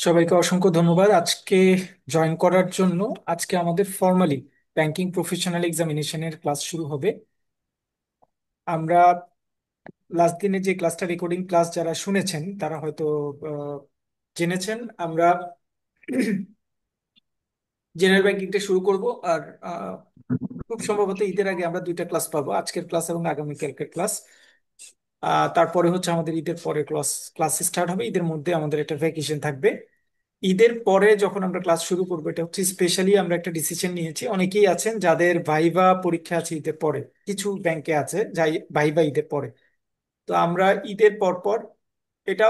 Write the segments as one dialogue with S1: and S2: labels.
S1: সবাইকে অসংখ্য ধন্যবাদ আজকে জয়েন করার জন্য। আজকে আমাদের ফর্মালি ব্যাংকিং প্রফেশনাল এক্সামিনেশনের ক্লাস শুরু হবে। আমরা লাস্ট দিনে যে ক্লাসটা রেকর্ডিং ক্লাস যারা শুনেছেন তারা হয়তো আহ, জেনেছেন আমরা জেনারেল ব্যাংকিংটা শুরু করব। আর খুব সম্ভবত ঈদের আগে আমরা দুইটা ক্লাস পাবো, আজকের ক্লাস এবং আগামীকালকের ক্লাস। তারপরে হচ্ছে আমাদের ঈদের পরে ক্লাস ক্লাস স্টার্ট হবে। ঈদের মধ্যে আমাদের একটা ভ্যাকেশন থাকবে। ঈদের পরে যখন আমরা ক্লাস শুরু করবো, এটা হচ্ছে স্পেশালি আমরা একটা ডিসিশন নিয়েছি। অনেকেই আছেন যাদের ভাইভা পরীক্ষা আছে ঈদের পরে, কিছু ব্যাংকে আছে যাই ভাইভা ঈদের পরে। তো আমরা ঈদের পর পর এটা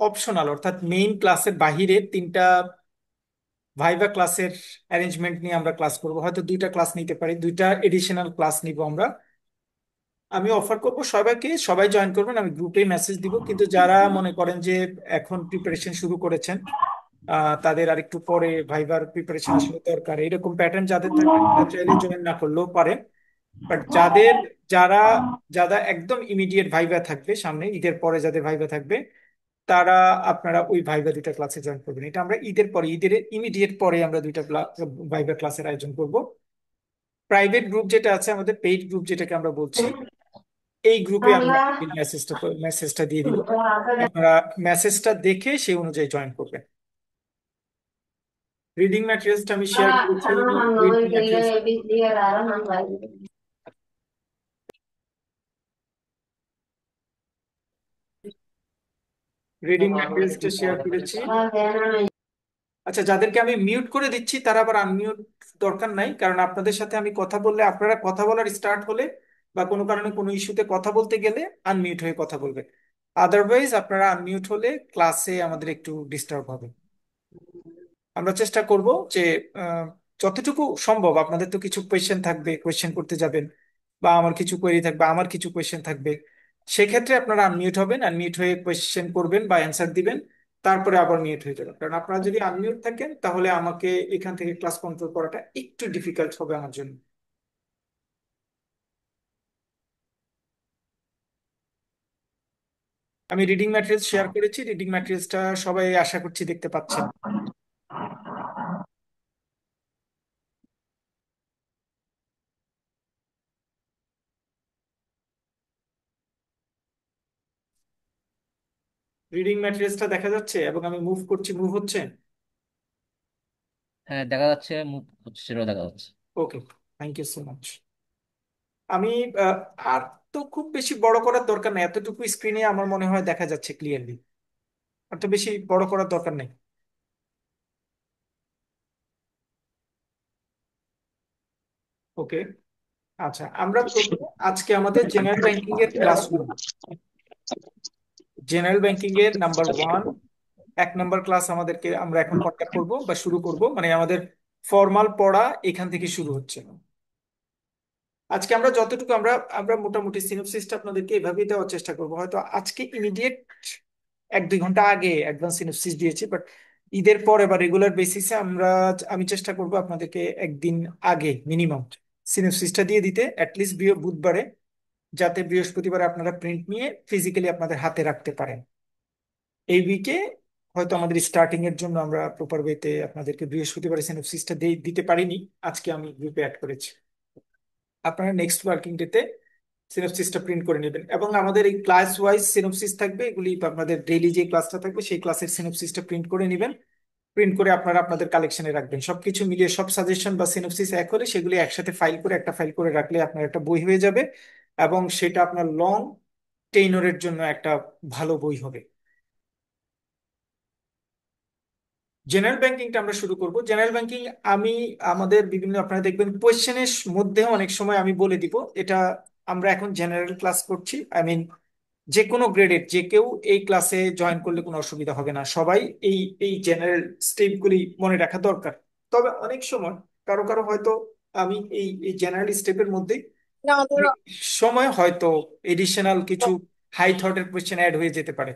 S1: অপশনাল, অর্থাৎ মেইন ক্লাসের বাহিরে তিনটা ভাইভা ক্লাসের অ্যারেঞ্জমেন্ট নিয়ে আমরা ক্লাস করব। হয়তো দুইটা ক্লাস নিতে পারি, দুইটা এডিশনাল ক্লাস নিব আমরা। আমি অফার করব সবাইকে, সবাই জয়েন করবেন, আমি গ্রুপে মেসেজ দিব। কিন্তু যারা মনে করেন যে এখন প্রিপারেশন শুরু করেছেন, তাদের আর একটু পরে ভাইবার প্রিপারেশন আসলে দরকার, এরকম প্যাটার্ন যাদের থাকে তারা চাইলে জয়েন না করলেও পারেন। বাট যারা যারা একদম ইমিডিয়েট ভাইবা থাকবে, সামনে ঈদের পরে যাদের ভাইবা থাকবে, তারা আপনারা ওই ভাইবা দুইটা ক্লাসে জয়েন করবেন। এটা আমরা ঈদের পরে, ঈদের ইমিডিয়েট পরে আমরা দুইটা ভাইবা ক্লাসের আয়োজন করব। প্রাইভেট গ্রুপ যেটা আছে, আমাদের পেইড গ্রুপ যেটাকে আমরা বলছি, এই গ্রুপে আমরা মেসেজটা দিয়ে দিব। আপনারা মেসেজটা দেখে সেই অনুযায়ী জয়েন করবেন। রিডিং ম্যাটেরিয়ালসটা আমি শেয়ার করেছি। রিডিং ম্যাটেরিয়ালস রিডিং ম্যাটেরিয়ালসটা শেয়ার করেছি। আচ্ছা, যাদেরকে আমি মিউট করে দিচ্ছি তারা আবার আনমিউট দরকার নাই, কারণ আপনাদের সাথে আমি কথা বললে, আপনারা কথা বলার স্টার্ট হলে বা কোনো কারণে কোনো ইস্যুতে কথা বলতে গেলে আনমিউট হয়ে কথা বলবেন। আদারওয়াইজ আপনারা আনমিউট হলে ক্লাসে আমাদের একটু ডিস্টার্ব হবে। আমরা চেষ্টা করব যে আহ, যতটুকু সম্ভব, আপনাদের তো কিছু কোয়েশ্চেন থাকবে, কোয়েশ্চেন করতে যাবেন, বা আমার কিছু কোয়েরি থাকবে, আমার কিছু কোয়েশ্চেন থাকবে, সেক্ষেত্রে আপনারা আনমিউট হবেন, আনমিউট হয়ে কোয়েশ্চেন করবেন বা অ্যান্সার দিবেন, তারপরে আবার মিউট হয়ে যাবেন। কারণ আপনারা যদি আনমিউট থাকেন তাহলে আমাকে এখান থেকে ক্লাস কন্ট্রোল করাটা একটু ডিফিকাল্ট হবে আমার জন্য। আমি রিডিং ম্যাটেরিয়ালস শেয়ার করেছি, রিডিং ম্যাটেরিয়ালসটা সবাই আশা করছি দেখতে পাচ্ছেন। রিডিং ম্যাটেরিয়ালসটা দেখা যাচ্ছে এবং আমি মুভ করছি, মুভ হচ্ছে।
S2: হ্যাঁ, দেখা যাচ্ছে, মুভ হচ্ছে, সেটাও দেখা যাচ্ছে।
S1: ওকে, থ্যাংক ইউ সো মাচ। আমি আহ, আর তো খুব বেশি বড় করার দরকার নেই, এতটুকু স্ক্রিনে আমার মনে হয় দেখা যাচ্ছে ক্লিয়ারলি। আর তো বেশি বড় করার দরকার নেই। ওকে, আচ্ছা, আমরা প্রথমে আজকে আমাদের জেনারেল ব্যাংকিং এর ক্লাসগুলো, জেনারেল ব্যাংকিং এর নাম্বার ওয়ান, এক নাম্বার ক্লাস আমাদেরকে আমরা এখন কন্ডাক্ট করব বা শুরু করব, মানে আমাদের ফর্মাল পড়া এখান থেকে শুরু হচ্ছে। আজকে আমরা যতটুকু আমরা আমরা মোটামুটি সিনopসিসটা আপনাদেরকে এভাবেই দেওয়ার চেষ্টা করব। হয়তো আজকে ইমিডিয়েট 1-2 ঘন্টা আগে অ্যাডভান্স সিনopসিস দিয়েছি, বাট ঈদের পরে বা রেগুলার বেসিসে আমি চেষ্টা করব আপনাদেরকে একদিন আগে মিনিমাম সিনopসিসটা দিয়ে দিতে, অ্যাটলিস্ট বুধবারে, যাতে বৃহস্পতিবার আপনারা প্রিন্ট নিয়ে ফিজিক্যালি আপনাদের হাতে রাখতে পারেন। এই উইকে হয়তো আমাদের স্টার্টিং এর জন্য আমরা প্রপার ওয়েতে আপনাদেরকে বৃহস্পতিবার সিনopসিসটা দিতে পারিনি, আজকে আমি গ্রুপে অ্যাড করেছি। আপনারা নেক্সট ওয়ার্কিং ডেতে সিনopসিসটা প্রিন্ট করে নেবেন, এবং আমাদের এই ক্লাস ওয়াইজ সিনopসিস থাকবে, এগুলি আপনাদের ডেইলি যে ক্লাসটা থাকবে সেই ক্লাসের সিনopসিসটা প্রিন্ট করে নেবেন। প্রিন্ট করে আপনারা আপনাদের কালেকশনে রাখবেন। সবকিছু মিলিয়ে সব সাজেশন বা সিনopসিস এক হলে সেগুলি একসাথে ফাইল করে, একটা ফাইল করে রাখলে আপনার একটা বই হয়ে যাবে, এবং সেটা আপনার লং টেইনরের জন্য একটা ভালো বই হবে। জেনারেল ব্যাংকিংটা আমরা শুরু করব। জেনারেল ব্যাংকিং আমি আমাদের বিভিন্ন, আপনারা দেখবেন কোয়েশ্চেনের মধ্যেও অনেক সময় আমি বলে দিব এটা, আমরা এখন জেনারেল ক্লাস করছি। আই মিন যে কোনো গ্রেডের যে কেউ এই ক্লাসে জয়েন করলে কোনো অসুবিধা হবে না, সবাই এই এই জেনারেল স্টেপগুলি মনে রাখা দরকার। তবে অনেক সময় কারো কারো হয়তো, আমি এই এই জেনারেল স্টেপের মধ্যে অনেক সময় হয়তো এডিশনাল কিছু হাই থটের কোয়েশ্চেন অ্যাড হয়ে যেতে পারে।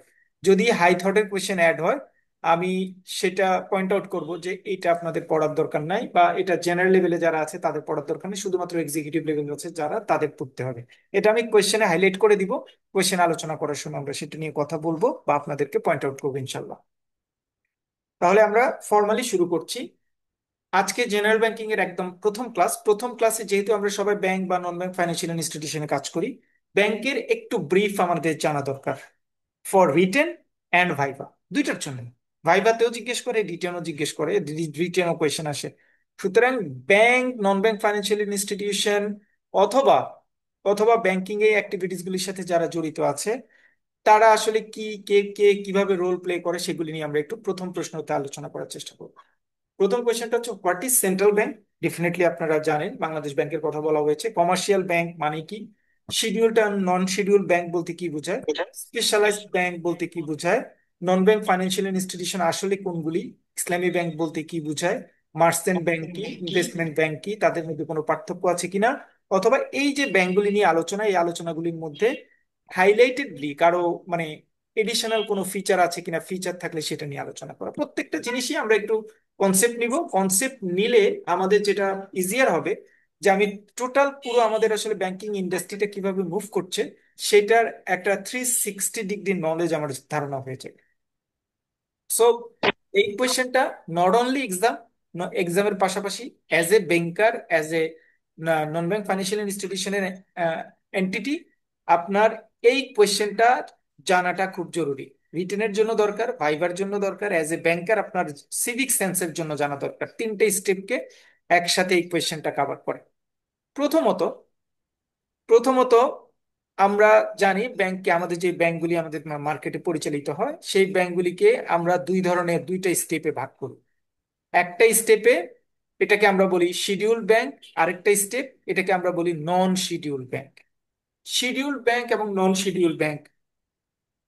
S1: যদি হাই থটের কোয়েশ্চেন অ্যাড হয়, আমি সেটা পয়েন্ট আউট করব যে এটা আপনাদের পড়ার দরকার নাই, বা এটা জেনারেল লেভেলে যারা আছে তাদের পড়ার দরকার নেই, শুধুমাত্র এক্সিকিউটিভ লেভেল আছে যারা, তাদের পড়তে হবে। এটা আমি কোয়েশ্চেনে হাইলাইট করে দিব। কোয়েশ্চেন আলোচনা করার সময় আমরা সেটা নিয়ে কথা বলবো বা আপনাদেরকে পয়েন্ট আউট করবো ইনশাল্লাহ। তাহলে আমরা ফর্মালি শুরু করছি। আজকে জেনারেল ব্যাংকিং এর একদম প্রথম ক্লাস। প্রথম ক্লাসে যেহেতু আমরা সবাই ব্যাংক বা নন ব্যাংক ফাইন্যান্সিয়াল ইনস্টিটিউশনে কাজ করি, ব্যাংকের একটু ব্রিফ আমাদের জানা দরকার ফর রিটেন অ্যান্ড ভাইভা, দুইটার জন্য। ভাইভাতেও জিজ্ঞেস করে, রিটেনও জিজ্ঞেস করে, রিটেনও কোয়েশ্চেন আসে। সুতরাং ব্যাংক, নন ব্যাংক ফাইন্যান্সিয়াল ইনস্টিটিউশন অথবা অথবা ব্যাংকিং এই অ্যাক্টিভিটিস গুলির সাথে যারা জড়িত আছে, তারা আসলে কি, কে কে কিভাবে রোল প্লে করে, সেগুলি নিয়ে আমরা একটু প্রথম প্রশ্নতে আলোচনা করার চেষ্টা করব। প্রথম কোয়েশ্চেনটা হচ্ছে, what is central bank? Definitely আপনারা জানেন, বাংলাদেশ ব্যাংকের কথা বলা হয়েছে। কমার্শিয়াল ব্যাংক মানে কি? শিডিউলড আর নন শিডিউল ব্যাংক বলতে কি বোঝায়? স্পেশালাইজড ব্যাংক বলতে কি বোঝায়? নন ব্যাংক ফাইন্যান্সিয়াল ইনস্টিটিউশন আসলে কোনগুলি? ইসলামী ব্যাংক বলতে কি বোঝায়? মার্চেন্ট ব্যাংক কি? ইনভেস্টমেন্ট ব্যাংক কি? তাদের মধ্যে কোনো পার্থক্য আছে কিনা? অথবা এই যে ব্যাংকগুলি নিয়ে আলোচনা, এই আলোচনাগুলির মধ্যে হাইলাইটেডলি কারো মানে এডিশনাল কোনো ফিচার আছে কিনা, ফিচার থাকলে সেটা নিয়ে আলোচনা করা। প্রত্যেকটা জিনিসই আমরা একটু কনসেপ্ট নিব। কনসেপ্ট নিলে আমাদের যেটা ইজিয়ার হবে, যে আমি টোটাল পুরো আমাদের আসলে ব্যাংকিং ইন্ডাস্ট্রিটা কিভাবে মুভ করছে, সেটার একটা 360 ডিগ্রি নলেজ আমার ধারণা হয়ে যাবে। সো এই কোয়েশ্চেনটা নট অনলি এক্সাম, এক্সামের পাশাপাশি as a banker, as a non bank financial ইনস্টিটিউশনের এন্টিটি, আপনার এই কোয়েশ্চেনটা জানাটা খুব জরুরি। রিটেনের জন্য দরকার, ভাইবার জন্য দরকার, অ্যাজ এ ব্যাংকার আপনার সিভিক সেন্সের জন্য জানা দরকার। তিনটে স্টেপকে একসাথে এই কোয়েশ্চেনটা কভার করে। প্রথমত প্রথমত আমরা জানি ব্যাংককে, আমাদের যে ব্যাংকগুলি আমাদের মার্কেটে পরিচালিত হয়, সেই ব্যাংকগুলিকে আমরা দুই ধরনের, দুইটা স্টেপে ভাগ করি। একটা স্টেপে এটাকে আমরা বলি শিডিউল ব্যাংক, আরেকটা স্টেপ এটাকে আমরা বলি নন শিডিউল ব্যাংক। শিডিউল ব্যাংক এবং নন শিডিউল ব্যাংক,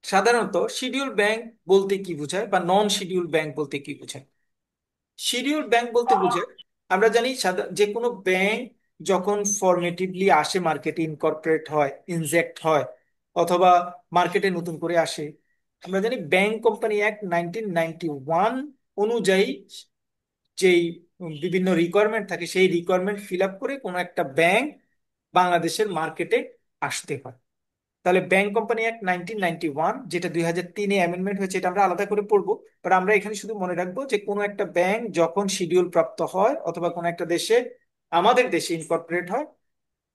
S1: সাধারণত শিডিউল ব্যাংক বলতে কি বোঝায় বা নন শিডিউল ব্যাংক বলতে কি বোঝায়? শিডিউল ব্যাংক বলতে বোঝায়, আমরা জানি যে কোনো ব্যাংক যখন ফর্মেটিভলি আসে, মার্কেটে ইনকর্পোরেট হয়, ইনজেক্ট হয়, অথবা মার্কেটে নতুন করে আসে, আমরা জানি ব্যাংক কোম্পানি অ্যাক্ট 1991 অনুযায়ী যেই বিভিন্ন রিকোয়ারমেন্ট থাকে, সেই রিকোয়ারমেন্ট ফিল আপ করে কোনো একটা ব্যাংক বাংলাদেশের মার্কেটে আসতে হয়। তাহলে ব্যাংক কোম্পানি অ্যাক্ট 1991, যেটা 2003-এ অ্যামেন্ডমেন্ট হয়েছে, এটা আমরা আলাদা করে পড়বো। বাট আমরা এখানে শুধু মনে রাখবো যে কোনো একটা ব্যাংক যখন শিডিউল প্রাপ্ত হয় অথবা কোনো একটা দেশে, আমাদের দেশে ইনকর্পোরেট হয়,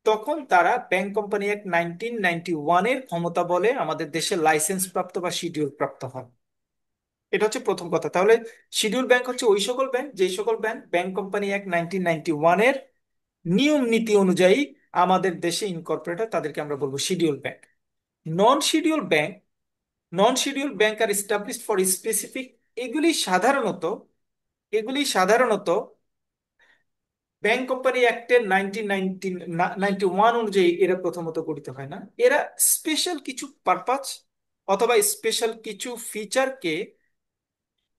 S1: তখন তারা ব্যাংক কোম্পানি অ্যাক্ট 1991-এর ক্ষমতা বলে আমাদের দেশে লাইসেন্স প্রাপ্ত বা শিডিউল প্রাপ্ত হয়। এটা হচ্ছে প্রথম কথা। তাহলে শিডিউল ব্যাংক হচ্ছে ওই সকল ব্যাংক, যেই সকল ব্যাংক ব্যাংক কোম্পানি অ্যাক্ট 1991-এর নিয়ম নীতি অনুযায়ী আমাদের দেশে ইনকর্পোরেট হয়, তাদেরকে আমরা বলবো schedule bank. Non schedule bank, non schedule bank are established for specific, এগুলি সাধারণত এগুলি সাধারণত ব্যাংক কোম্পানি অ্যাক্টের 1991 অনুযায়ী এরা প্রথমত গঠিত হয় না। এরা স্পেশাল কিছু পারপাস অথবা স্পেশাল কিছু ফিচারকে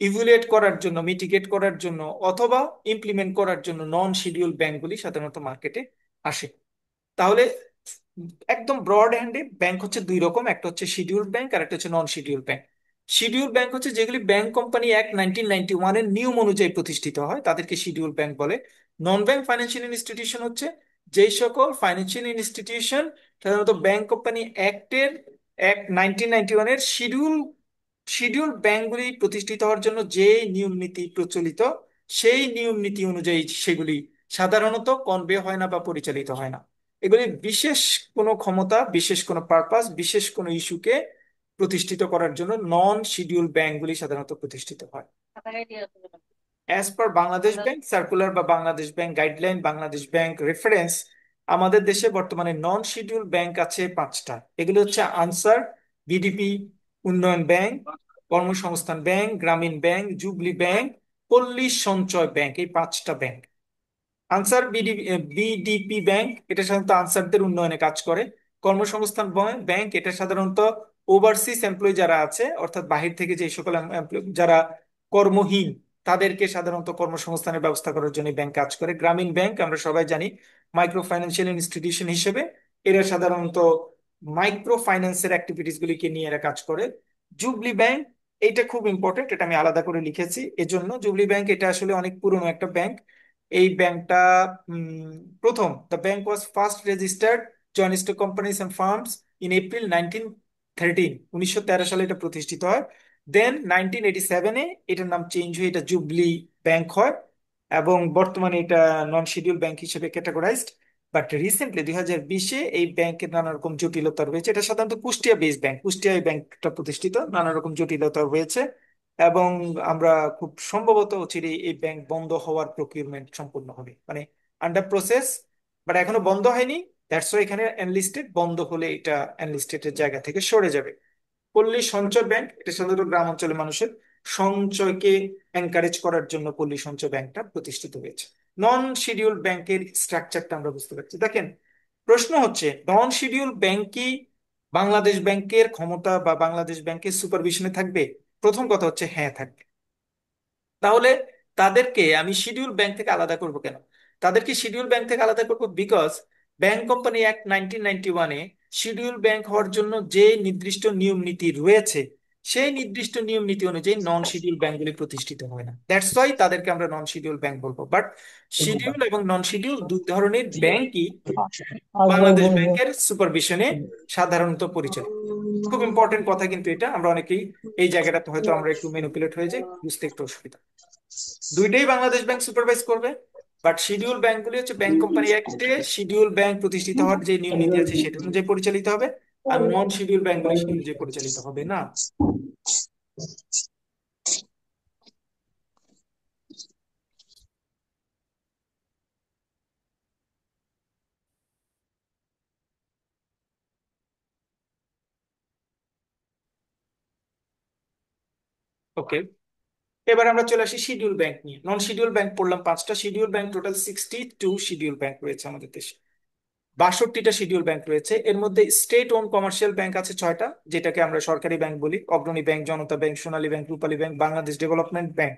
S1: ইভ্যালুয়েট করার জন্য, মিটিগেট করার জন্য, অথবা ইমপ্লিমেন্ট করার জন্য নন শিডিউল ব্যাংকগুলি সাধারণত মার্কেটে আসে। তাহলে একদম ব্রড হ্যান্ডে ব্যাংক হচ্ছে দুই রকম, একটা হচ্ছে শিডিউল ব্যাংক আর একটা হচ্ছে নন শিডিউল ব্যাংক। শিডিউল ব্যাংক হচ্ছে যেগুলি ব্যাংক কোম্পানি অ্যাক্ট 1991 এর নিয়ম অনুযায়ী প্রতিষ্ঠিত হয়, তাদেরকে শিডিউল ব্যাংক বলে। নন ব্যাংক ফাইন্যান্সিয়াল ইনস্টিটিউশন হচ্ছে যেই সকল ফাইন্যান্সিয়াল ইনস্টিটিউশন সাধারণত ব্যাংক কোম্পানি অ্যাক্টের, অ্যাক্ট 1991 এর শিডিউল শিডিউল ব্যাংকগুলি প্রতিষ্ঠিত হওয়ার জন্য যে নিয়ম নীতি প্রচলিত, সেই নিয়ম নীতি অনুযায়ী সেগুলি সাধারণত কনভে হয় না বা পরিচালিত হয় না। এগুলি বিশেষ কোনো ক্ষমতা, বিশেষ কোনো পারপাস, বিশেষ কোনো ইস্যুকে প্রতিষ্ঠিত করার জন্য নন শিডিউল ব্যাংকগুলি সাধারণত প্রতিষ্ঠিত হয়। As per Bangladesh bank circular বা Bangladesh bank guideline, Bangladesh bank reference, আমাদের দেশে বর্তমানে নন শিডিউল ব্যাংক আছে পাঁচটা। এগুলো হচ্ছে আনসার, বিডিপি, উন্নয়ন ব্যাংক, কর্মসংস্থান ব্যাংক, গ্রামীণ ব্যাংক, জুবলি ব্যাংক, পল্লী সঞ্চয় ব্যাংক, এই পাঁচটা ব্যাংক। আনসার বিডিপি ব্যাংক, এটা সাধারণত আনসারদের উন্নয়নে কাজ করে। কর্মসংস্থান ব্যাংক, এটা সাধারণত ওভারসিজ এমপ্লয়ি যারা আছে, অর্থাৎ বাহির থেকে যে সকল যারা কর্মহীন, তাদেরকে সাধারণত কর্মসংস্থানের ব্যবস্থা করার জন্য ব্যাংক কাজ করে। গ্রামীণ ব্যাংক আমরা সবাই জানি মাইক্রো ফাইন্যান্সিয়াল ইনস্টিটিউশন হিসেবে, এরা সাধারণত মাইক্রো ফাইন্যান্সের অ্যাক্টিভিটিস গুলিকে নিয়ে এরা কাজ করে। জুবলি ব্যাংক, এটা খুব ইম্পর্টেন্ট, এটা আমি আলাদা করে লিখেছি এজন্য। জুবলি ব্যাংক এটা আসলে অনেক পুরনো একটা ব্যাংক। এই ব্যাংকটা প্রথম, the bank was first registered joint stock companies and firms in April 1913, 1913 সালে এটা প্রতিষ্ঠিত হয়। দেন 1987-এ এটার নাম চেঞ্জ হয়ে এটা জুবলি ব্যাংক হয়, এবং বর্তমানে এটা নন শিডিউল ব্যাংক হিসেবে ক্যাটাগরাইজড। বাট রিসেন্টলি 2020-এ এই ব্যাংকের নানা রকম জটিলতা রয়েছে। এটা সাধারণত কুষ্টিয়া বেসড ব্যাংক, কুষ্টিয়ায় ব্যাংকটা প্রতিষ্ঠিত, নানা রকম জটিলতা রয়েছে। এবং আমরা খুব সম্ভবত অচিরে এই ব্যাংক বন্ধ হওয়ার প্রকিউরমেন্ট সম্পূর্ণ হবে, মানে আন্ডার প্রসেস, বাট এখনো বন্ধ হয়নি। দ্যাটস ওয়াই এখানে এনলিস্টেড, বন্ধ হলে এটা এনলিস্টেড জায়গা থেকে সরে যাবে। পল্লী সঞ্চয় ব্যাংক, এটা সাধারণত গ্রাম অঞ্চলের মানুষের সঞ্চয়কে এনকারেজ করার জন্য পল্লী সঞ্চয় ব্যাংকটা প্রতিষ্ঠিত হয়েছে। নন শিডিউল ব্যাংকের স্ট্রাকচারটা আমরা বুঝতে পারছি। দেখেন, প্রশ্ন হচ্ছে নন শিডিউল ব্যাংক কি বাংলাদেশ ব্যাংকের ক্ষমতা বা বাংলাদেশ ব্যাংকের সুপারভিশনে থাকবে? প্রথম কথা হচ্ছে হ্যাঁ, থাকবে। তাহলে তাদেরকে আমি শিডিউল ব্যাংক থেকে আলাদা করব কেন? তাদেরকে শিডিউল ব্যাংক থেকে আলাদা করব বিকজ ব্যাংক কোম্পানি অ্যাক্ট 1991-এ শিডিউল ব্যাংক হওয়ার জন্য যে নির্দিষ্ট নিয়ম নীতি রয়েছে, সেই নির্দিষ্ট নিয়ম নীতি অনুযায়ী নন শিডিউল ব্যাংকগুলি প্রতিষ্ঠিত হয় না। দ্যাটস ওয়াই তাদেরকে আমরা নন শিডিউল ব্যাংক বলবো। বাট শিডিউল এবং নন শিডিউল দুই ধরনের ব্যাংকই বাংলাদেশ ব্যাংকের সুপারভিশনে সাধারণত পরিচালিত। খুব ইম্পর্টেন্ট কথা কিন্তু এটা, আমরা অনেকেই এই জায়গাটাতে হয়তো আমরা একটু ম্যানিপুলেট হয়ে যাই, বুঝতে একটু অসুবিধা। দুইটাই বাংলাদেশ ব্যাংক সুপারভাইজ করবে, বাট শিডিউল ব্যাংকগুলি হচ্ছে ব্যাংক কোম্পানি অ্যাক্টে শিডিউল ব্যাংক প্রতিষ্ঠিত হওয়ার যে নিয়ম নীতি আছে সেটা অনুযায়ী পরিচালিত হবে। আর নন শিডিউল ব্যাংকগুলি সেই অনুযায়ী পরিচালিত হবে না। ওকে, এবার আমরা চলে আসি শিডিউল ব্যাংক নিয়ে। নন শিডিউল ব্যাংক পড়লাম পাঁচটা, schedule bank total 62 schedule bank রয়েছে আমাদের দেশে। 62টা শিডিউল ব্যাংক রয়েছে। এর মধ্যে স্টেট ওন কমার্শিয়াল ব্যাংক আছে 6টা, যেটাকে আমরা সরকারি ব্যাংক বলি: অগ্রণী bank, Janata bank, Sonali bank, Rupali bank, Bangladesh development bank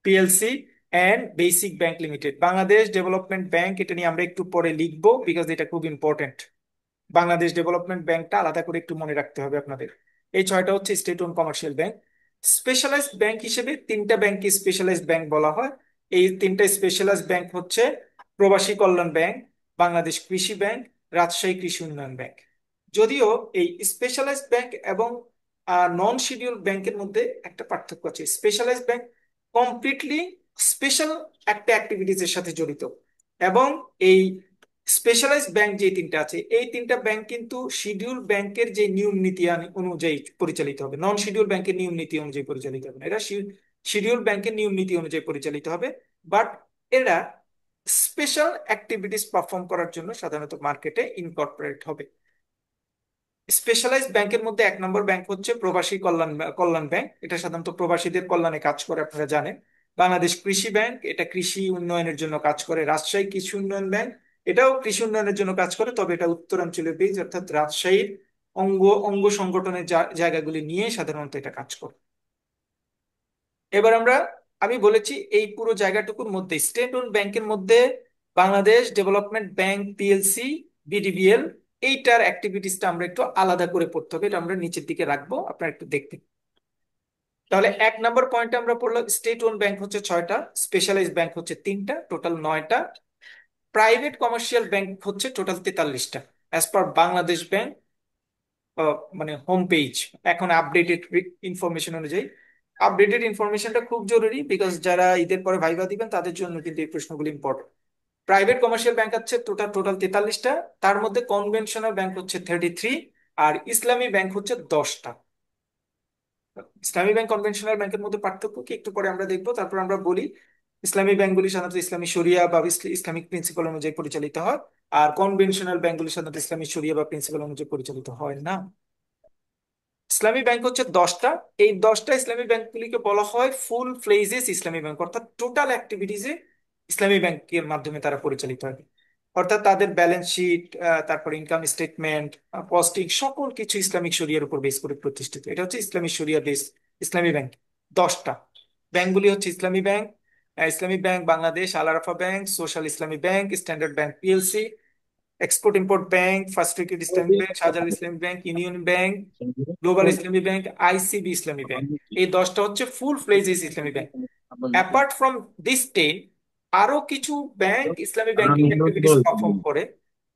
S1: PLC and basic bank limited. Bangladesh development bank এটা নিয়ে আমরা একটু পরে লিখবো, বিকজ এটা খুব ইম্পর্টেন্ট। বাংলাদেশ ডেভেলপমেন্ট ব্যাংকটা আলাদা করে একটু মনে রাখতে হবে আপনাদের। এই 6টা হচ্ছে state own commercial bank. Specialized bank হিসেবে 3টা ব্যাংককে স্পেশালাইজড ব্যাংক বলা হয়। এই 3টা স্পেশালাইজড ব্যাংক হচ্ছে প্রবাসী কল্যাণ ব্যাংক, বাংলাদেশ কৃষি ব্যাংক, রাজশাহী কৃষি উন্নয়ন ব্যাংক। যদিও এই স্পেশালাইজড ব্যাংক এবং নন শিডিউল ব্যাংকের মধ্যে একটা পার্থক্য আছে। স্পেশালাইজড ব্যাংক কমপ্লিটলি স্পেশাল একটা অ্যাক্টিভিটিস এর সাথে জড়িত, এবং এই স্পেশালাইজড ব্যাংক যে 3টা আছে, এই 3টা ব্যাংক কিন্তু শিডিউল ব্যাংকের যে নিয়ম নীতি অনুযায়ী পরিচালিত হবে, নন শিডিউল ব্যাংকের নিয়ম নীতি অনুযায়ী পরিচালিত হবে না। এরা শিডিউল ব্যাংকের নিয়ম নীতি অনুযায়ী পরিচালিত হবে, বাট এরা স্পেশাল অ্যাক্টিভিটিস পারফর্ম করার জন্য সাধারণত মার্কেটে ইনকর্পোরেট হবে। স্পেশালাইজড ব্যাংকের মধ্যে 1 নম্বর ব্যাংক হচ্ছে প্রবাসী কল্যাণ কল্যাণ ব্যাংক, এটা সাধারণত প্রবাসীদের কল্যাণে কাজ করে, আপনারা জানেন। বাংলাদেশ কৃষি ব্যাংক, এটা কৃষি উন্নয়নের জন্য কাজ করে। রাজশাহী কৃষি উন্নয়ন ব্যাংক, এটাও কৃষি উন্নয়নের জন্য কাজ করে, তবে এটা উত্তরাঞ্চলীয় বেজ, অর্থাৎ রাজশাহীর অঙ্গ অঙ্গ সংগঠনের জায়গাগুলি নিয়ে সাধারণত এটা কাজ করে। এবার আমি বলেছি এই পুরো জায়গাটুকুর মধ্যে স্টেট ওন ব্যাংকের মধ্যে Bangladesh development bank PLC, BDBL, এইটার অ্যাক্টিভিটিসটা আমরা একটু আলাদা করে পড়তে হবে। এটা আমরা নিচের দিকে রাখবো, আপনারা একটু দেখতে। তাহলে 1 নম্বর পয়েন্টে আমরা পড়লাম স্টেট ওন ব্যাংক হচ্ছে 6টা, স্পেশালাইজ ব্যাংক হচ্ছে 3টা, টোটাল 9টা, প্রাইভেট কমার্শিয়াল ব্যাংক হচ্ছে টোটাল 43টা অ্যাজ পার বাংলাদেশ ব্যাংক মানে হোম পেজ এখন আপডেটেড ইনফরমেশন অনুযায়ী। আপডেটেড ইনফরমেশনটা খুব জরুরি, বিকজ যারা ঈদের পরে ভাইবা দিবেন তাদের জন্য কিন্তু এই প্রশ্নগুলো ইম্পর্টেন্ট। প্রাইভেট কমার্শিয়াল ব্যাংক আছে টোটাল টোটাল 43টা, তার মধ্যে কনভেনশনাল ব্যাংক হচ্ছে 33, আর ইসলামী ব্যাংক হচ্ছে 10টা। ইসলামী ব্যাংক কনভেনশনাল ব্যাংকের মধ্যে পার্থক্য কি একটু পরে আমরা দেখবো। তারপর আমরা বলি ইসলামী ব্যাংকগুলি সাধারণত ইসলামী শরিয়া বা ইসলামিক প্রিন্সিপাল অনুযায়ী পরিচালিত হয়, আর কনভেনশনাল ব্যাংকগুলি সাধারণত ইসলামী শরিয়া বা প্রিন্সিপাল অনুযায়ী পরিচালিত হয় না। ইসলামী ব্যাংক হচ্ছে 10টা। এই 10টা ইসলামী ব্যাংকগুলিকে বলা হয় ফুল ফ্লেজেস ইসলামী ব্যাংক, অর্থাৎ টোটাল অ্যাক্টিভিটিসে ইসলামী ব্যাংকের মাধ্যমে তারা পরিচালিত হবে। অর্থাৎ তাদের ব্যালেন্স শিট, তারপর ইনকাম স্টেটমেন্ট, কস্টিং, সকল কিছু ইসলামিক শরিয়ার উপর বেস করে প্রতিষ্ঠিত। এটা হচ্ছে ইসলামিক শরিয়া বেস ইসলামী ব্যাংক। 10টা ব্যাংকগুলি হচ্ছে ইসলামী ব্যাংক, ইসলামী ব্যাংক বাংলাদেশ, আল আরাফা ব্যাংক, সোশ্যাল ইসলামী bank, standard bank PLC, export import bank, first security ইসলামী ব্যাংক, শাহজালাল ইসলামী ব্যাংক, ইউনিয়ন ব্যাংক, গ্লোবাল ইসলামী ব্যাংক, আইসিবি ইসলামী ব্যাংক। এই 10টা হচ্ছে ফুল ফ্লেজেস ইসলামী ব্যাংক। অ্যাপার্ট ফ্রম দিস 10, আরো কিছু ব্যাংক ইসলামী ব্যাংকিং অ্যাক্টিভিটিস পারফর্ম করে,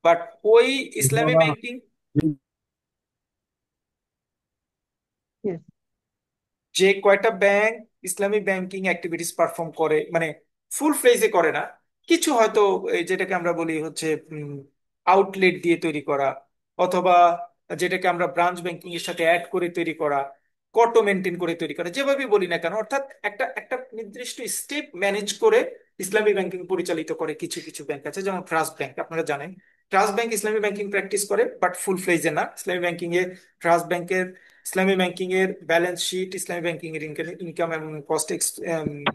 S1: but ওই ইসলামী ব্যাংকিং যে কয়টা bank ইসলামী banking activities perform করে, মানে ফুল ফ্লেজে করে না, কিছু হয়তো এই যেটাকে আমরা বলি হচ্ছে আউটলেট দিয়ে তৈরি করা, অথবা যেটাকে আমরা ব্রাঞ্চ ব্যাংকিং এর সাথে অ্যাড করে তৈরি করা, কটো মেনটেন করে তৈরি করা, যেভাবে বলি না কেন, অর্থাৎ একটা একটা নির্দিষ্ট স্টেপ ম্যানেজ করে ইসলামী ব্যাংকিং পরিচালিত করে কিছু কিছু ব্যাংক আছে, যেমন ট্রাস্ট ব্যাংক আপনারা জানেন। ট্রাস্ট ব্যাংক ইসলামী ব্যাংকিং প্র্যাকটিস করে, বাট ফুল ফ্লেজে না। ইসলামী ব্যাংকিং এ ট্রাস্ট ব্যাংকের ইসলামী ব্যাংকিং এর ব্যালেন্স শিট, ইসলামী ব্যাংকিং এর ইনকাম এবং কস্ট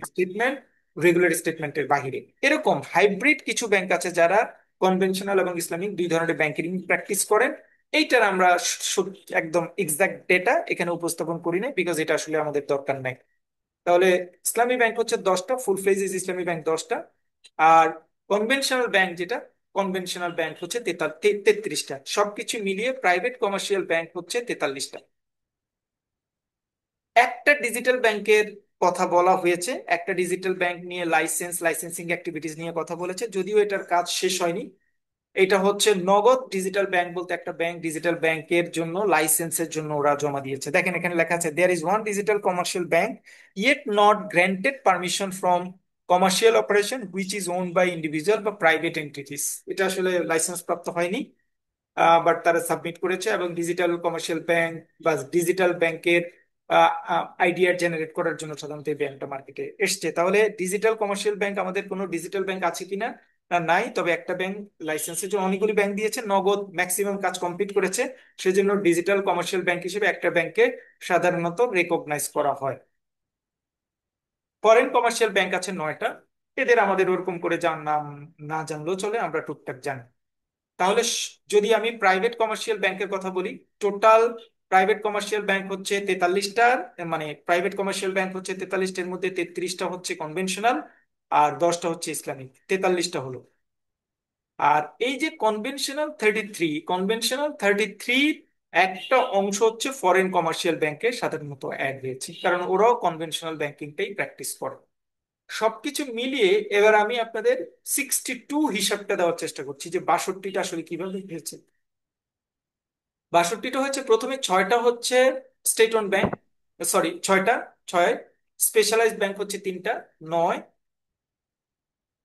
S1: স্টেটমেন্ট রেগুলার স্টেটমেন্টের বাহিরে। এরকম হাইব্রিড কিছু ব্যাংক আছে যারা কনভেনশনাল এবং ইসলামিক দুই ধরনের ব্যাংকিং প্র্যাকটিস করেন। এইটার আমরা একদম এক্সাক্ট ডেটা এখানে উপস্থাপন করি না, বিকজ এটা আসলে আমাদের দরকার নাই। তাহলে ইসলামী ব্যাংক হচ্ছে 10টা, ফুল ফ্লেজেস ইসলামী ব্যাংক 10টা। আর কনভেনশনাল ব্যাংক যেটা, কনভেনশনাল ব্যাংক হচ্ছে 33টা। সবকিছু মিলিয়ে প্রাইভেট কমার্শিয়াল ব্যাংক হচ্ছে 43টা। একটা ডিজিটাল ব্যাংকের কথা বলা হয়েছে, একটা ডিজিটাল ব্যাংক নিয়ে লাইসেন্সিং অ্যাক্টিভিটিস নিয়ে কথা বলেছে, যদিও এটার কাজ শেষ হয়নি। এটা হচ্ছে নগদ ডিজিটাল ব্যাংক বলতে একটা ব্যাংক ডিজিটাল ব্যাংকের জন্য লাইসেন্সের জন্য ওরা জমা দিয়েছে। দেখেন এখানে লেখা আছে, there is one digital commercial bank yet not granted permission from commercial operation which is owned by individual বা প্রাইভেট এন্টিটিস। এটা আসলে লাইসেন্স প্রাপ্ত হয়নি, বাট তারা সাবমিট করেছে। এবং ডিজিটাল কমার্শিয়াল ব্যাংক বা ডিজিটাল ব্যাংকের আইডিয়া জেনারেট করার জন্য সাধারণত এই ব্যাংকটা মার্কেটে এসছে। তাহলে ডিজিটাল কমার্শিয়াল ব্যাংক, আমাদের কোনো ডিজিটাল ব্যাংক আছে কিনা? নাই। তবে একটা ব্যাংক লাইসেন্সের জন্য, অনেকগুলি ব্যাংক দিয়েছে, নগদ ম্যাক্সিমাম কাজ কমপ্লিট করেছে, সেজন্য ডিজিটাল কমার্শিয়াল ব্যাংক হিসেবে একটা ব্যাংকে সাধারণত রেকগনাইজ করা হয়। ফরেন কমার্শিয়াল ব্যাংক আছে 9টা। এদের আমাদের ওরকম করে নাম না জানলেও চলে, আমরা টুকটাক জানি। তাহলে যদি আমি প্রাইভেট কমার্শিয়াল ব্যাংকের কথা বলি, টোটাল প্রাইভেট কমার্শিয়াল ব্যাংক হচ্ছে 43টার, মানে প্রাইভেট কমার্শিয়াল ব্যাংক হচ্ছে 43টার মধ্যে 33টা হচ্ছে কনভেনশনাল আর 10টা হচ্ছে ইসলামিক, 43টা হলো। আর এই যে কনভেনশনাল 33 একটা অংশ হচ্ছে ফরেন কমার্শিয়াল ব্যাংকের সাধারণত অ্যাড হয়েছে, কারণ ওরাও কনভেনশনাল ব্যাংকিংটাই প্র্যাকটিস করে। সবকিছু মিলিয়ে এবার আমি আপনাদের 62 হিসাবটা দেওয়ার চেষ্টা করছি, যে 62টা আসলে কিভাবে হয়েছে। 62টা হচ্ছে, প্রথমে 6টা হচ্ছে স্টেট ওন ব্যাংক, সরি 6টা, 6 স্পেশালাইজড ব্যাংক হচ্ছে 3টা, 9।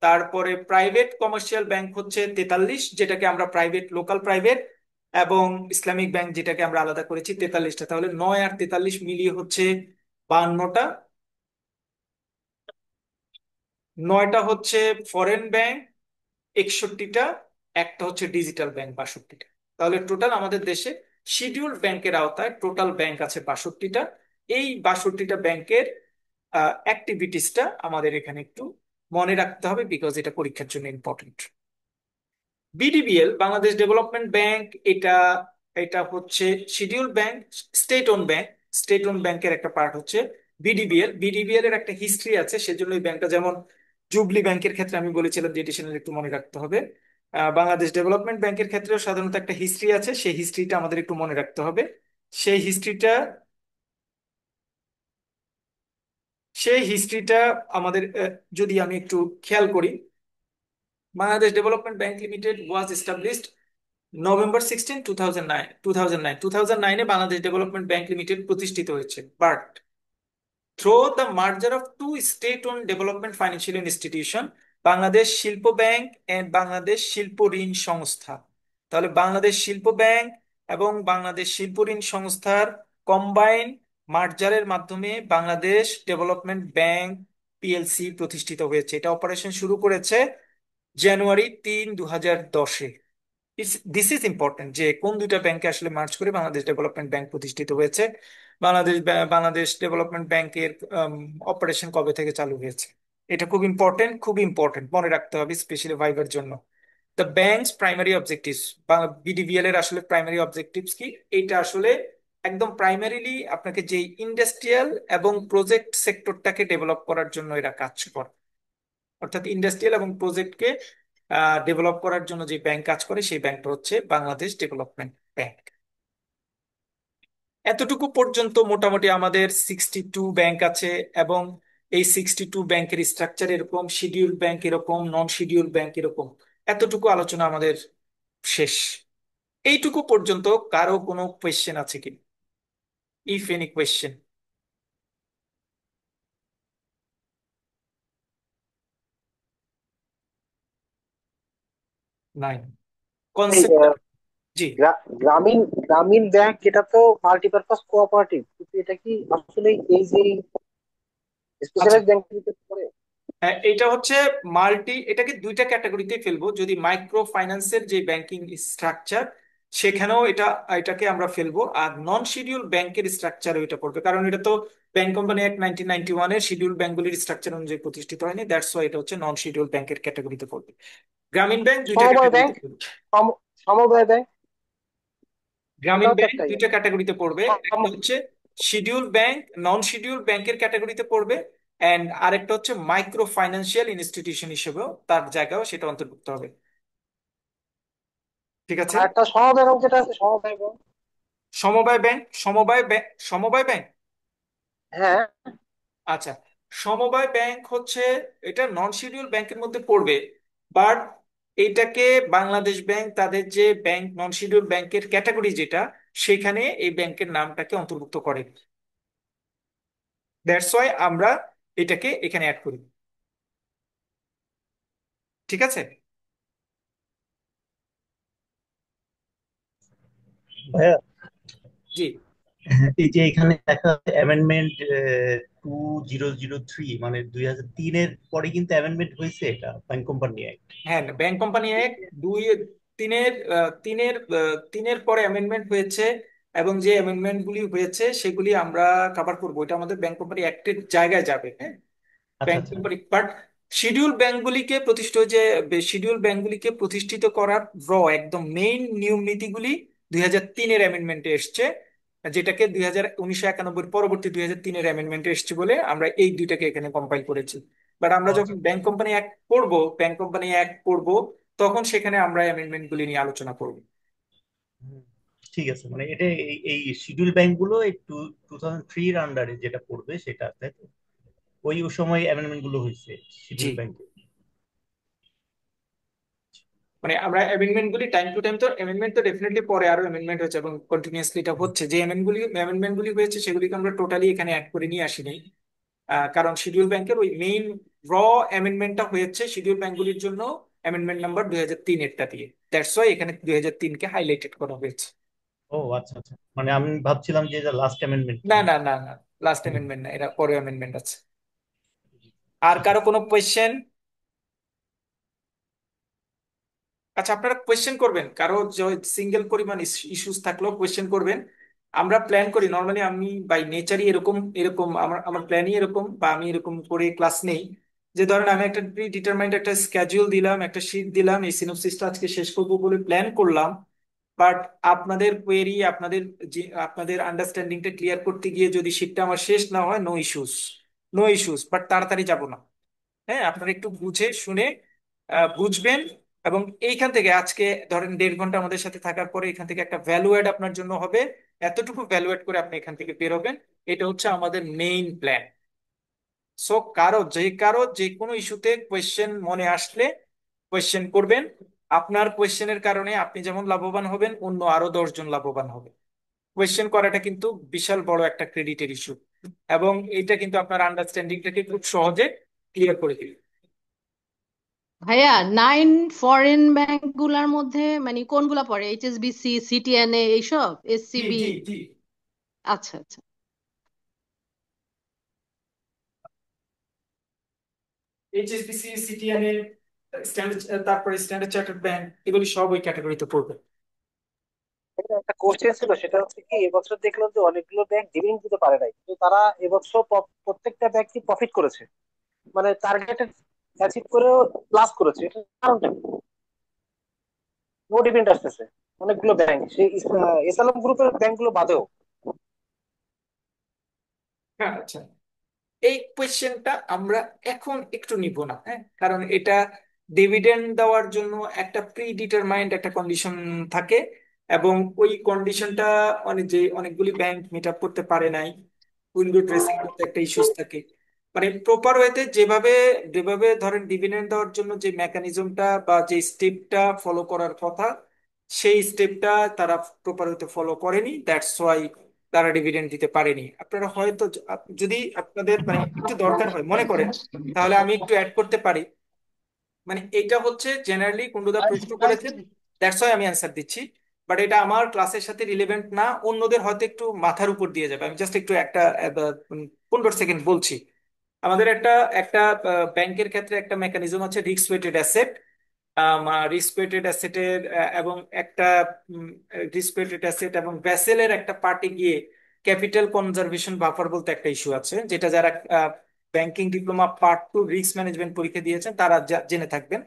S1: তারপরে প্রাইভেট কমার্শিয়াল ব্যাংক হচ্ছে 43, যেটাকে আমরা প্রাইভেট লোকাল প্রাইভেট, এবং ইসলামিক ব্যাংক যেটাকে আমরা আলাদা করেছি 43টা। তাহলে 9 আর 43 মিলিয়ে হচ্ছে 52টা। 9টা হচ্ছে ফরেন ব্যাংক 61টা, একটা হচ্ছে ডিজিটাল ব্যাংক 62টা। তাহলে টোটাল আমাদের দেশে শিডিউলড ব্যাংকের আওতায় টোটাল ব্যাংক আছে 62টা। এই 62টা ব্যাংকের অ্যাক্টিভিটিসটা আমাদের এখানে একটু মনে রাখতে হবে, বিকজ এটা পরীক্ষার জন্য important. BDBL, Bangladesh development bank, এটা এটা হচ্ছে schedule bank, state own bank. State own ব্যাংকের একটা পার্ট হচ্ছে বিডিবিএল। বিডিবিএল এর একটা হিস্ট্রি আছে, সেজন্য এই ব্যাংকটা, যেমন জুবলি ব্যাংকের ক্ষেত্রে আমি বলেছিলাম যে এডিশনাল একটু মনে রাখতে হবে, বাংলাদেশ ডেভেলপমেন্ট ব্যাংকের ক্ষেত্রেও সাধারণত একটা হিস্ট্রি আছে, সেই হিস্ট্রিটা আমাদের একটু মনে রাখতে হবে। সেই হিস্ট্রিটা সেই হিস্ট্রিটা আমাদের যদি আমি একটু খেয়াল করি, Bangladesh development bank limited was established November 16, 2009। 2009 Bangladesh development bank limited প্রতিষ্ঠিত হয়েছে, but through the merger of two state own development financial institution, Bangladesh Shilpa bank and Bangladesh শিল্প ঋণ সংস্থা। তাহলে বাংলাদেশ শিল্প ব্যাংক এবং বাংলাদেশ শিল্প ঋণ সংস্থার কম্বাইন মার্জারের মাধ্যমে বাংলাদেশ ডেভেলপমেন্ট ব্যাংক পিএলসি প্রতিষ্ঠিত হয়েছে। এটা অপারেশন শুরু করেছে January 3, 2010-এ। দিস ইজ ইম্পর্টেন্ট, যে কোন দুইটা ব্যাংকে আসলে মার্চ করে বাংলাদেশ ডেভেলপমেন্ট ব্যাংক প্রতিষ্ঠিত হয়েছে, বাংলাদেশ ডেভেলপমেন্ট ব্যাংকের অপারেশন কবে থেকে চালু হয়েছে। এটা খুব ইম্পর্টেন্ট, খুব ইম্পর্টেন্ট, মনে রাখতে হবে, স্পেশালি ভাইবার জন্য। দ্য ব্যাংকস প্রাইমারি অবজেক্টিভস, বিডিভিএল এর আসলে প্রাইমারি অবজেক্টিভস কি? এটা আসলে একদম প্রাইমারিলি আপনাকে যে ইন্ডাস্ট্রিয়াল এবং প্রজেক্ট সেক্টরটাকে ডেভেলপ করার জন্য এরা কাজ করে। অর্থাৎ ইন্ডাস্ট্রিয়াল এবং প্রজেক্টকে ডেভেলপ করার জন্য যে ব্যাংক কাজ করে, সেই ব্যাংকটা হচ্ছে বাংলাদেশ ডেভেলপমেন্ট ব্যাংক। এতটুকু পর্যন্ত মোটামুটি আমাদের 62 ব্যাংক আছে, এবং এই 62 ব্যাংকের স্ট্রাকচার এরকম, শিডিউল ব্যাংক এরকম, নন শিডিউল ব্যাংক এরকম। এতটুকু আলোচনা আমাদের শেষ। এইটুকু পর্যন্ত কারো কোনো কোয়েশ্চেন আছে কি? If any question? নাই
S3: এই
S1: কনসেপ্ট। জি।
S3: গ্রামীণ গ্রামীণ ব্যাংক, এটা তো মাল্টিপারপাস কোঅপারেটিভ, কিন্তু এটা কি আসলে এই যে
S1: আচ্ছা,
S3: স্পেশালাইজড ব্যাংকের ভিতরে পড়ে?
S1: হ্যাঁ, এটা হচ্ছে এটাকে দুইটা ক্যাটাগরিতে ফেলবো। যদি মাইক্রো ফাইন্যান্সের যে ব্যাংকিং স্ট্রাকচার, সেখানেও এটাকে আমরা ফেলবো। আর নন শিডিউল ব্যাংকের স্ট্রাকচারও এটা পড়বে, কারণ এটা তো ব্যাংক কোম্পানি অ্যাক্ট 1991-এর শিডিউল ব্যাংকগুলির স্ট্রাকচার অনুযায়ী প্রতিষ্ঠিত হয়নি। দ্যাটস ওয়াই এটা হচ্ছে নন শিডিউল ব্যাংকের ক্যাটাগরিতে পড়বে। গ্রামীণ ব্যাংক দুইটা
S3: সমবায় ব্যাংক,
S1: ক্যাটাগরিতে পড়বে।
S3: সমবায় ব্যাংক,
S1: গ্রামীণ
S3: এটাও তো
S1: ব্যাংক
S3: একটা ইয়ে।
S1: দুইটা ক্যাটাগরিতে পড়বে। একটা হচ্ছে শিডিউল ব্যাংক, নন শিডিউল ব্যাংকের ক্যাটাগরিতে পড়বে। এন্ড আরেকটা হচ্ছে মাইক্রো ফাইন্যান্সিয়াল ইনস্টিটিউশন হিসেবেও তার জায়গাও সেটা অন্তর্ভুক্ত হবে। ঠিক আছে।
S3: আর একটা সমবায় ব্যাংক যেটা আছে, সমবায় ব্যাংক।
S1: সমবায় ব্যাংক।
S3: হ্যাঁ।
S1: আচ্ছা, সমবায় ব্যাংক হচ্ছে এটা নন শিডিউল ব্যাংকের মধ্যে পড়বে, বাট এইটাকে বাংলাদেশ ব্যাংক তাদের যে ব্যাংক নন শিডিউল ব্যাংকের ক্যাটাগরি যেটা, সেখানে এই ব্যাংকের নামটাকে অন্তর্ভুক্ত করে। দ্যাটস ওয়াই আমরা এটাকে এখানে অ্যাড করি। ঠিক আছে।
S4: ভাইয়া,
S1: জি।
S4: এই যে এখানে দেখা যাচ্ছে অ্যামেন্ডমেন্ট 2003, মানে 2003-এর পরে কিন্তু অ্যামেন্ডমেন্ট হয়েছে এটা ব্যাংক কোম্পানি অ্যাক্ট।
S1: হ্যাঁ, ব্যাংক কোম্পানি অ্যাক্ট তিনের তিনের পরে অ্যামেন্ডমেন্ট হয়েছে, এবং যে অ্যামেন্ডমেন্ট গুলি হয়েছে সেগুলি আমরা কভার করবো। এটা আমাদের ব্যাংক কোম্পানি অ্যাক্টের জায়গায় যাবে। হ্যাঁ,
S4: আচ্ছা
S1: ব্যাংক
S4: আচ্ছা।
S1: কোম্পানি বাট শিডিউল ব্যাংকগুলিকে প্রতিষ্ঠিত করার একদম মেইন নিয়ম নীতিগুলি 2003-এর অ্যামেন্ডমেন্টে এসছে, যেটাকে 1991 পরবর্তী 2003-এর অ্যামেন্ডমেন্টে এসছে বলে আমরা এই দুইটাকে এখানে কম্পাইল করেছি। বাট আমরা
S4: ও আচ্ছা
S1: যখন
S4: আচ্ছা।
S1: ব্যাংক কোম্পানি অ্যাক্ট পড়বো, তখন সেখানে আমরা অ্যামেন্ডমেন্ট গুলি নিয়ে আলোচনা করব।
S4: হুম, ঠিক আছে, মানে এটা এই শিডিউল ব্যাংক গুলো এই 2003-এর আন্ডারে যেটা পড়বে সেটা, তাই তো? ওই সময় অ্যামেন্ডমেন্ট গুলো হয়েছে
S1: জি।
S4: শিডিউল ব্যাংকে।
S1: মানে আমরা অ্যামেন্ডমেন্ট গুলি টাইম টু টাইম, তো অ্যামেন্ডমেন্ট তো ডেফিনেটলি পরে আরো অ্যামেন্ডমেন্ট হচ্ছে এবং কন্টিনিউয়াসলি এটা হচ্ছে। যে অ্যামেন্ডমেন্ট গুলি হয়েছে সেগুলিকে আমরা টোটালি এখানে অ্যাড করে নিয়ে আসিনি। কারণ শিডিউল ব্যাংকের ওই মেইন র অ্যামেন্ডমেন্টটা হয়েছে শিডিউল ব্যাংকগুলির জন্য অ্যামেন্ডমেন্ট নাম্বার 2003-এরটা দিয়ে। দ্যাটস ওয়াই এখানে 2003-কে হাইলাইটেড করা হয়েছে।
S4: ও আচ্ছা আচ্ছা, মানে আমি ভাবছিলাম যে এটা লাস্ট অ্যামেন্ডমেন্ট
S1: না,
S4: কিনা।
S1: না, না, না, লাস্ট অ্যামেন্ডমেন্ট না, এটা পরে অ্যামেন্ডমেন্ট আছে। আর
S4: ঠিক
S1: কারো
S4: আছে।
S1: কোনো কোয়েশ্চেন? আচ্ছা, আপনারা কোয়েশ্চেন করবেন, কারো সিঙ্গেল পরিমাণ ইস্যুস থাকলেও কোয়েশ্চেন করবেন। আমরা প্ল্যান করি নর্মালি, আমি বাই নেচারই এরকম এরকম আমার আমার প্ল্যানই এরকম, বা আমি এরকম করে ক্লাস নেই। যে ধরেন আমি একটা প্রি ডিটারমাইন্ড একটা স্কেডিউল দিলাম, একটা শীট দিলাম, এই সিনোপসিসটা আজকে শেষ করবো বলে প্ল্যান করলাম। বাট আপনাদের কোয়েরি, আপনাদের আন্ডারস্ট্যান্ডিংটা ক্লিয়ার করতে গিয়ে যদি শীটটা আমার শেষ না হয়, no issues. No issues, but তাড়াতাড়ি যাব না। হ্যাঁ, আপনারা একটু বুঝে শুনে বুঝবেন। এবং এইখান থেকে আজকে ধরেন 1.5 ঘন্টা আমাদের সাথে থাকার পরে এখান থেকে একটা ভ্যালু অ্যাড আপনার জন্য হবে। এতটুকু ভ্যালু অ্যাড করে আপনি এখান থেকে বেরোবেন। এটা হচ্ছে আমাদের মেইন প্ল্যান। সো কারো যে কোনো ইস্যুতে কোয়েশ্চেন মনে আসলে কোয়েশ্চেন করবেন। আপনার কোয়েশ্চেনের কারণে আপনি যেমন লাভবান হবেন, অন্য আরো 10 জন লাভবান হবে। কোয়েশ্চেন করাটা কিন্তু বিশাল বড় একটা ক্রেডিটের ইস্যু, এবং এটা কিন্তু আপনার আন্ডারস্ট্যান্ডিংটাকে খুব সহজে ক্লিয়ার করে দিবে।
S5: ভাইয়া, 9 ফরেন ব্যাংক গুলার মধ্যে মানে কোনগুলা পড়ে? এইচএসবিসি, সিটিএনএ, এইসব,
S1: জি,
S5: এসসিবি?
S1: জি, জি।
S5: আচ্ছা আচ্ছা।
S1: এইচএসবিসি, সিটিএনএ, স্ট্যান্ডার্ড, তারপরে স্ট্যান্ডার্ড চার্টার্ড ব্যাংক, এগুলি সব ওই ক্যাটাগরিতে পড়বে।
S3: এটা একটা কোশ্চেন ছিল, সেটা হচ্ছে কি, এবছর দেখলাম যে অনেকগুলো ব্যাংক ডিভিডেন্ড দিতে পারে নাই, কিন্তু তারা এবছর প্রত্যেকটা ব্যাংক কি প্রফিট করেছে, মানে টার্গেটেড অ্যাচিভ করেও প্লাস করেছে। এটা কারণটা নো ডিভিডেন্ড আসতেছে অনেকগুলো ব্যাংক, সেই এসএলএম গ্রুপের ব্যাংক গুলো বাদেও।
S1: হ্যাঁ, আচ্ছা, এই কোয়েশ্চেনটা আমরা এখন একটু নিব না। হ্যাঁ, কারণ এটা ডিভিডেন্ড দেওয়ার জন্য একটা প্রি ডিটারমাইন্ড একটা কন্ডিশন থাকে, এবং ওই কন্ডিশনটা অনেকগুলি ব্যাংক মিট আপ করতে পারে নাই। উইন্ডো ড্রেসিং করতে একটা ইস্যুস থাকে। মানে প্রপার ওয়েতে যেভাবে যেভাবে ধরেন ডিভিডেন্ড দেওয়ার জন্য যে মেকানিজমটা বা যে স্টেপটা ফলো করার কথা, সেই স্টেপটা তারা প্রপার ওয়েতে ফলো করেনি। দ্যাটস ওয়াই তারা ডিভিডেন্ড দিতে পারেনি। আপনারা হয়তো যদি আপনাদের মানে একটু দরকার হয় মনে করেন, তাহলে আমি একটু অ্যাড করতে পারি। মানে এইটা হচ্ছে জেনারেলি কুন্ডুদা
S2: আর
S1: প্রশ্ন
S2: আর
S1: করেছেন, দ্যাটস ওয়াই আমি অ্যান্সার দিচ্ছি। বাট এটা আমার ক্লাসের সাথে রিলেভেন্ট না, অন্যদের হয়তো একটু মাথার উপর দিয়ে যাবে। আমি জাস্ট একটু একটা 15 সেকেন্ড বলছি। আমাদের একটা একটা ব্যাংকের ক্ষেত্রে একটা মেকানিজম আছে risk weighted asset. Risk weighted অ্যাসেটের এবং একটা রিস্ক ওয়েটেড অ্যাসেট এবং ভ্যাসেলের একটা পার্টি গিয়ে ক্যাপিটাল কনজারভেশন বাফার বলতে একটা ইস্যু আছে, যেটা যারা banking diploma part 2 risk management পরীক্ষা দিয়েছেন তারা জেনে থাকবেন।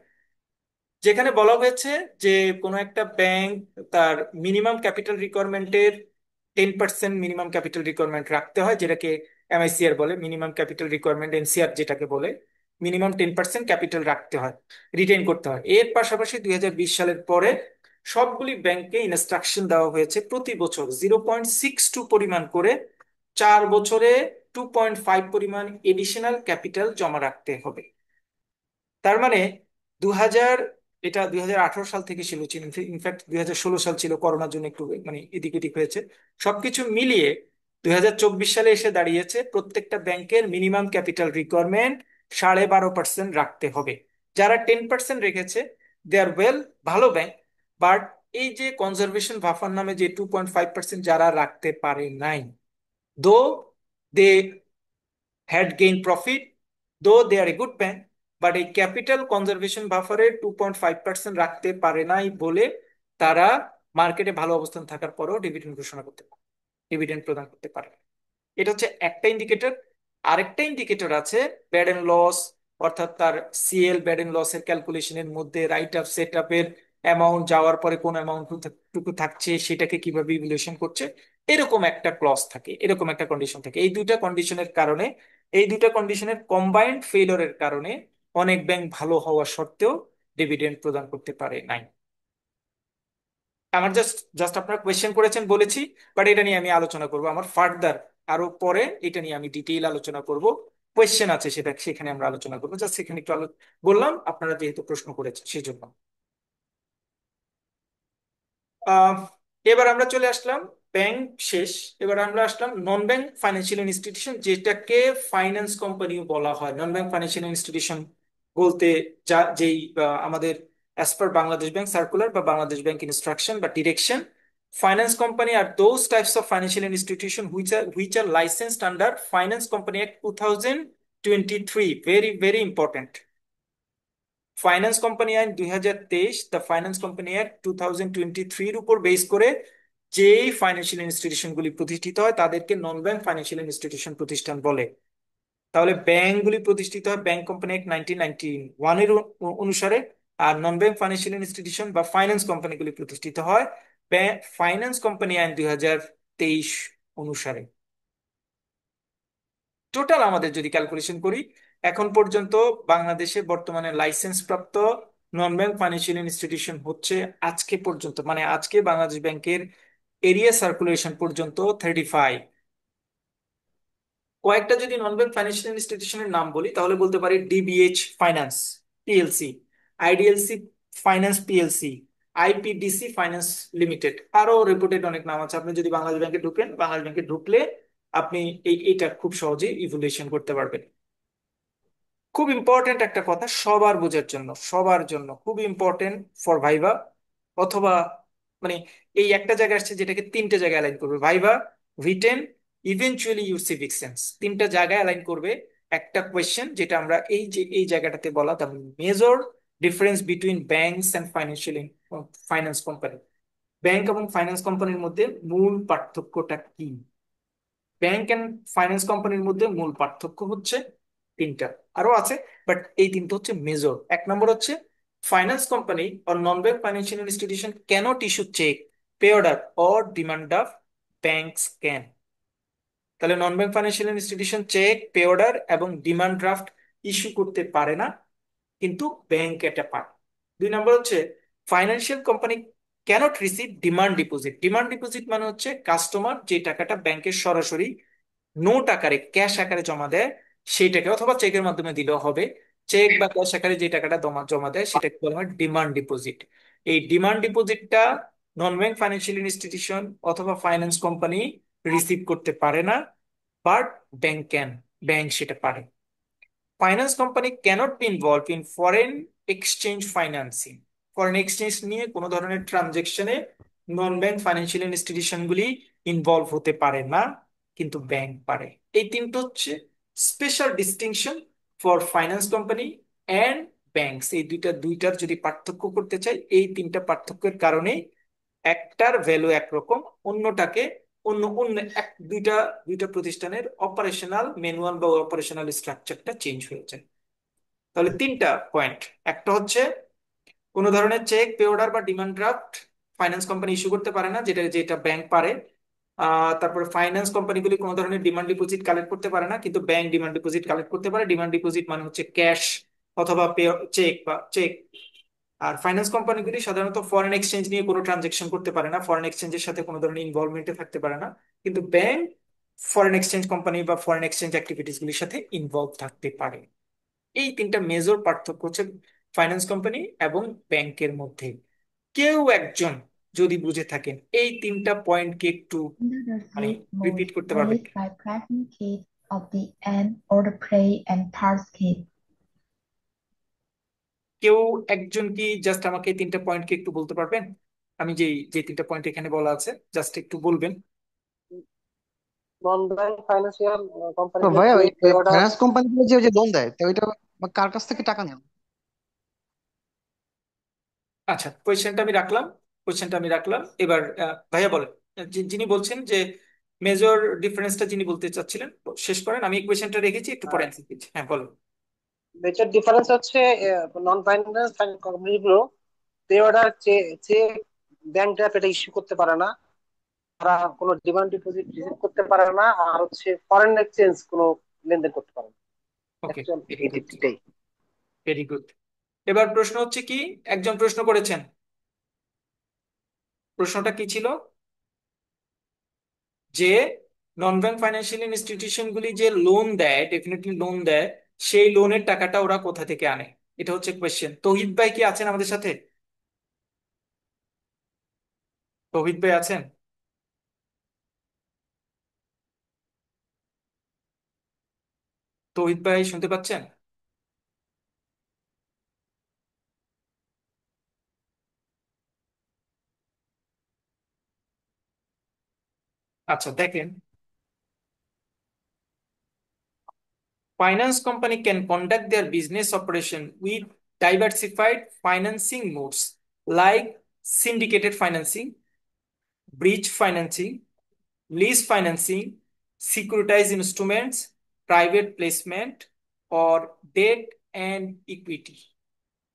S1: যেখানে বলা হয়েছে যে কোনো একটা ব্যাংক তার মিনিমাম ক্যাপিটাল রিকোয়ারমেন্টের 10% মিনিমাম ক্যাপিটাল রিকোয়ারমেন্ট রাখতে হয়, যেটাকে এমআইসিআর বলে, মিনিমাম ক্যাপিটাল রিকোয়ারমেন্ট এনসিআর যেটাকে বলে। মিনিমাম 10% ক্যাপিটাল রাখতে হয়, রিটেইন করতে হয়। এর পাশাপাশি 2020 সালের পরে সবগুলি ব্যাংকে ইনস্ট্রাকশন দেওয়া হয়েছে প্রতি বছর 0.62 পরিমাণ করে 4 বছরে 2.5 পরিমাণ এডিশনাল ক্যাপিটাল জমা রাখতে হবে। তার মানে 2000, এটা 2018 সাল থেকে ছিল, ইনফ্যাক্ট 2016 সাল ছিল, করোনার জন্য একটু মানে এদিক ওদিক হয়েছে। সবকিছু মিলিয়ে 2024 সালে এসে দাঁড়িয়েছে প্রত্যেকটা ব্যাংকের মিনিমাম ক্যাপিটাল রিকোয়ারমেন্ট 12.5% রাখতে হবে। যারা 10% রেখেছে দে আর ওয়েল, ভালো ব্যাংক। বাট এই যে কনজারভেশন বাফার নামে যে 2.5% যারা রাখতে পারে নাই, দো দে had gained profit, though they are a good bank, but এই ক্যাপিটাল কনজারভেশন বাফারে 2.5% রাখতে পারে নাই বলে তারা মার্কেটে ভালো অবস্থান থাকার পরেও ডিভিডেন্ড ঘোষণা করতে পারে, ডিভিডেন্ড প্রদান করতে পারে। এটা হচ্ছে একটা ইন্ডিকেটর। আরেকটা ইন্ডিকেটর আছে ব্যাড এন্ড লস, অর্থাৎ তার সিএল ব্যাড এন্ড লস এর ক্যালকুলেশনের মধ্যে রাইট আপ সেট আপের অ্যামাউন্ট যাওয়ার পরে কোন অ্যামাউন্ট টুকু থাকছে সেটাকে কিভাবে ইভ্যালুয়েশন করছে, এরকম একটা ক্লজ থাকে, এরকম একটা কন্ডিশন থাকে। এই দুইটা কন্ডিশনের কারণে, এই দুইটা কন্ডিশনের কম্বাইন্ড ফেইলরের কারণে অনেক ব্যাংক ভালো হওয়া সত্ত্বেও ডিভিডেন্ড প্রদান করতে পারে নাই। আমার জাস্ট জাস্ট আপনারা কোয়েশ্চেন করেছেন বলেছি, বাট এটা নিয়ে আমি আলোচনা করব আমার ফার্দার, আরো পরে এটা নিয়ে আমি ডিটেইল আলোচনা করব। কোয়েশ্চেন আছে সেটা সেখানে আমরা আলোচনা করবো, জাস্ট সেখানে একটু বললাম আপনারা যেহেতু প্রশ্ন করেছেন সেই জন্য। আহ এবার আমরা চলে আসলাম, ব্যাংক শেষ, এবার আমরা আসলাম নন ব্যাংক ফাইন্যান্সিয়াল ইনস্টিটিউশন, যেটাকে ফাইন্যান্স কোম্পানিও বলা হয়। নন ব্যাংক ফাইন্যান্সিয়াল ইনস্টিটিউশন বলতে যেই আমাদের as per Bangladesh bank circular বা বাংলাদেশ ব্যাংক ইনস্ট্রাকশন বা ডিরেকশন, ফাইন্যান্স কোম্পানি আর those types of financial institution which are licensed under finance company act 2023। Very very important. Finance company আইন 2023, দ্য ফাইন্যান্স কোম্পানি অ্যাক্ট 2023 উপর base করে যেই financial institution গুলি প্রতিষ্ঠিত হয় তাদেরকে নন ব্যাংক ফাইন্যান্সিয়াল ইনস্টিটিউশন প্রতিষ্ঠান বলে। তাহলে ব্যাংকগুলি প্রতিষ্ঠিত হয় ব্যাংক কোম্পানি অ্যাক্ট 1991 এর অনুসারে, আর নন ব্যাংক ফাইন্যান্সিয়াল ইনস্টিটিউশন বা ফাইন্যান্স কোম্পানিগুলি প্রতিষ্ঠিত হয় ফাইন্যান্স কোম্পানি আইন 2023 অনুসারে। টোটাল আমাদের যদি ক্যালকুলেশন করি, এখন পর্যন্ত বাংলাদেশে বর্তমানে লাইসেন্স প্রাপ্ত নন ব্যাংক ফাইন্যান্সিয়াল ইনস্টিটিউশন হচ্ছে আজকে পর্যন্ত, মানে আজকে বাংলাদেশ ব্যাংকের এরিয়া সার্কুলেশন পর্যন্ত 35। কয়েকটা যদি নন ব্যাংক ফাইন্যান্সিয়াল ইনস্টিটিউশনের নাম বলি তাহলে বলতে পারি DBH finance PLC, IDLC finance PLC, IPDC finance limited, আরো রেপুটেড অনেক নাম আছে। আপনি যদি বাংলাদেশ ব্যাংকে ঢুকেন, বাংলাদেশ ব্যাংকে ঢুকলে আপনি এইটা খুব সহজেই ইভ্যালুয়েশন করতে পারবেন। খুব ইম্পর্টেন্ট একটা কথা সবার বোঝার জন্য, সবার জন্য খুব ইম্পর্টেন্ট ফর ভাইভা, অথবা মানে এই একটা জায়গায় আসছে যেটাকে তিনটে জায়গায় অ্যালাইন করবে, viva, written, eventually your civic sense, তিনটা জায়গায় অ্যালাইন করবে একটা কোয়েশ্চেন, যেটা আমরা এই যে এই জায়গাটাতে বলা the major difference between banks and financial finance company. Bank এবং ফাইন্যান্স কোম্পানির মধ্যে মূল পার্থক্যটা কি? ব্যাংক অ্যান্ড ফাইন্যান্স কোম্পানির মধ্যে মূল পার্থক্য হচ্ছে তিনটা, আরো আছে, বাট এই তিনটা হচ্ছে মেজর। এক নম্বর হচ্ছে finance company or non bank financial institution cannot issue cheque, pay order or demand draft, banks can. তাহলে non bank financial institution cheque, pay order এবং ডিমান্ড ড্রাফট ইস্যু করতে পারে না, কিন্তু ব্যাংক এটা পারে। দুই নম্বর হচ্ছে financial company cannot receive demand deposit. Demand deposit মানে হচ্ছে কাস্টমার যে টাকাটা ব্যাংকের সরাসরি নোট আকারে ক্যাশ আকারে জমা দেয় সেইটাকে, অথবা চেকের মাধ্যমে দিলেও হবে, চেক বা ক্যাশ আকারে যে টাকাটা জমা জমা দেয় সেটাকে বলা হয় ডিমান্ড ডিপোজিট। এই ডিমান্ড ডিপোজিটটা নন ব্যাংক ফাইন্যান্সিয়াল ইনস্টিটিউশন অথবা ফাইন্যান্স কোম্পানি রিসিভ করতে পারে না, বাট ব্যাংক ক্যান, ব্যাংক সেটা পারে। Finance company cannot be involved in foreign exchange financing. Foreign exchange নিয়ে কোনো ধরনের ট্রানজেকশনে নন ব্যাংক ফাইন্যান্সিয়াল ইনস্টিটিউশনগুলি ইনভলভ হতে পারে না, কিন্তু ব্যাংক পারে। এই তিনটা হচ্ছে special distinction for finance company and banks. এই দুইটার যদি পার্থক্য করতে চাই, এই তিনটা পার্থক্যের কারণে একটার ভ্যালু একরকম, অন্যটাকে অন্য অন্য দুইটা দুইটা প্রতিষ্ঠানের অপারেশনাল ম্যানুয়াল বা অপারেশনাল স্ট্রাকচারটা চেঞ্জ হয়ে যায়। তাহলে তিনটা পয়েন্ট। একটা হচ্ছে কোনো ধরনের চেক, পে অর্ডার বা demand draft finance company issue করতে পারে না, যেটা যেটা ব্যাংক পারে। তারপরে ফাইন্যান্স কোম্পানিগুলি কোনো ধরনের ডিমান্ড ডিপোজিট কালেক্ট করতে পারে না, কিন্তু ব্যাংক ডিমান্ড ডিপোজিট কালেক্ট করতে পারে। ডিমান্ড ডিপোজিট মানে হচ্ছে ক্যাশ অথবা চেক। আর ফাইন্যান্স কোম্পানিগুলি সাধারণত ফরেন এক্সচেঞ্জ নিয়ে কোনো ট্রানজেকশন করতে পারে না, ফরেন এক্সচেঞ্জের সাথে কোনো ধরনের ইনভলভমেন্টে থাকতে পারে না, কিন্তু ব্যাংক ফরেন এক্সচেঞ্জ কোম্পানি বা ফরেন এক্সচেঞ্জ অ্যাক্টিভিটিস গুলির সাথে ইনভলভ থাকতে পারে। এই তিনটা মেজর পার্থক্য হচ্ছে ফাইন্যান্স কোম্পানি এবং ব্যাংকের মধ্যে। কেউ একজন যদি বুঝে থাকেন এই তিনটা পয়েন্টকে একটু
S6: Under the
S1: মানে
S6: sleep
S1: রিপিট
S6: mode,
S1: করতে পারবেন
S6: released
S1: কি?
S6: by pressing keys of the AND or the play and pause key.
S1: কেউ একজন কি জাস্ট আমাকে এই তিনটা পয়েন্টকে একটু বলতে পারবেন? আমি যে যে তিনটা পয়েন্ট এখানে বলা আছে জাস্ট একটু বলবেন।
S3: নন ব্যাংক ফাইন্যান্সিয়াল
S7: তো
S3: কোম্পানিগুলো
S7: ভাইয়া
S3: যে
S7: ওই
S3: পে অর্ডার।
S7: ফাইন্যান্স কোম্পানিগুলো যে যে লোন দেয় তো ওইটা কার কাছ থেকে টাকা নেন?
S1: আচ্ছা, কোয়েশ্চেনটা আমি রাখলাম। এবার ভাইয়া বলেন, যিনি বলছেন যে মেজর ডিফারেন্সটা যিনি বলতে চাচ্ছিলেন শেষ করেন। আমি কোয়েশ্চেনটা রেখেছি, একটু পরে অ্যান্সার দিচ্ছি। হ্যাঁ বলুন।
S3: মেজর ডিফারেন্স হচ্ছে নন ফাইন্যান্স কোম্পানিগুলো পে অর্ডার চেয়ে ব্যাংক ড্রাফট এটা ইস্যু করতে পারে না, তারা কোনো ডিমান্ড ডিপোজিট রিসিভ করতে পারে না, আর হচ্ছে ফরেন এক্সচেঞ্জ কোনো লেনদেন করতে পারে না।
S1: ওকে,
S3: অ্যাকচুয়াল
S1: ভেরি গুড,
S3: এটাই।
S1: Very good. এবার প্রশ্ন হচ্ছে কি, একজন প্রশ্ন করেছেন, প্রশ্নটা কি ছিল? যে নন ব্যাংক ফাইন্যান্সিয়াল ইনস্টিটিউশন গুলি যে লোন দেয়, ডেফিনেটলি লোন দেয়, সেই লোনের টাকাটা ওরা কোথা থেকে আনে? এটা হচ্ছে কোয়েশ্চেন। তৌহিদ ভাই কি আছেন আমাদের সাথে? তৌহিদ ভাই আছেন? তৌহিদ ভাই শুনতে পাচ্ছেন? আচ্ছা দেখেন, finance company can conduct their business operation with diversified financing modes like syndicated financing, bridge financing, lease financing, securitized instruments, private placement, or debt and equity.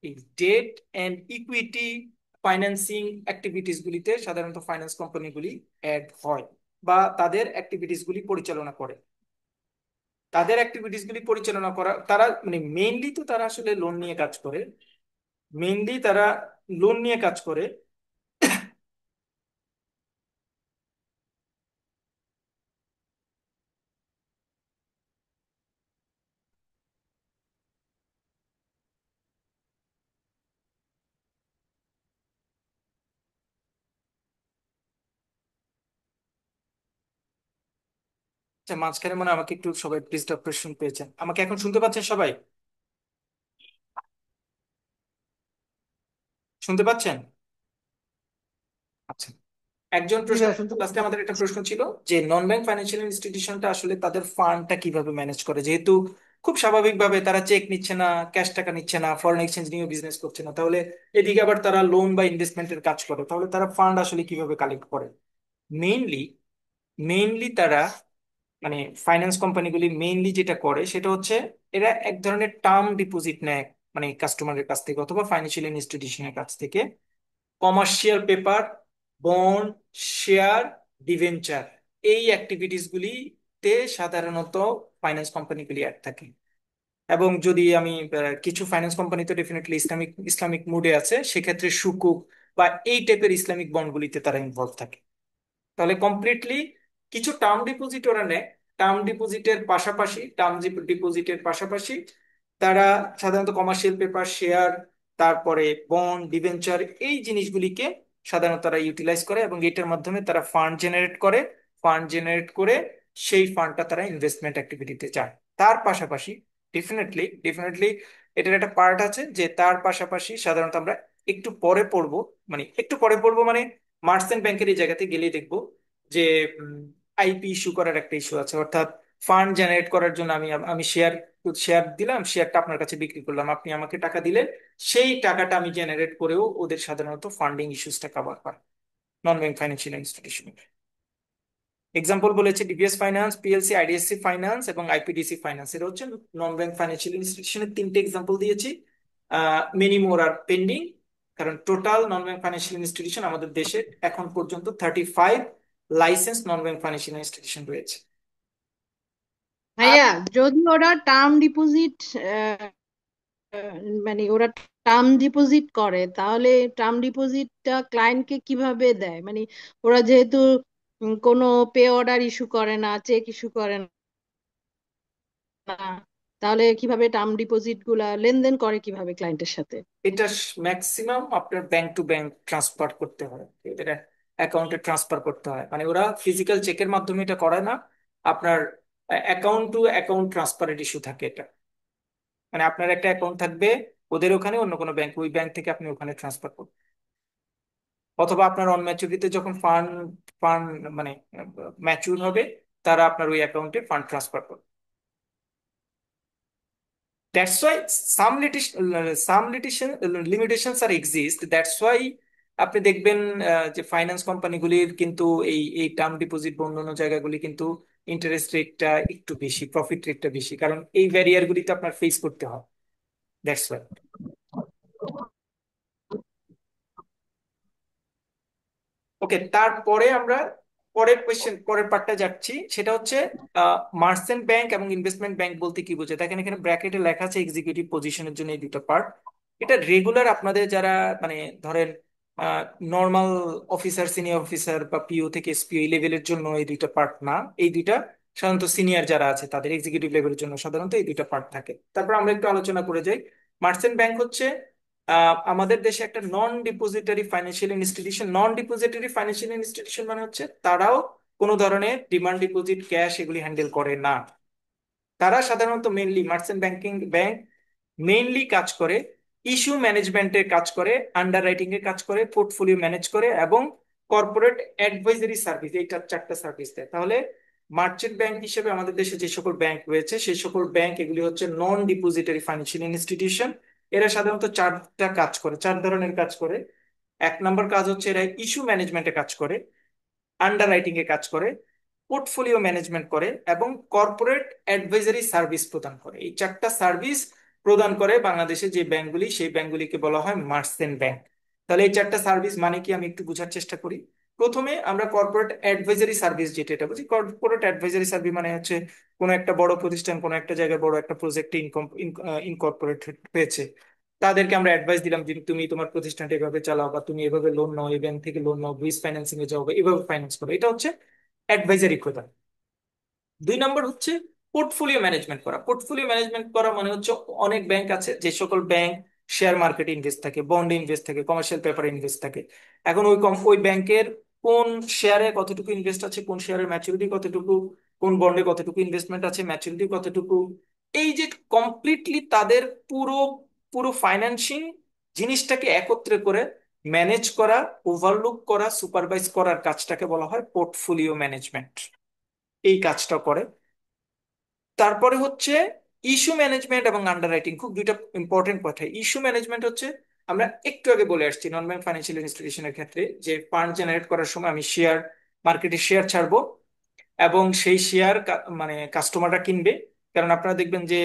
S1: এই debt and equity financing activities গুলিতে সাধারণত finance কোম্পানিগুলি add হয় বা তাদের activities গুলি পরিচালনা করে। তাদের অ্যাক্টিভিটিস গুলি পরিচালনা করা, তারা মানে মেইনলি তো তারা আসলে লোন নিয়ে কাজ করে, মেইনলি তারা লোন নিয়ে কাজ করে। আচ্ছা, মাঝখানে মনে হয় আমাকে একটু সবাই ডিস্টারবেশন পেয়েছেন। আমাকে এখন শুনতে পাচ্ছেন সবাই? শুনতে পাচ্ছেন? আচ্ছা, একজন
S7: জি
S1: প্রশ্ন,
S7: ভাইয়া শুনতে
S1: লাস্টে
S7: পাচ্ছি।
S1: আমাদের একটা প্রশ্ন ছিল যে নন ব্যাংক ফাইন্যান্সিয়াল ইনস্টিটিউশনটা আসলে তাদের ফান্ডটা কিভাবে ম্যানেজ করে, যেহেতু খুব স্বাভাবিকভাবে তারা চেক নিচ্ছে না, ক্যাশ টাকা নিচ্ছে না, ফরেন এক্সচেঞ্জ নিয়ে বিজনেস করছে না, তাহলে এদিকে আবার তারা লোন বা ইনভেস্টমেন্টের কাজ করে, তাহলে তারা ফান্ড আসলে কিভাবে কালেক্ট করে? মেইনলি মেইনলি তারা মানে ফাইন্যান্স কোম্পানিগুলি মেইনলি যেটা করে সেটা হচ্ছে এরা এক ধরনের টার্ম ডিপোজিট নেয়, মানে কাস্টমারের কাছ থেকে অথবা ফাইন্যান্সিয়াল ইনস্টিটিউশনের কাছ থেকে। Commercial paper, bond, share, debenture, এই অ্যাক্টিভিটিস গুলিতে সাধারণত ফাইন্যান্স কোম্পানিগুলি অ্যাড থাকে। এবং যদি আমি কিছু ফাইন্যান্স কোম্পানি তো ডেফিনেটলি ইসলামিক ইসলামিক মুডে আছে, সেক্ষেত্রে সুকুক বা এই টাইপের ইসলামিক বন্ডগুলিতে তারা ইনভলভ থাকে। তাহলে কমপ্লিটলি কিছু টার্ম ডিপোজিটের পাশাপাশি তারা সাধারণত কমার্শিয়াল পেপার, শেয়ার, তারপরে বন্ড, ডিবেঞ্চার, এই জিনিসগুলিকে সাধারণত তারা ইউটিলাইজ করে এবং এটার মাধ্যমে তারা ফান্ড জেনারেট করে সেই ফান্ডটা তারা ইনভেস্টমেন্ট অ্যাক্টিভিটিতে যায়। তার পাশাপাশি ডেফিনেটলি ডেফিনেটলি এটার একটা পার্ট আছে যে তার পাশাপাশি সাধারণত আমরা একটু পরে পড়বো, মানে একটু পরে পড়বো মানে মার্চেন্ট ব্যাংকের এই জায়গাতে গেলেই দেখবো যে আইপি ইস্যু করার একটা ইস্যু আছে, অর্থাৎ ফান্ড জেনারেট করার জন্য আমি আমি শেয়ার শেয়ার দিলাম, শেয়ারটা আপনার কাছে বিক্রি করলাম, আপনি আমাকে টাকা দিলেন, সেই টাকাটা আমি জেনারেট করেও ওদের সাধারণত ফান্ডিং ইস্যুসটা কভার হয় non bank financial institution. Example বলেছে DPS finance, PLC, IDFC finance এবং আইপিডিসি ফাইন্যান্স, এটা হচ্ছে নন ব্যাংক ফাইন্যান্সিয়াল ইনস্টিটিউশনের তিনটে এক্সাম্পল দিয়েছি। মেনি মোর আর পেন্ডিং, কারণ total non bank financial institution আমাদের দেশে এখন পর্যন্ত 35 licence non bank financial institution রয়েছে। আর
S5: ভাইয়া, যদি ওরা টার্ম ডিপোজিট মানে ওরা টার্ম ডিপোজিট করে, তাহলে টার্ম ডিপোজিটটা ক্লায়েন্টকে কিভাবে দেয়? মানে ওরা যেহেতু কোনো পে অর্ডার ইস্যু করে না, চেক ইস্যু করে না, তাহলে কিভাবে টার্ম ডিপোজিট গুলা লেনদেন করে কিভাবে ক্লায়েন্টের সাথে?
S1: এটা ম্যাক্সিমাম আপনার ব্যাংক টু ব্যাংক ট্রান্সফার করতে হয়, এদের অ্যাকাউন্টে ট্রান্সফার করতে হয়, মানে ওরা ফিজিক্যাল চেকের মাধ্যমে এটা করে না, আপনার অ্যাকাউন্ট টু অ্যাকাউন্ট ট্রান্সফারের ইস্যু থাকে এটা। মানে আপনার একটা অ্যাকাউন্ট থাকবে ওদের ওখানে, অন্য কোনো ব্যাংক, ওই ব্যাংক থেকে আপনি ওখানে ট্রান্সফার করবেন, অথবা আপনার অন ম্যাচুরিটিতে যখন ফান্ড ফান্ড মানে ম্যাচুর হবে, তারা আপনার ওই অ্যাকাউন্টে ফান্ড ট্রান্সফার করবে। That's why some limitations are exist. That's why আপনি দেখবেন যে ফাইন্যান্স কোম্পানিগুলির কিন্তু এই এই টার্ম ডিপোজিট বা অন্যান্য জায়গাগুলি কিন্তু ইন্টারেস্ট রেটটা একটু বেশি, প্রফিট রেটটা বেশি, কারণ এই ব্যারিয়ার গুলিতে আপনার ফেস করতে হয়। That's why. ওকে, তারপরে আমরা পরের কোয়েশ্চেন, পরের পার্টটা যাচ্ছি, সেটা হচ্ছে মার্চেন্ট ব্যাংক এবং ইনভেস্টমেন্ট ব্যাংক বলতে কি বোঝায়। দেখেন এখানে ব্র্যাকেটে লেখা আছে এক্সিকিউটিভ পজিশনের জন্য এই দুটো পার্ট। এটা রেগুলার আপনাদের যারা মানে ধরেন নর্মাল অফিসার, সিনিয়র অফিসার বা পিও থেকে এসপিও এই লেভেলের জন্য এই দুইটা পার্ট না, এই দুইটা সাধারণত সিনিয়র যারা আছে তাদের এক্সিকিউটিভ লেভেলের জন্য সাধারণত এই দুইটা পার্ট থাকে। তারপর আমরা একটু আলোচনা করে যাই। মার্চেন্ট ব্যাংক হচ্ছে আমাদের দেশে একটা নন ডিপোজিটরি ফাইন্যান্সিয়াল ইনস্টিটিউশন। নন ডিপোজিটরি ফাইন্যান্সিয়াল ইনস্টিটিউশন মানে হচ্ছে তারাও কোনো ধরনের ডিমান্ড ডিপোজিট, ক্যাশ এগুলি হ্যান্ডেল করে না। তারা সাধারণত mainly merchant banking bank mainly কাজ করে ইস্যু ম্যানেজমেন্টের কাজ করে, আন্ডার রাইটিং এর কাজ করে, পোর্টফোলিও ম্যানেজ করে এবং কর্পোরেট অ্যাডভাইজারি সার্ভিস, এইটা চারটা সার্ভিস দেয়। তাহলে মার্চেন্ট ব্যাংক হিসেবে আমাদের দেশে যে সকল ব্যাংক রয়েছে সেই সকল ব্যাংক এগুলি হচ্ছে নন ডিপোজিটরি ফাইন্যান্সিয়াল ইনস্টিটিউশন। এরা সাধারণত চারটা কাজ করে, চার ধরনের কাজ করে। এক নম্বর কাজ হচ্ছে এরা ইস্যু ম্যানেজমেন্টে কাজ করে, আন্ডার রাইটিং এ কাজ করে, পোর্টফোলিও ম্যানেজমেন্ট করে এবং কর্পোরেট অ্যাডভাইজারি সার্ভিস প্রদান করে। এই চারটা সার্ভিস প্রদান করে বাংলাদেশে যে ব্যাংকগুলি, সেই ব্যাংকগুলিকে বলা হয় মার্চেন্ট ব্যাংক। তাহলে এই চারটা সার্ভিস মানে কি আমি একটু বোঝার চেষ্টা করি। প্রথমে আমরা কর্পোরেট অ্যাডভাইজারি সার্ভিস, যেটা এটা বুঝি, কর্পোরেট অ্যাডভাইজারি সার্ভিস মানে হচ্ছে কোনো একটা বড় প্রতিষ্ঠান কোনো একটা জায়গায় বড় একটা প্রজেক্টে ইনকর্পোরেট হয়েছে, তাদেরকে আমরা অ্যাডভাইস দিলাম যে তুমি তোমার প্রতিষ্ঠানটা এভাবে চালাও, বা তুমি এভাবে লোন নাও, এই ব্যাংক থেকে লোন নাও, ব্রিজ ফাইন্যান্সিং এ যাও, বা এভাবে ফাইন্যান্স করো। এটা হচ্ছে অ্যাডভাইজারি প্রদান। দুই নম্বর হচ্ছে পোর্টফোলিও ম্যানেজমেন্ট করা। পোর্টফোলিও ম্যানেজমেন্ট করা মানে হচ্ছে অনেক ব্যাংক আছে যে সকল ব্যাংক শেয়ার মার্কেটে ইনভেস্ট থাকে, বন্ডে ইনভেস্ট থাকে, কমার্শিয়াল পেপারে ইনভেস্ট থাকে। এখন ওই ব্যাংকের কোন শেয়ারে কতটুকু ইনভেস্ট আছে, কোন শেয়ারের ম্যাচুরিটি কতটুকু, কোন বন্ডে কতটুকু ইনভেস্টমেন্ট আছে, ম্যাচুরিটি কতটুকু, এই যে কমপ্লিটলি তাদের পুরো পুরো ফাইন্যান্সিং জিনিসটাকে একত্রে করে ম্যানেজ করা, ওভারলুক করা, সুপারভাইজ করার কাজটাকে বলা হয় পোর্টফোলিও ম্যানেজমেন্ট। এই কাজটা করে। তারপরে হচ্ছে ইস্যু ম্যানেজমেন্ট এবং আন্ডাররাইটিং, খুব দুইটা ইম্পর্টেন্ট কথা। ইস্যু ম্যানেজমেন্ট হচ্ছে আমরা একটু আগে বলে আসছি নন ব্যাংক ফাইন্যান্সিয়াল ইনস্টিটিউশনের ক্ষেত্রে যে ফান্ড জেনারেট করার সময় আমি শেয়ার মার্কেটে শেয়ার ছাড়বো এবং সেই শেয়ার মানে কাস্টমাররা কিনবে। কারণ আপনারা দেখবেন যে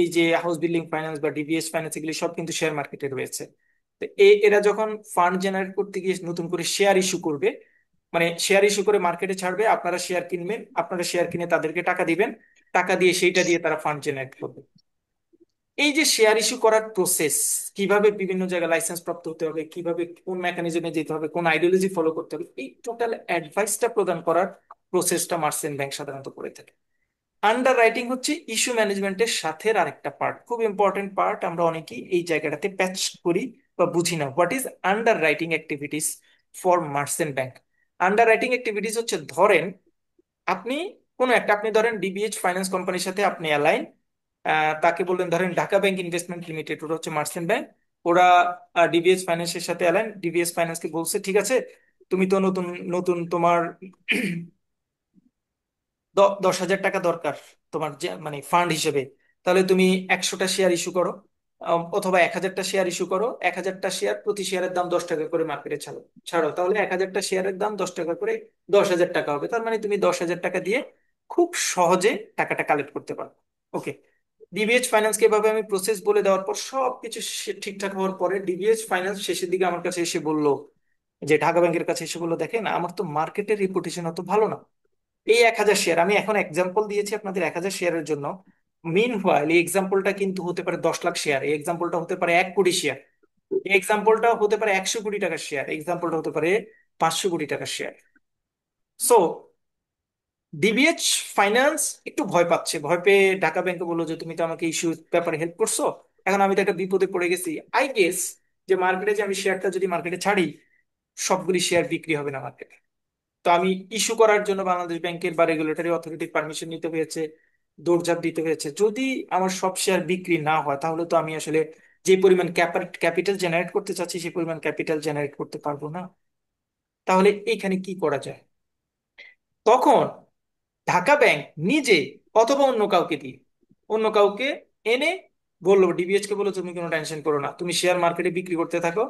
S1: এই যে হাউস বিল্ডিং ফাইন্যান্স বা ডিবিএস ফাইন্যান্স এগুলি সব কিন্তু শেয়ার মার্কেটে রয়েছে। তো এরা যখন ফান্ড জেনারেট করতে গিয়ে নতুন করে শেয়ার ইস্যু করবে, মানে শেয়ার ইস্যু করে মার্কেটে ছাড়বে, আপনারা শেয়ার কিনবেন, আপনারা শেয়ার কিনে তাদেরকে টাকা দিবেন, টাকা দিয়ে সেইটা দিয়ে তারা ফান্ড জেনারেট করবে। এই যে শেয়ার ইস্যু করার প্রসেস, কিভাবে বিভিন্ন জায়গায় লাইসেন্স প্রাপ্ত হতে হবে, কিভাবে কোন মেকানিজমে যেতে হবে, কোন আইডিওলজি ফলো করতে হবে, এই টোটাল অ্যাডভাইসটা প্রদান করার প্রসেসটা মার্চেন্ট ব্যাংক সাধারণত করে থাকে। আন্ডার রাইটিং হচ্ছে ইস্যু ম্যানেজমেন্টের সাথে আরেকটা পার্ট, খুব ইম্পর্টেন্ট পার্ট। আমরা অনেকেই এই জায়গাটাতে প্যাচ করি বা বুঝি না। What is under writing activities for merchant bank? Under writing activities হচ্ছে ধরেন আপনি কোনো একটা, আপনি ধরেন ডিবিএইচ ফাইন্যান্স কোম্পানির সাথে আপনি অ্যালাইন, তাকে বললেন ধরেন ঢাকা ব্যাংক ইনভেস্টমেন্ট লিমিটেড, ওরা হচ্ছে মার্চেন্ট ব্যাংক, ওরা ডিবিএস ফাইন্যান্সের সাথে এলেন। ডিবিএস ফাইন্যান্সকে বলছে ঠিক আছে, তুমি তো নতুন নতুন তোমার 10,000 টাকা দরকার তোমার যে মানে ফান্ড হিসেবে, তাহলে তুমি 100টা শেয়ার ইস্যু করো, অথবা 1,000টা শেয়ার ইস্যু করো, 1,000টা শেয়ার প্রতি শেয়ারের দাম 10 টাকা করে মার্কেটে ছাড়ো ছাড়ো, তাহলে 1,000টা শেয়ারের দাম 10 টাকা করে 10,000 টাকা হবে, তার মানে তুমি 10,000 টাকা দিয়ে খুব সহজে টাকাটা কালেক্ট করতে পারো। ওকে, ডিবিএইচ ফাইন্যান্সকে এভাবে আমি প্রসেস বলে দেওয়ার পর সবকিছু ঠিকঠাক হওয়ার পরে ডিবিএইচ ফাইন্যান্স শেষের দিকে আমার কাছে এসে বলল, যে ঢাকা ব্যাংকের কাছে এসে বললো, দেখেন আমার তো মার্কেটের রিপুটেশন অত ভালো না, এই 1,000 শেয়ার আমি এখন এক্সাম্পল দিয়েছি আপনাদের 1,000 শেয়ারের জন্য, মিন হোয়াইল এই এক্সাম্পলটা কিন্তু হতে পারে 10 লাখ শেয়ার, এই এক্সাম্পলটা হতে পারে 1 কোটি শেয়ার, এই এক্সাম্পলটা হতে পারে 100 কোটি টাকার শেয়ার, এই এক্সাম্পলটা হতে পারে 500 কোটি টাকার শেয়ার। সো ডিবিএইচ ফাইন্যান্স একটু ভয় পাচ্ছে, ভয় পেয়ে ঢাকা ব্যাংকে বললো যে তুমি তো আমাকে ইস্যু ব্যাপারে হেল্প করছো, এখন আমি তো একটা বিপদে পড়ে গেছি, আই গেস যে মার্কেটে যে আমি শেয়ারটা যদি মার্কেটে ছাড়ি সবগুলি শেয়ার বিক্রি হবে না মার্কেটে, তো আমি ইস্যু করার জন্য বাংলাদেশ ব্যাংকের বা রেগুলেটরি অথরিটির পারমিশন নিতে হয়েছে, দৌড়ঝাঁপ দিতে হয়েছে। যদি আমার সব শেয়ার বিক্রি না হয় তাহলে তো আমি আসলে যে পরিমাণ ক্যাপিটাল জেনারেট করতে চাচ্ছি সেই পরিমাণ ক্যাপিটাল জেনারেট করতে পারবো না, তাহলে এখানে কি করা যায়? তখন ঢাকা ব্যাংক নিজে অথবা অন্য কাউকে দিয়ে, অন্য কাউকে এনে বললো, ডিবিএইচ কে বললো তুমি কোনো টেনশন করো না, তুমি শেয়ার মার্কেটে বিক্রি করতে থাকো,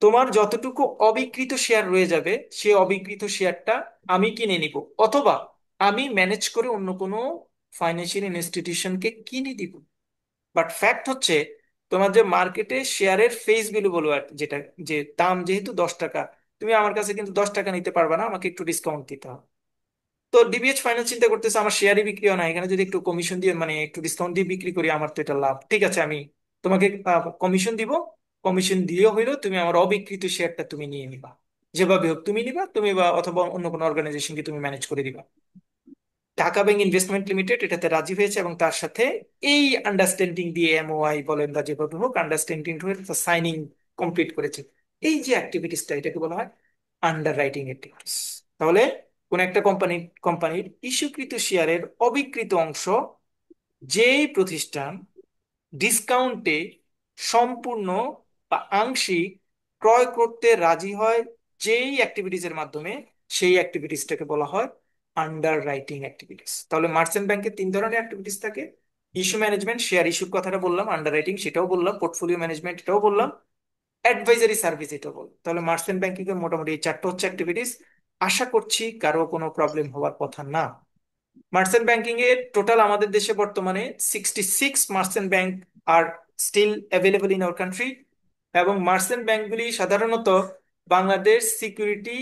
S1: তোমার যতটুকু অবিকৃত শেয়ার রয়ে যাবে সেই অবিকৃত শেয়ারটা আমি কিনে নিব, অথবা আমি ম্যানেজ করে অন্য কোনো ফাইন্যান্সিয়াল ইনস্টিটিউশনকে কিনে দিব। বাট ফ্যাক্ট হচ্ছে তোমার যে মার্কেটে শেয়ারের ফেস ভ্যালু বলো আর যেটা, যে দাম যেহেতু 10 টাকা, তুমি আমার কাছে কিন্তু 10 টাকা নিতে পারবে না, আমাকে একটু ডিসকাউন্ট দিতে হবে। তো ডিবিএইচ ফাইন্যান্স চিন্তা করতেছে আমার শেয়ারই বিক্রি হয় না, এখানে যদি একটু কমিশন দিয়ে মানে একটু ডিসকাউন্ট দিয়ে বিক্রি করি আমার তো এটা লাভ, ঠিক আছে আমি তোমাকে কমিশন দিব, কমিশন দিয়ে হইলেও তুমি আমার অবিকৃত শেয়ারটা তুমি নিয়ে নিবা, যেভাবে হোক তুমি নিবা, তুমি বা অথবা অন্য কোনো অর্গানাইজেশনকে তুমি ম্যানেজ করে দিবা। ঢাকা ব্যাংক ইনভেস্টমেন্ট লিমিটেড এটাতে রাজি হয়েছে এবং তার সাথে এই আন্ডারস্ট্যান্ডিং দিয়ে এমওআই বলেন বা যেভাবে হোক আন্ডারস্ট্যান্ডিং হয়ে সাইনিং কমপ্লিট করেছে। এই যে অ্যাক্টিভিটিসটা এটাকে বলা হয় আন্ডার রাইটিং অ্যাক্টিভিটিস। তাহলে কোন একটা কোম্পানির ইস্যুকৃত শেয়ারের অবিকৃত অংশ যেই প্রতিষ্ঠান ডিসকাউন্টে সম্পূর্ণ বা আংশিক ক্রয় করতে রাজি হয় যেই অ্যাক্টিভিটিস এর মাধ্যমে, সেই অ্যাক্টিভিটিসটাকে বলা হয় আন্ডার রাইটিং অ্যাক্টিভিটিস। তাহলে মার্চেন্ট ব্যাংকে 3 ধরনের অ্যাক্টিভিটিস থাকে, ইস্যু ম্যানেজমেন্ট, শেয়ার ইস্যুর কথাটা বললাম, আন্ডার রাইটিং সেটাও বললাম, পোর্টফোলিও ম্যানেজমেন্ট এটাও বললাম, অ্যাডভাইজারি সার্ভিস এটাও বললাম। তাহলে মার্চেন্ট ব্যাংকিং এর মোটামুটি এই 4টা হচ্ছে অ্যাক্টিভিটিস। আশা করছি কারো কোনো প্রবলেম হওয়ার কথা না। মার্চেন্ট ব্যাংকিং এর টোটাল আমাদের দেশে বর্তমানে 66 merchant bank are still available in our country, এবং মার্চেন্ট ব্যাংকগুলি সাধারণত Bangladesh security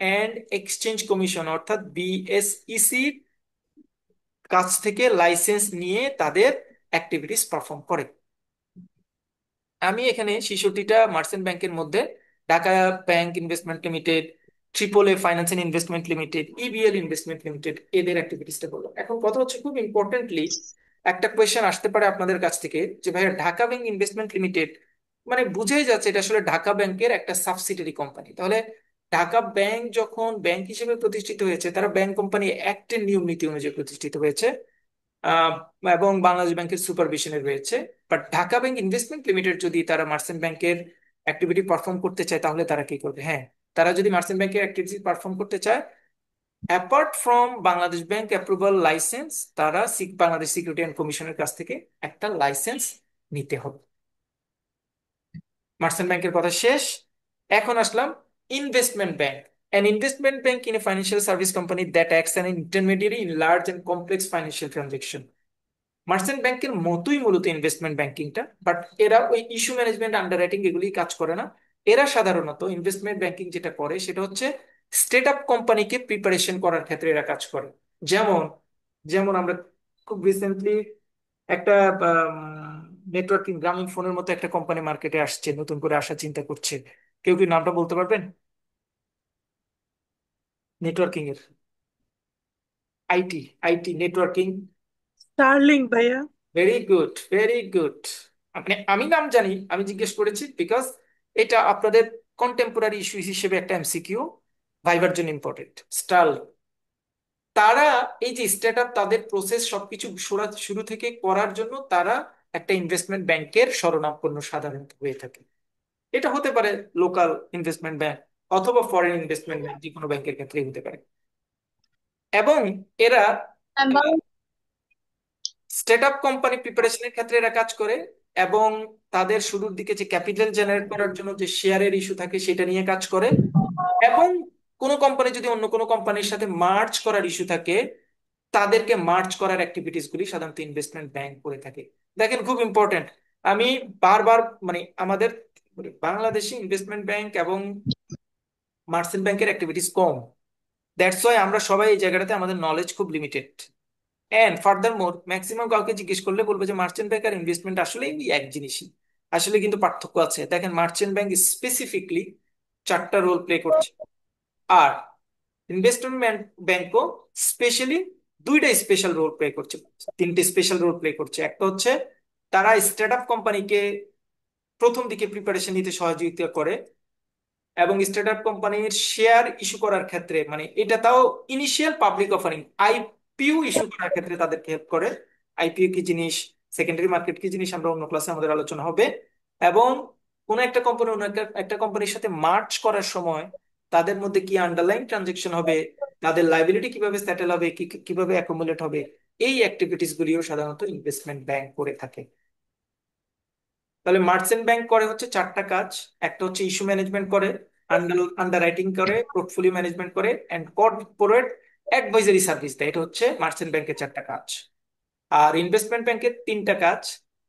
S1: and exchange commission অর্থাৎ বিএসইসি কাছ থেকে লাইসেন্স নিয়ে তাদের অ্যাক্টিভিটিস পারফর্ম করে। আমি এখানে 66টা মার্চেন্ট ব্যাংকের মধ্যে Dhaka bank investment limited, triple A finance and investment limited, EBL investment limited এদের অ্যাক্টিভিটিসটা বললাম। এখন কথা হচ্ছে খুব ইম্পর্টেন্টলি একটা কোয়েশ্চেন আসতে পারে আপনাদের কাছ থেকে যে ভাইয়া ঢাকা ব্যাংক ইনভেস্টমেন্ট লিমিটেড মানে বুঝেই যাচ্ছে এটা আসলে ঢাকা ব্যাংকের একটা সাবসিডিয়ারি কোম্পানি, তাহলে ঢাকা ব্যাংক যখন ব্যাংক হিসেবে প্রতিষ্ঠিত হয়েছে তারা ব্যাংক কোম্পানি অ্যাক্টের নিয়ম নীতি অনুযায়ী প্রতিষ্ঠিত হয়েছে, আহ, এবং বাংলাদেশ ব্যাংকের সুপারভিশনে রয়েছে। But Dhaka bank investment limited যদি তারা মার্চেন্ট ব্যাংকের অ্যাক্টিভিটি পারফর্ম করতে চায় তাহলে তারা কি করবে? হ্যাঁ, তারা যদি মার্চেন্ট ব্যাংকের অ্যাক্টিভিটি পারফর্ম করতে চায়, apart from Bangladesh bank approval licence, তারা বাংলাদেশ সিকিউরিটি অ্যান্ড কমিশনের কাছ থেকে একটা লাইসেন্স নিতে হবে। মার্চেন্ট ব্যাংকের কথা শেষ। এখন আসলাম investment bank. An investment bank in a financial service company that acts as an intermediary in large and complex financial transaction. Merchant ব্যাংকের মতোই মূলত ইনভেস্টমেন্ট ব্যাংকিংটা, বাট এরা ওই ইস্যু ম্যানেজমেন্ট, আন্ডাররাইটিং এগুলি কাজ করে না। এরা সাধারণত ইনভেস্টমেন্ট ব্যাংকিং যেটা করে সেটা হচ্ছে স্টেট আপ কোম্পানিকে প্রিপারেশন করার ক্ষেত্রে এরা কাজ করে। যেমন যেমন আমরা খুব রিসেন্টলি একটা নেটওয়ার্কিং গ্রামীণ ফোনের মতো একটা কোম্পানি মার্কেটে আসছে, নতুন করে আসা চিন্তা করছে, কেউ কি নামটা বলতে পারবেন? নেটওয়ার্কিং এর, আইটি নেটওয়ার্কিং।
S8: স্টারলিংক ভাইয়া।
S1: Very good, very good. আপনি, আমি নাম জানি, আমি জিজ্ঞেস করেছি বিকজ এটা আপনাদের কন্টেম্পোরারি ইস্যু হিসেবে একটা এমসিকিউ ভাইবার জন্য ইম্পর্টেন্ট। স্টারলিংক, তারা এই যে স্টার্ট আপ তাদের প্রসেস সবকিছু শুরু থেকে করার জন্য তারা একটা ইনভেস্টমেন্ট ব্যাংকের শরণাপন্ন সাধারণত হয়ে থাকে। এটা হতে পারে লোকাল ইনভেস্টমেন্ট ব্যাংক অথবা ফরেন ইনভেস্টমেন্ট ব্যাংক, যে কোনো ব্যাংকের ক্ষেত্রেই হতে পারে। এবং এরা স্টার্ট আপ কোম্পানি প্রিপারেশনের ক্ষেত্রে এরা কাজ করে, এবং তাদের শুরুর দিকে যে ক্যাপিটাল জেনারেট করার জন্য যে শেয়ারের ইস্যু থাকে সেটা নিয়ে কাজ করে। এবং কোনো কোম্পানি যদি অন্য কোনো কোম্পানির সাথে মার্জ করার ইস্যু থাকে, তাদেরকে মার্জ করার অ্যাক্টিভিটিস গুলি সাধারণত ইনভেস্টমেন্ট ব্যাংক করে থাকে। দেখেন, খুব ইম্পর্টেন্ট। আমি বারবার আমাদের বাংলাদেশি ইনভেস্টমেন্ট ব্যাংক এবং মার্চেন্ট ব্যাংকের অ্যাক্টিভিটিস কম। দ্যাটস ওয়াই আমরা সবাই এই জায়গাটাতে আমাদের নলেজ খুব limited. And further more maximum কাউকে জিজ্ঞেস করলে বলবে যে মার্চেন্ট ব্যাংক আর ইনভেস্টমেন্ট আসলে এক জিনিসই। আসলে কিন্তু পার্থক্য আছে। দেখেন, মার্চেন্ট ব্যাংক স্পেসিফিকলি 4টা রোল প্লে করছে, আর ইনভেস্টমেন্ট ব্যাংকও স্পেশালি 2টা স্পেশাল রোল প্লে করছে, 3টে স্পেশাল রোল প্লে করছে। একটা হচ্ছে তারা স্টার্ট আপ কোম্পানিকে প্রথম দিকে প্রিপারেশন নিতে সহযোগিতা করে, এবং স্টার্ট আপ কোম্পানির শেয়ার ইস্যু করার ক্ষেত্রে, মানে এটা তাও initial public offering, IPO issue করার ক্ষেত্রে তাদেরকে হেল্প করে। আইপিও কি জিনিস, সেকেন্ডারি মার্কেট কি জিনিস, আমরা অন্য ক্লাসে আমাদের আলোচনা হবে। এবং কোন একটা কোম্পানি অন্য একটা কোম্পানির সাথে মার্চ করার সময় তাদের মধ্যে কি আন্ডারলাইন ট্রানজেকশন হবে, তাদের লাইবিলিটি কিভাবে সেটেল হবে, কিভাবে অ্যাকুমুলেট হবে, এই অ্যাক্টিভিটিস গুলিও সাধারণত ইনভেস্টমেন্ট ব্যাংক করে থাকে। তাহলে মার্চেন্ট ব্যাংক করে হচ্ছে 4টা কাজ। একটা হচ্ছে ইস্যু ম্যানেজমেন্ট করে, আন্ডার রাইটিং করে, পোর্টফোলিও ম্যানেজমেন্ট করে, এন্ড কর্পোরেট অ্যাডভাইজারি সার্ভিস দেয়। এটা হচ্ছে মার্চেন্ট ব্যাংকের 4টা কাজ। আর ইনভেস্টমেন্ট ব্যাংকের 3টা কাজ।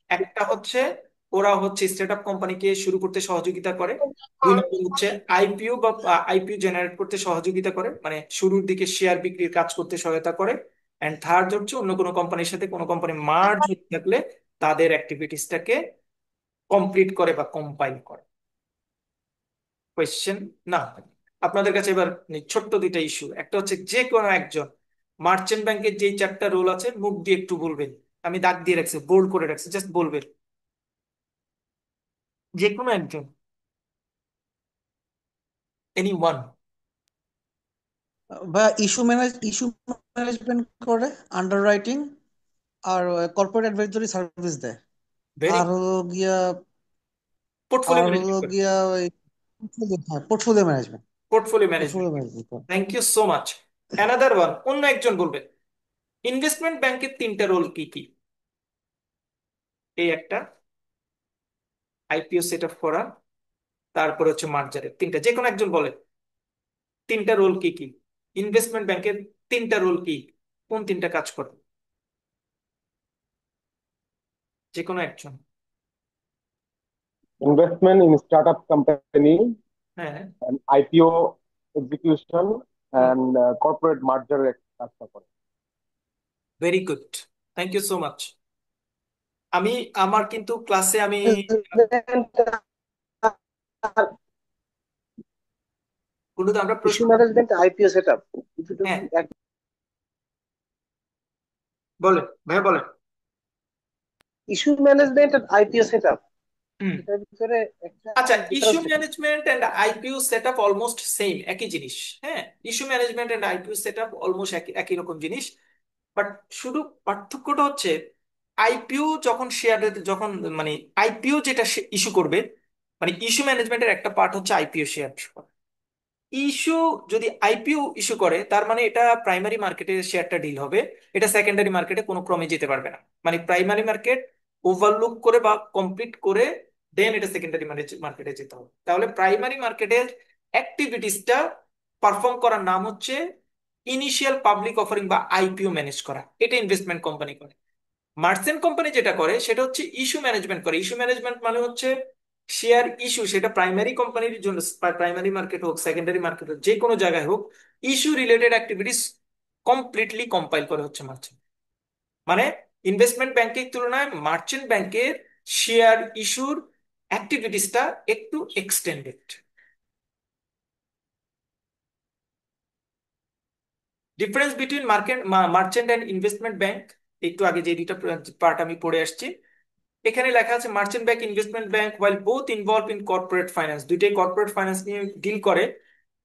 S1: একটা হচ্ছে ওরা হচ্ছে স্টার্ট আপ কোম্পানিকে শুরু করতে সহযোগিতা করে। 2 নম্বর হচ্ছে আইপিও বা আইপিও জেনারেট করতে সহযোগিতা করে, মানে শুরুর দিকে শেয়ার বিক্রির কাজ করতে সহায়তা করে। এন্ড থার্ড হচ্ছে অন্য কোনো কোম্পানির সাথে কোনো কোম্পানি মার্জ হয়ে থাকলে তাদের অ্যাক্টিভিটিসটাকে কমপ্লিট করে বা কম্পাইল করে। কোয়েশ্চেন না? আপনাদের কাছে এবার ছোট্ট 2টা ইস্যু। একটা হচ্ছে যে কোনো একজন মার্চেন্ট ব্যাংকের যেই 4টা রোল আছে মুখ দিয়ে একটু বলবেন। আমি দাগ দিয়ে রাখছি, বোল্ড করে রাখছি, জাস্ট বলবেন। যে কোনো একজন, এনি ওয়ান।
S7: বা ইস্যু ম্যানেজমেন্ট করে, আন্ডার রাইটিং, আর কর্পোরেট অ্যাডভাইজরি সার্ভিস দেয়।
S1: ভেরি
S7: আর হলো গিয়া
S1: পোর্টফোলিও
S7: আর হলো
S1: ম্যানেজমেন্ট করে।
S7: গিয়া ওই portfolio management
S1: portfolio
S7: portfolio
S1: management.
S7: Management করে।
S1: Thank you so much. Another one, অন্য একজন বলবেন ইনভেস্টমেন্ট ব্যাংকের 3টা রোল কি কি। এই একটা আইপিও সেট আপ করা, তারপরে হচ্ছে মার্জারের 3টা। যে কোনো একজন বলেন 3টা রোল কি কি। ইনভেস্টমেন্ট ব্যাংকের 3টা রোল কি, কোন 3টা কাজ করে? যে কোনো একজন।
S9: investment in startup company
S1: হ্যাঁ।
S9: and IPO execution and corporate merger কাজটা করে।
S1: Very good, thank you so much. আমি আমার কিন্তু ক্লাসে আমি বলুন, আমরা
S3: ইস্যু
S1: প্রশ্ন,
S3: ম্যানেজমেন্ট, আইপিও সেট আপ,
S1: হ্যাঁ বলেন ভাইয়া বলেন।
S3: ইস্যু ম্যানেজমেন্ট আর আইপিও সেট আপ,
S1: হুম।
S3: এটার ভিতরে একটা
S1: আচ্ছা, issue
S3: difference.
S1: Management and IPO setup almost same, একই জিনিস। হ্যাঁ, issue management and IPO setup almost একই একই রকম জিনিস। বাট শুধু পার্থক্যটা হচ্ছে আইপিও যখন যখন মানে আইপিও যেটা ইস্যু করবে, মানে ইস্যু ম্যানেজমেন্টের একটা পার্ট হচ্ছে আইপিও শেয়ার ইস্যু করা। ইস্যু যদি আইপিও ইস্যু করে তার মানে এটা প্রাইমারি মার্কেটে শেয়ারটা ডিল হবে, এটা সেকেন্ডারি মার্কেটে কোনো ক্রমে যেতে পারবে না। মানে প্রাইমারি মার্কেট ওভারলুক করে বা কমপ্লিট করে দেন এটা সেকেন্ডারি মার্কেটে যেতে হবে। তাহলে প্রাইমারি মার্কেটের অ্যাক্টিভিটিসটা পারফর্ম করার নাম হচ্ছে ইনিশিয়াল পাবলিক অফারিং বা আইপিও ম্যানেজ করা। এটা ইনভেস্টমেন্ট কোম্পানি করে। মার্চেন্ট কোম্পানি যেটা করে সেটা হচ্ছে ইস্যু ম্যানেজমেন্ট করে। ইস্যু ম্যানেজমেন্ট মানে হচ্ছে শেয়ার ইস্যু, সেটা প্রাইমারি কোম্পানির জন্য, প্রাইমারি মার্কেট হোক সেকেন্ডারি মার্কেট হোক যে কোনো জায়গায় হোক, issue related activities completely compile করে হচ্ছে মার্চেন্ট। মানে ইনভেস্টমেন্ট ব্যাংকের তুলনায় মার্চেন্ট ব্যাংকের শেয়ার ইস্যুর অ্যাক্টিভিটিসটা একটু extended. Difference between merchant and investment bank, একটু আগে যে 2টা পার্ট আমি পড়ে আসছি, এখানে লেখা আছে merchant bank, investment bank while both involved in corporate finance, দুইটাই কর্পোরেট ফাইন্যান্স নিয়ে ডিল করে,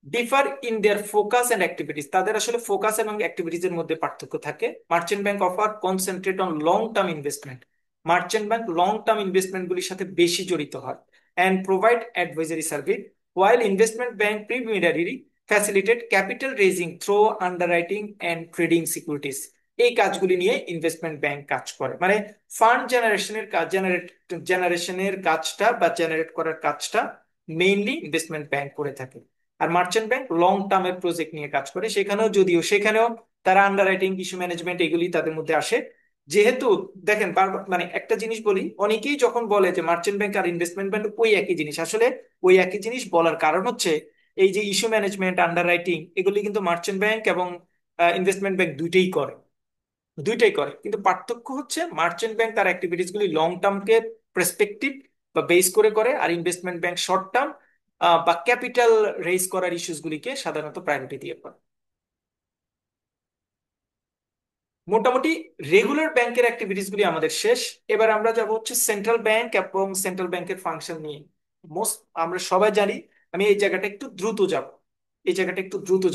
S1: differ in their focus and activities, তাদের আসলে ফোকাস এবং অ্যাক্টিভিটিস এর মধ্যে পার্থক্য থাকে। Merchant bank offer concentrate on long term investment, merchant bank long term investment গুলির সাথে বেশি জড়িত হয়, and provide advisory service, while investment bank primarily facilitate capital raising through underwriting and trading securities। এই কাজগুলি নিয়ে ইনভেস্টমেন্ট ব্যাংক কাজ করে, মানে ফান্ড জেনারেশনের কাজ, জেনারেশনের কাজটা বা জেনারেট করার কাজটা মেইনলি ইনভেস্টমেন্ট ব্যাংক করে থাকে। আর মার্চেন্ট ব্যাংক লং টার্মের প্রজেক্ট নিয়ে কাজ করে, সেখানেও তারা আন্ডাররাইটিং, ইস্যু ম্যানেজমেন্ট এগুলি তাদের মধ্যে আসে। যেহেতু দেখেন মানে একটা জিনিস বলি, অনেকেই যখন বলে যে মার্চেন্ট ব্যাংক আর ইনভেস্টমেন্ট ব্যাংক ওই একই জিনিস, আসলে ওই একই জিনিস বলার কারণ হচ্ছে এই যে ইস্যু ম্যানেজমেন্ট, আন্ডাররাইটিং, এগুলি কিন্তু মার্চেন্ট ব্যাংক এবং ইনভেস্টমেন্ট ব্যাংক দুইটাই করে, কিন্তু পার্থক্য হচ্ছে মার্চেন্ট ব্যাংক তার অ্যাক্টিভিটিস গুলি লং টার্মকে প্রেসপেক্টিভ বা বেস করে, আর ইনভেস্টমেন্ট ব্যাংক শর্ট টার্ম বা ক্যাপিটাল রেইজ করার ইস্যুস গুলিকে সাধারণত প্রায়োরিটি দিয়ে করে। মোটামুটি রেগুলার ব্যাংকের অ্যাক্টিভিটিস গুলি আমাদের শেষ। এবার আমরা যাব হচ্ছে সেন্ট্রাল ব্যাংক এবং সেন্ট্রাল ব্যাংকের ফাংশন নিয়ে। আমরা সবাই জানি, আমি এই জায়গাটা একটু দ্রুত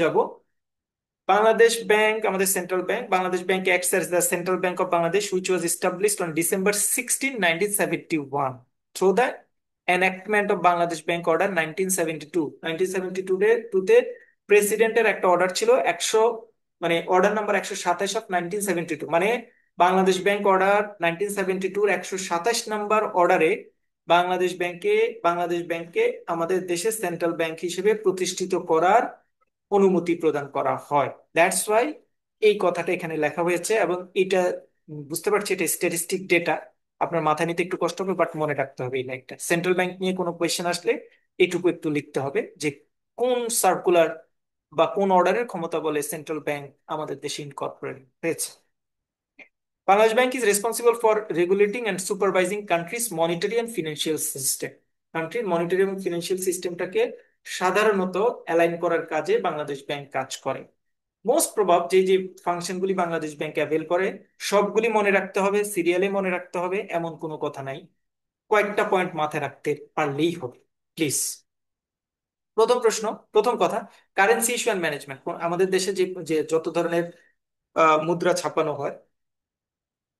S1: যাব। বাংলাদেশ ব্যাংক আমাদের central bank. Bangladesh bank acts as the central bank of Bangladesh, which was established on December 16, 1971 through the enactment of Bangladesh Bank Order 1972। 1972 তে প্রেসিডেন্টের একটা অর্ডার ছিল 100, মানে অর্ডার নাম্বার 127 অফ 1972, মানে বাংলাদেশ ব্যাংক অর্ডার 1972 127 নাম্বার অর্ডারে বাংলাদেশ ব্যাংকে আমাদের দেশের সেন্ট্রাল ব্যাংক হিসেবে প্রতিষ্ঠিত করার অনুমতি প্রদান করা হয়। দ্যাটস ওয়াই এই কথাটা এখানে লেখা হয়েছে, এবং এটা বুঝতে পারছি এটা স্ট্যাটিস্টিক ডেটা, আপনার মাথায় নিতে একটু কষ্ট হবে, বাট মনে রাখতে হবে এই লাইনটা। সেন্ট্রাল ব্যাংক নিয়ে কোনো কোয়েশ্চেন আসলে এটুকু একটু লিখতে হবে যে কোন সার্কুলার বা কোন অর্ডারের ক্ষমতা বলে সেন্ট্রাল ব্যাংক আমাদের দেশে ইনকর্পোরেট হয়েছে। Bangladesh Bank is responsible for regulating and supervising country's monetary and financial system। কান্ট্রির মনিটারি এবং ফিনান্সিয়াল সিস্টেমটাকে সাধারণত অ্যালাইন করার কাজে বাংলাদেশ ব্যাংক কাজ করে। মোস্ট প্রবাব যে যে ফাংশনগুলি বাংলাদেশ ব্যাংক অ্যাভেল করে সবগুলি মনে রাখতে হবে, সিরিয়ালে মনে রাখতে হবে, এমন কোনো কথা নাই, কয়েকটা পয়েন্ট মাথায় রাখতে পারলেই হবে প্লিজ। প্রথম কথা, কারেন্সি ইস্যু অ্যান্ড ম্যানেজমেন্ট। আমাদের দেশে যে যে যত ধরনের মুদ্রা ছাপানো হয়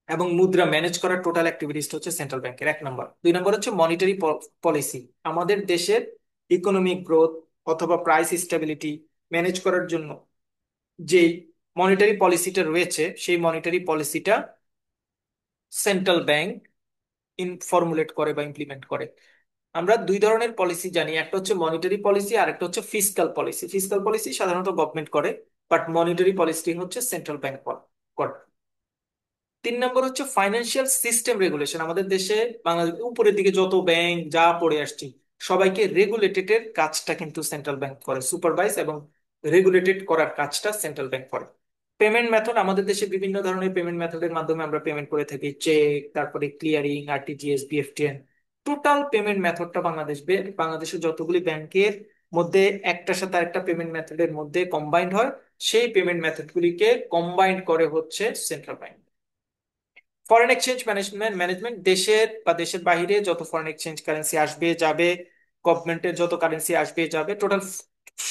S1: এবং মুদ্রা ম্যানেজ করার টোটাল অ্যাক্টিভিটিস হচ্ছে সেন্ট্রাল ব্যাংকের 1 নম্বর। 2 নম্বর হচ্ছে মনিটারি পলিসি। আমাদের দেশের ইকোনমিক গ্রোথ অথবা প্রাইস স্টেবিলিটি ম্যানেজ করার জন্য যে মনিটারি পলিসিটা রয়েছে, সেই মনিটারি পলিসিটা সেন্ট্রাল ব্যাংক ফর্মুলেট করে বা ইমপ্লিমেন্ট করে। আমরা দুই ধরনের পলিসি জানি, একটা হচ্ছে মনিটারি পলিসি আর একটা হচ্ছে ফিসকাল পলিসি। ফিসকাল পলিসি সাধারণত গভর্নমেন্ট করে, বাট মনিটারি পলিসি হচ্ছে সেন্ট্রাল ব্যাংক করে। 3 নম্বর হচ্ছে ফাইন্যান্সিয়াল সিস্টেম রেগুলেশন। আমাদের দেশে বাংলাদেশ উপরের দিকে যত ব্যাংক যা পড়ে আসছি সবাইকে রেগুলেটেড কাজটা কিন্তু সেন্ট্রাল ব্যাংক করে, সুপারভাইজ এবং রেগুলেটেড করার কাজটা সেন্ট্রাল ব্যাংক করে। পেমেন্ট মেথড, আমাদের দেশে বিভিন্ন ধরনের পেমেন্ট মেথডের মাধ্যমে আমরা পেমেন্ট করে থাকি, চেক, তারপরে clearing, RTGS, BFTN. Total payment মেথডটা বাংলাদেশের যতগুলি ব্যাংকের মধ্যে একটার সাথে আরেকটা পেমেন্ট মেথডের মধ্যে কম্বাইন্ড হয়, সেই পেমেন্ট মেথডগুলিকে কম্বাইন্ড করে হচ্ছে central bank. Foreign exchange management, দেশের বা দেশের বাইরে যত ফরেন এক্সচেঞ্জ কারেন্সি আসবে যাবে, গভর্নমেন্টের যত কারেন্সি আসবে যাবে, টোটাল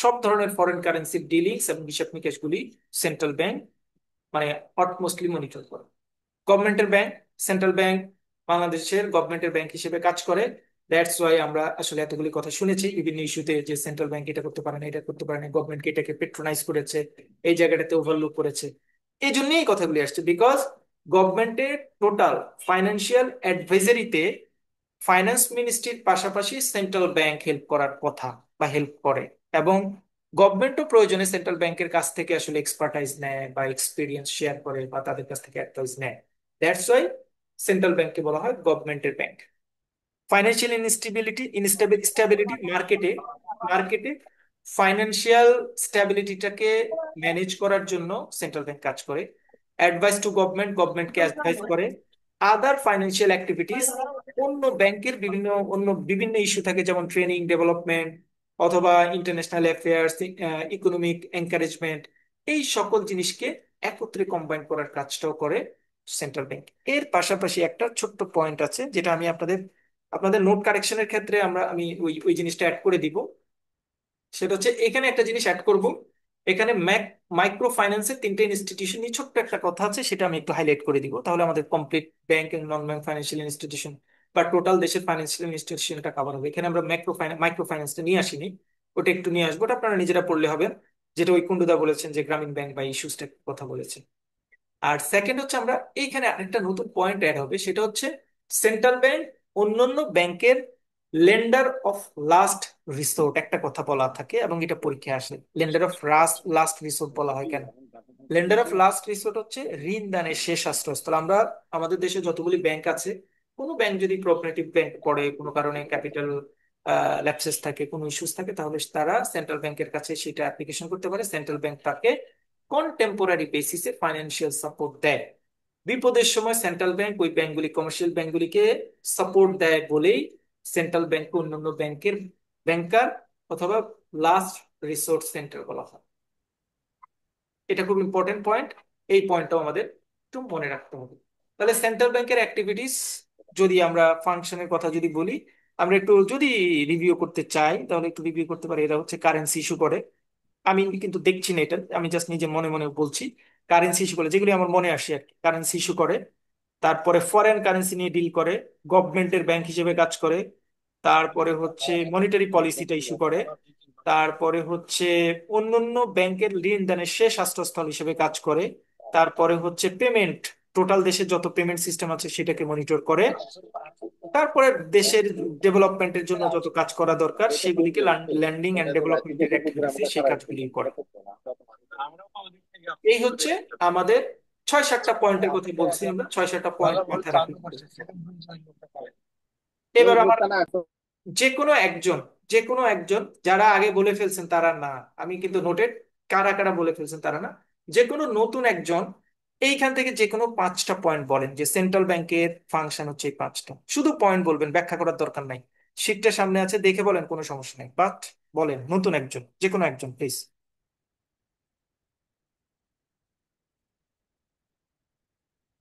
S1: সব ধরনের ফরেন কারেন্সির ডিলিংস এবং হিসাব নিকেশ গুলি সেন্ট্রাল ব্যাংক মানে অটমোস্টলি মনিটর করে। গভর্নমেন্টের ব্যাংক, সেন্ট্রাল ব্যাংক বাংলাদেশের গভর্নমেন্টের ব্যাংক হিসেবে কাজ করে। দ্যাটস ওয়াই আমরা আসলে এতগুলি কথা শুনেছি বিভিন্ন ইস্যুতে যে সেন্ট্রাল ব্যাংক এটা করতে পারে না, এটা করতে পারে না, গভর্নমেন্টকে এটাকে পেট্রোনাইজ করেছে, এই জায়গাটাতে ওভারলুক করেছে। এই জন্যই এই কথাগুলি আসছে, বিকজ গভর্নমেন্টের টোটাল ফাইন্যান্সিয়াল অ্যাডভাইজারিতে ফাইন্যান্স মিনিস্ট্রির পাশাপাশি সেন্ট্রাল ব্যাংক হেল্প করার কথা বা হেল্প করে, এবং গভর্নমেন্টও প্রয়োজনে সেন্ট্রাল ব্যাংকের কাছ থেকে আসলে এক্সপার্টাইজ নেয় বা এক্সপিরিয়েন্স শেয়ার করে বা তাদের কাছ থেকে অ্যাডভাইস নেয়। দ্যাটস ওয়াই সেন্ট্রাল ব্যাংককে বলা হয় গভর্নমেন্টের ব্যাংক। ফাইন্যান্সিয়াল স্ট্যাবিলিটি, মার্কেটে ফাইন্যান্সিয়াল স্ট্যাবিলিটিটাকে ম্যানেজ করার জন্য সেন্ট্রাল ব্যাংক কাজ করে। অ্যাডভাইস টু গভর্নমেন্টকে অ্যাডভাইস করে। আদার ফাইন্যান্সিয়াল অ্যাক্টিভিটিস, বিভিন্ন ইস্যু থাকে, যেমন ট্রেনিং, ডেভেলপমেন্ট অথবা ইন্টারন্যাশনাল অ্যাফেয়ার্স, ইকোনমিক এনকারেজমেন্ট, এই সকল জিনিসকে একত্রে কম্বাইন করার কাজটাও করে সেন্ট্রাল ব্যাংক। এর পাশাপাশি একটা ছোট্ট পয়েন্ট আছে যেটা আমি আপনাদের নোট কারেকশনের ক্ষেত্রে আমি ওই জিনিসটা অ্যাড করে দিব। সেটা হচ্ছে এখানে একটা জিনিস অ্যাড করব। এখানে মাইক্রো ফাইন্যান্সের তিনটে ইনস্টিটিউশন নিয়ে ছোট্ট একটা কথা আছে, সেটা আমি একটু হাইলাইট করে দিব, তাহলে আমাদের complete bank and non bank financial institution বা টোটাল দেশের ফাইন্যান্সিয়াল ইনস্টিটিউশনটা কভার হবে। এখানে আমরা মাইক্রো ফাইন্যান্সটা নিয়ে আসিনি, ওটা একটু নিয়ে আসবো, ওটা আপনারা নিজেরা পড়লে হবে। যেটা ওই কুন্ডুদা বলেছেন যে গ্রামীণ ব্যাংক বা ইস্যুসটা কথা বলেছেন। আর সেকেন্ড হচ্ছে আমরা এইখানে আরেকটা নতুন পয়েন্ট অ্যাড হবে, সেটা হচ্ছে সেন্ট্রাল ব্যাংক অন্যান্য ব্যাংকের লেন্ডার অফ লাস্ট রিসোর্ট একটা কথা বলা থাকে, এবং এটা পরীক্ষায় আসে। লেন্ডার অফ লাস্ট রিসোর্ট বলা হয় কেন? লেন্ডার অফ লাস্ট রিসোর্ট হচ্ছে ঋণ দানের শেষ আশ্রয়স্থল। আমরা আমাদের দেশে যতগুলি ব্যাংক আছে, কোনো ব্যাংক যদি কোঅপারেটিভ ব্যাংক পড়ে, কোনো কারণে ক্যাপিটাল ল্যাপসেস থাকে, কোনো ইস্যুস থাকে, তাহলে তারা সেন্ট্রাল ব্যাংকের কাছে সেটা অ্যাপ্লিকেশন করতে পারে। সেন্ট্রাল ব্যাংক তাকে কন্টেম্পোরারি বেসিসে ফাইন্যান্সিয়াল সাপোর্ট দেয়। বিপদের সময় সেন্ট্রাল ব্যাংক ওই ব্যাংকগুলি, কমার্শিয়াল ব্যাংকগুলিকে সাপোর্ট দেয় বলেই সেন্ট্রাল ব্যাংক অন্যান্য ব্যাংকের ব্যাংকার অথবা লাস্ট রিসোর্স সেন্টার বলা হয়। এটা খুব ইম্পর্টেন্ট পয়েন্ট, এই পয়েন্টটাও আমাদের একটু মনে রাখতে হবে। তাহলে সেন্ট্রাল ব্যাংকের অ্যাক্টিভিটিস, যদি আমরা ফাংশনের কথা যদি বলি, আমরা একটু যদি রিভিউ করতে চাই তাহলে একটু রিভিউ করতে পারি। এরা হচ্ছে কারেন্সি ইস্যু করে, আমি কিন্তু দেখছি না এটা, আমি জাস্ট নিজে মনে মনে বলছি। কারেন্সি ইস্যু করে, যেগুলি আমার মনে আসে আর কি, কারেন্সি ইস্যু করে। তারপরে ফরেন কারেন্সি নিয়ে ডিল করে, গভর্নমেন্টের ব্যাংক হিসেবে কাজ করে। তারপরে হচ্ছে মনিটারি পলিসিটা ইস্যু করে। তারপরে হচ্ছে অন্যান্য ব্যাংকের লেনদেনের শেষ আশ্রয়স্থল হিসেবে কাজ করে। তারপরে হচ্ছে পেমেন্ট, টোটাল দেশের যত পেমেন্ট সিস্টেম আছে সেটাকে মনিটর করে। তারপরে দেশের ডেভেলপমেন্টের জন্য যত কাজ করা দরকার সেগুলিকে ল্যান্ডিং এন্ড ডেভেলপমেন্টের অ্যাক্টিভিটিসে সেই কাজগুলি করে। এই হচ্ছে আমাদের 6-7টা পয়েন্টের কথা বলছি, আমরা 6-7টা পয়েন্ট মাথায় রাখি। এবার আমার যে কোনো একজন যারা আগে বলে ফেলছেন তারা না, আমি কিন্তু নোটেড, কারা কারা বলে ফেলছেন তারা না, যে কোনো নতুন একজন এইখান থেকে যে কোনো 5টা পয়েন্ট বলেন, যে সেন্ট্রাল ব্যাংকের ফাংশন হচ্ছে এই 5টা, শুধু পয়েন্ট বলবেন, ব্যাখ্যা করার দরকার নাই। শীটটা সামনে আছে, দেখে বলেন, কোনো সমস্যা নেই, বাট বলেন নতুন একজন, যে কোনো একজন please.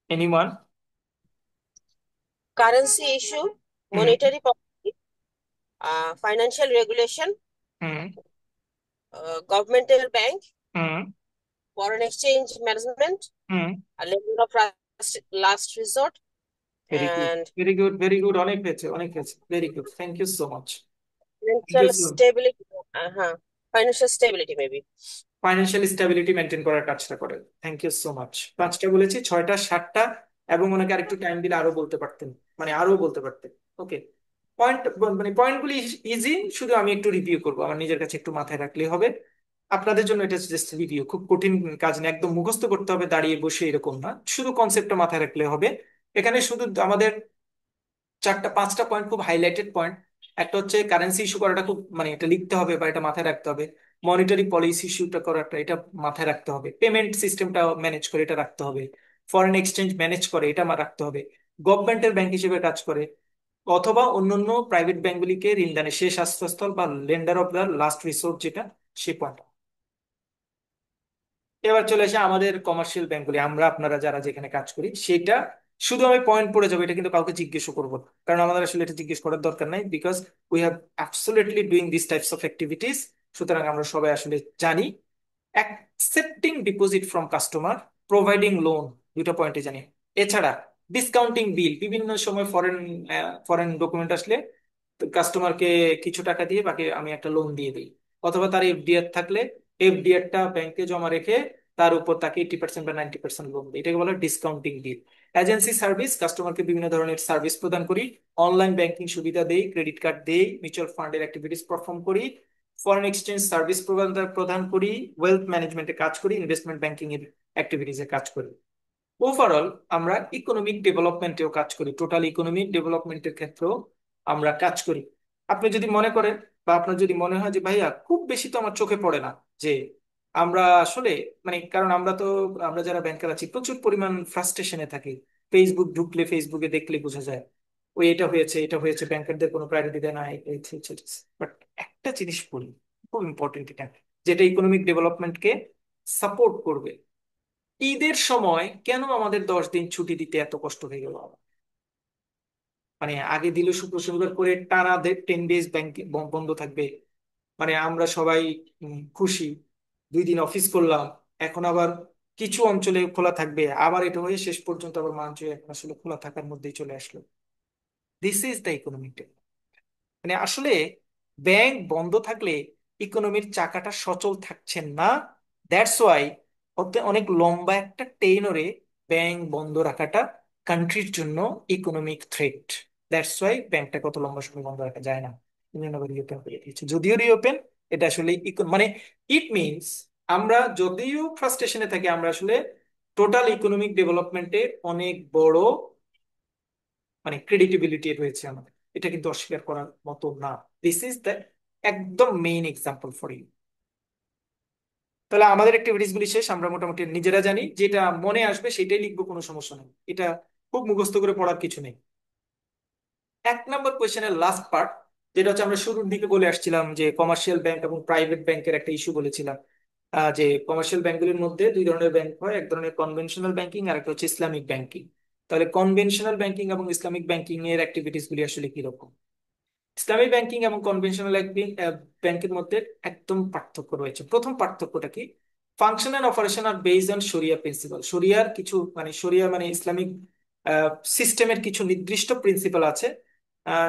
S1: Anyone?
S10: Currency issue,
S1: hmm
S10: monetary policy, financial regulation,
S1: hmm
S10: governmental bank,
S1: hmm
S10: foreign exchange management,
S1: hmm
S10: a lender of last resort,
S1: very good,
S10: and
S1: very good, very good, অনেক হয়েছে, অনেক হয়েছে, very good, thank you so much. Thank you
S10: financial
S1: so.
S10: stability. Financial stability maybe.
S1: Financial stability maintain করার কাজটা করে। Thank you so much. 5টা বলেছি, 6টা 7টা, এবং ওনাকে আরেকটু টাইম দিলে আরো বলতে পারতেন, মানে আরো বলতে পারতেন। ওকে, পয়েন্ট, মানে পয়েন্টগুলি ইজি, শুধু আমি একটু রিভিউ করবো, আমার নিজের কাছে একটু মাথায় রাখলেই হবে। আপনাদের জন্য এটা জাস্ট রিভিউ, খুব কঠিন কাজ না, একদম মুখস্থ করতে হবে দাঁড়িয়ে বসে এরকম না, শুধু কনসেপ্টটা মাথায় রাখলে হবে। এখানে শুধু আমাদের 4-5টা পয়েন্ট খুব হাইলাইটেড পয়েন্ট। একটা হচ্ছে কারেন্সি ইস্যু করাটা খুব, মানে এটা লিখতে হবে বা এটা মাথায় রাখতে হবে। মনিটারি পলিসি ইস্যুটা করাটা, এটা মাথায় রাখতে হবে। পেমেন্ট সিস্টেমটা ম্যানেজ করে, এটা রাখতে হবে। ফরেন এক্সচেঞ্জ ম্যানেজ করে, এটা রাখতে হবে। গভর্নমেন্টের ব্যাংক হিসেবে কাজ করে, অথবা অন্যান্য প্রাইভেট ব্যাংকগুলিকে ঋণদানের শেষ আশ্রয়স্থল বা lender of the last resort, যেটা সে পয়েন্ট। এবার চলে আসে আমাদের কমার্শিয়াল ব্যাংকগুলি, আমরা আপনারা যারা যেখানে কাজ করি সেটা, শুধু আমি পয়েন্ট পড়ে যাবো, এটা কিন্তু কাউকে জিজ্ঞেসও করবো না, কারণ আমাদের আসলে এটা জিজ্ঞেস করার দরকার নাই, because we have absolutely doing this types of activities. সুতরাং আমরা সবাই আসলে জানি। Accepting deposit from customer, providing loan, দুটো পয়েন্টে জানি। এছাড়া ডিসকাউন্টিং বিল, বিভিন্ন সময় ফরেন ফরেন ডকুমেন্ট আসলে কাস্টমারকে কিছু টাকা দিয়ে বাকি আমি একটা লোন দিয়ে দিই, অথবা তার এফডিআর থাকলে এফডিআরটা ব্যাংকে জমা রেখে তার উপর তাকে 80% বা 90% লোন দিই, এটাকে বলে ডিসকাউন্টিং বিল। এজেন্সি সার্ভিস, কাস্টমারকে বিভিন্ন ধরনের সার্ভিস প্রদান করি, অনলাইন ব্যাংকিং সুবিধা দেই, ক্রেডিট কার্ড দেই, মিউচুয়াল ফান্ডের অ্যাক্টিভিটিস পারফর্ম করি, ফরেন এক্সচেঞ্জ সার্ভিস প্রদান করি, ওয়েলথ ম্যানেজমেন্টে কাজ করি, ইনভেস্টমেন্ট ব্যাংকিং এর অ্যাক্টিভিটিসে কাজ করি। ওভারঅল আমরা ইকোনমিক ডেভেলপমেন্টেও কাজ করি, টোটাল ইকোনমিক ডেভেলপমেন্টের ক্ষেত্রেও আমরা কাজ করি। আপনি যদি মনে করেন বা আপনার যদি মনে হয় যে ভাইয়া খুব বেশি তো আমার চোখে পড়ে না, যে আমরা আসলে, মানে কারণ আমরা যারা ব্যাংকার আছি প্রচুর পরিমাণ ফ্রাস্ট্রেশনে থাকি, ফেসবুক ঢুকলে, ফেসবুকে দেখলে বোঝা যায় ওই এটা হয়েছে, এটা হয়েছে, ব্যাংকারদের কোনো প্রায়োরিটি দেয় না, বাট একটা জিনিস বলি, খুব ইম্পর্টেন্ট এটা, যেটা ইকোনমিক ডেভেলপমেন্টকে সাপোর্ট করবে। ঈদের সময় কেন আমাদের 10 দিন ছুটি দিতে এত কষ্ট হয়ে গেল? মানে আগে দিল শুক্র শনিবার করে টানা 10 ডেজ ব্যাংক বন্ধ থাকবে, মানে আমরা সবাই খুশি, 2 দিন অফিস করলাম, এখন আবার কিছু অঞ্চলে খোলা থাকবে, আবার এটা হয়ে শেষ পর্যন্ত আবার মানুষ এখন আসলে খোলা থাকার মধ্যেই চলে আসলো। This is the economic. মানে আসলে ব্যাংক বন্ধ থাকলে ইকোনমির চাকাটা সচল থাকছে না। দ্যাটস ওয়াই অনেক লম্বা একটা টেইনরে ব্যাংক বন্ধ রাখাটা কান্ট্রির জন্য ইকোনমিক থ্রেট। দ্যাটস ওয়াই ব্যাংকটা কত লম্বা সময় বন্ধ রাখা যায় না, ইউনিয়ন আবার রিওপেন করে দিয়েছে। যদিও রিওপেন, এটা আসলে মানে ইট মিনস আমরা যদিও ফ্রাস্ট্রেশনে থাকি, আমরা আসলে টোটাল ইকোনমিক ডেভেলপমেন্টে অনেক বড় মানে ক্রেডিটেবিলিটি রয়েছে আমাদের, এটা কিন্তু অস্বীকার করার মতো না। দিস ইজ দ্য একদম মেইন এক্সাম্পল ফর ইউ। তাহলে আমাদের অ্যাক্টিভিটিস গুলি শেষ, আমরা মোটামুটি নিজেরা জানি, যেটা মনে আসবে সেটাই লিখবো, কোনো সমস্যা নেই, এটা খুব মুখস্থ করে পড়ার কিছু নেই। 1 নম্বর কোয়েশ্চেনের লাস্ট পার্ট, যেটা হচ্ছে আমরা শুরুর দিকে বলে আসছিলাম যে কমার্শিয়াল ব্যাংক এবং প্রাইভেট ব্যাংকের একটা ইস্যু বলেছিলাম। যে কমার্শিয়াল ব্যাংকগুলির মধ্যে 2 ধরনের ব্যাংক হয়, এক ধরনের কনভেনশনাল ব্যাংকিং আর একটা হচ্ছে ইসলামিক ব্যাংকিং। তাহলে কনভেনশনাল ব্যাংকিং এবং ইসলামিক ব্যাংকিং এর অ্যাক্টিভিটিস গুলি আসলে কিরকম? ইসলামী ব্যাংকিং এবং কনভেনশনাল ব্যাংকের মধ্যে একদম পার্থক্য রয়েছে। প্রথম পার্থক্যটা কি? ফাংশন এন্ড অপারেশন আর বেসড অন শরিয়া প্রিন্সিপাল। শরিয়ার কিছু মানে শরিয়া মানে ইসলামিক সিস্টেমের কিছু নির্দিষ্ট প্রিন্সিপাল আছে,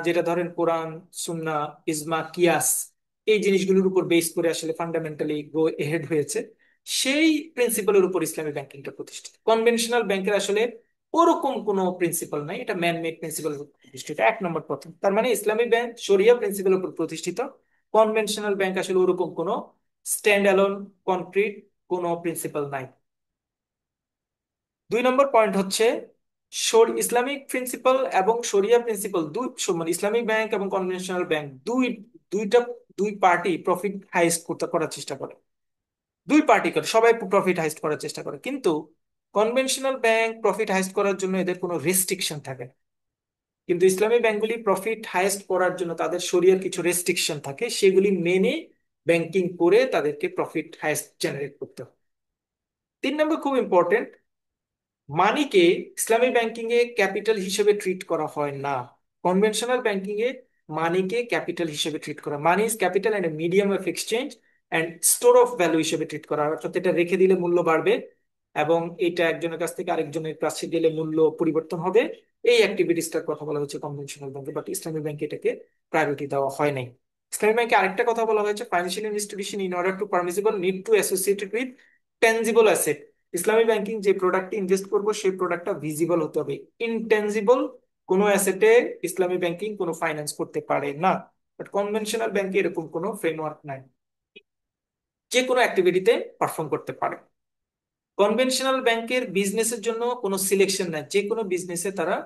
S1: যেটা ধরেন কোরআন, সুন্নাহ, ইজমা, কিয়াস, এই জিনিসগুলোর উপর বেস করে আসলে ফান্ডামেন্টালি গো এহেড হয়েছে। সেই প্রিন্সিপালের উপর ইসলামী ব্যাংকিংটা প্রতিষ্ঠিত। কনভেনশনাল ব্যাংকের আসলে ওরকম কোনো প্রিন্সিপাল নাই, এটা ম্যান মেড প্রিন্সিপাল প্রতিষ্ঠিত। 1 নম্বর প্রথম, তার মানে ইসলামী ব্যাংক শরিয়া প্রিন্সিপালের উপর প্রতিষ্ঠিত। কনভেনশনাল ব্যাংক আসলে ওরকম কোনো স্ট্যান্ড অ্যালোন কনক্রিট কোনো প্রিন্সিপাল নাই। 2 নম্বর পয়েন্ট হচ্ছে ইসলামিক প্রিন্সিপাল এবং শরিয়া প্রিন্সিপাল মানে ইসলামিক ব্যাংক এবং কনভেনশনাল ব্যাংক দুইটা দুই পার্টি প্রফিট হাইস্ট করার চেষ্টা করে। দুই পার্টি করে, সবাই প্রফিট হাইস্ট করার চেষ্টা করে, কিন্তু কনভেনশনাল ব্যাংক প্রফিট হাইস্ট করার জন্য এদের কোনো রেস্ট্রিকশন থাকে না। কিন্তু ইসলামী ব্যাংকগুলি প্রফিট হাইয়েস্ট করার জন্য তাদের শরিয়ার কিছু রেস্ট্রিকশন থাকে, সেগুলি মেনে ব্যাংকিং করে তাদেরকে প্রফিট হাইয়েস্ট জেনারেট করতে হয়। 3 নম্বর খুব ইম্পর্টেন্ট, মানিকে ইসলামী ব্যাংকিং এ ক্যাপিটাল হিসেবে ট্রিট করা হয় না। কনভেনশনাল ব্যাংকিং এ মানিকে ক্যাপিটাল হিসেবে ট্রিট করা, money is capital and medium of exchange and store of value হিসেবে ট্রিট করা হয়। অর্থাৎ এটা রেখে দিলে মূল্য বাড়বে এবং এটা একজনের কাছ থেকে আরেকজনের কাছে গেলে মূল্য পরিবর্তন হবে। এই অ্যাক্টিভিটিসটার কথা বলা হচ্ছে কনভেনশনাল ব্যাংকে, বাট ইসলামী ব্যাংকে এটাকে প্রায়োরিটি দেওয়া হয় নাই। ইসলামী ব্যাংকে আরেকটা কথা বলা হয়েছে, financial institution in order to permissible need to associated with tangible asset. Islami banking যে প্রোডাক্টে ইনভেস্ট করবো সেই প্রোডাক্টটা ভিজিবল হতে হবে। ইনটেনজিবল কোনো অ্যাসেটে ইসলামী ব্যাংকিং কোনো ফাইন্যান্স করতে পারে না। বাট কনভেনশনাল ব্যাংকে এরকম কোনো ফ্রেমওয়ার্ক নাই, যে কোনো অ্যাক্টিভিটিতে পারফর্ম করতে পারে। কনভেনশনাল ব্যাংকের বিজনেসের জন্য কোনো সিলেকশন নাই, যে কোনো বিজনেসে তারা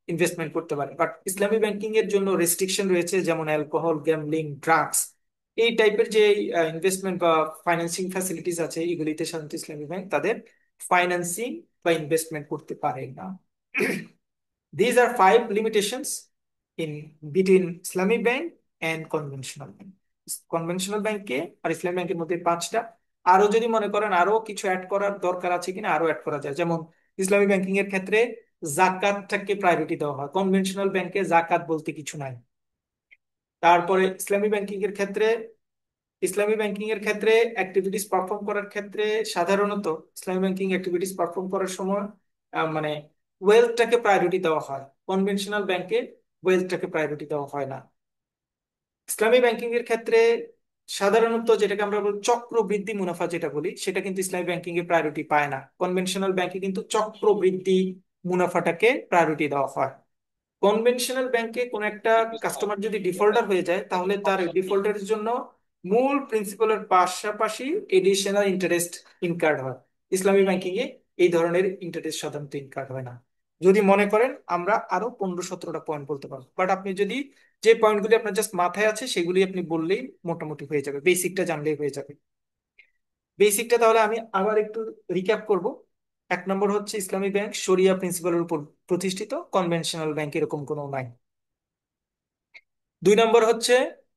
S1: ইনভেস্টমেন্ট করতে পারে। বাট ইসলামী ব্যাংকিং এর জন্য রেস্ট্রিকশন রয়েছে, যেমন অ্যালকোহল, গ্যাম্বলিং, ড্রাগস, এই টাইপের যে ইনভেস্টমেন্ট বা ফাইন্যান্সিং ফ্যাসিলিটিস আছে, এগুলিতে সাধারণত ইসলামী ব্যাংক তাদের ফাইন্যান্সিং বা ইনভেস্টমেন্ট করতে পারে না। These are 5 limitations in between Islamic bank and conventional bank. Conventional ব্যাংকে আর ইসলামী ব্যাংকের মধ্যে 5টা। আরো যদি মনে করেন আরো কিছু অ্যাড করার দরকার আছে কিনা, আরো অ্যাড করা যায়। যেমন ইসলামী ব্যাংকিং এর ক্ষেত্রে জাকাতটাকে প্রায়োরিটি দেওয়া হয়, কনভেনশনাল ব্যাংকে জাকাত বলতে কিছু নাই। তারপরে ইসলামী ব্যাংকিং এর ক্ষেত্রে অ্যাক্টিভিটিস পারফর্ম করার ক্ষেত্রে সাধারণত ইসলামী ব্যাংকিং অ্যাক্টিভিটিস পারফর্ম করার সময় মানে ওয়েলথটাকে প্রায়োরিটি দেওয়া হয়। কনভেনশনাল ব্যাংকে ওয়েলথটাকে প্রায়োরিটি দেওয়া হয় না। ইসলামী ব্যাংকিং এর ক্ষেত্রে সাধারণত যেটাকে আমরা বলি চক্রবৃদ্ধি মুনাফা যেটা বলি, সেটা কিন্তু ইসলামী ব্যাংকিং এ প্রায়োরিটি পায় না। কনভেনশনাল ব্যাংকে কিন্তু চক্রবৃদ্ধি মুনাফাটাকে প্রায়োরিটি দেওয়া হয়। কনভেনশনাল ব্যাংকে কোন একটা কাস্টমার যদি ডিফল্টার হয়ে যায়, তাহলে তার ডিফল্টের জন্য মূল প্রিন্সিপালের পাশাপাশি এডিশনাল ইন্টারেস্ট ইনকার্ড হয়। ইসলামী ব্যাংকিং এ এই ধরনের ইন্টারেস্ট সাধারণত ইনকার্ড হয় না। যদি মনে করেন আমরা আরো 15-17টা পয়েন্ট বলতে পারবো, বাট আপনি যদি যে পয়েন্টগুলি আপনার জাস্ট মাথায় আছে সেগুলি আপনি বললেই মোটামুটি হয়ে যাবে, বেসিকটা জানলেই হয়ে যাবে। বেসিকটা তাহলে আমি আবার একটু রিক্যাপ করব। 1 নম্বর হচ্ছে ইসলামী ব্যাংক শরিয়া প্রিন্সিপালের উপর প্রতিষ্ঠিত, কনভেনশনাল ব্যাংক এরকম কোনো নাই। 2 নম্বর হচ্ছে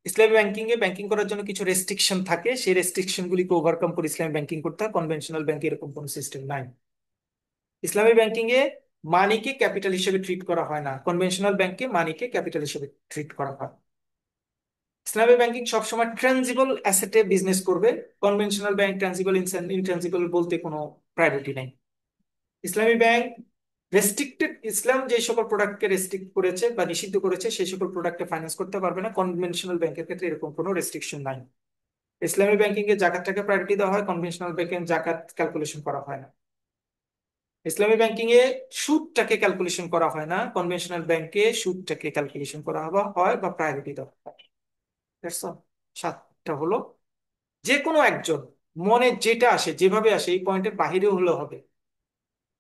S1: ইসলামী ব্যাংকিং এ ব্যাংকিং করার জন্য কিছু রেস্ট্রিকশন থাকে, সেই রেস্ট্রিকশন গুলিকে ওভারকাম করে ইসলামী ব্যাংকিং করতে হয়। কনভেনশনাল ব্যাংকে এরকম কোনো সিস্টেম নাই। ইসলামী ব্যাংকিং এ মানিকে ক্যাপিটাল হিসেবে ট্রিট করা হয় না, কনভেনশনাল ব্যাংকে মানিকে ক্যাপিটাল হিসেবে ট্রিট করা হয়। ইসলামী ব্যাংকিং সবসময় ট্রানজিবল অ্যাসেটে বিজনেস করবে। কনভেনশনাল ব্যাংক ট্রানজিবল ইনট্রানজিবল বলতে কোনো প্রায়োরিটি নাই। ইসলামী ব্যাংক রেস্ট্রিক্টেড, ইসলাম যে সকল প্রোডাক্টকে রেস্ট্রিক্ট করেছে বা নিষিদ্ধ করেছে সেই সকল প্রোডাক্টে ফাইন্যান্স করতে পারবে না। কনভেনশনাল ব্যাংকের ক্ষেত্রে এরকম কোনো রেস্ট্রিকশন নাই। ইসলামী ব্যাংকিং এ জাকাতটাকে প্রায়োরিটি দেওয়া হয়, কনভেনশনাল ব্যাংকে জাকাত ক্যালকুলেশন করা হয় না। ইসলামী ব্যাংকিং এ সুদটাকে ক্যালকুলেশন করা হয় না, কনভেনশনাল ব্যাংকে সুদটাকে ক্যালকুলেশন করা হয় বা প্রায়োরিটি দেওয়া হয়। That's all। সাতটা হলো। যে কোনো একজন মনে যেটা আসে যেভাবে আসে, এই পয়েন্টের বাহিরেও হলে হবে,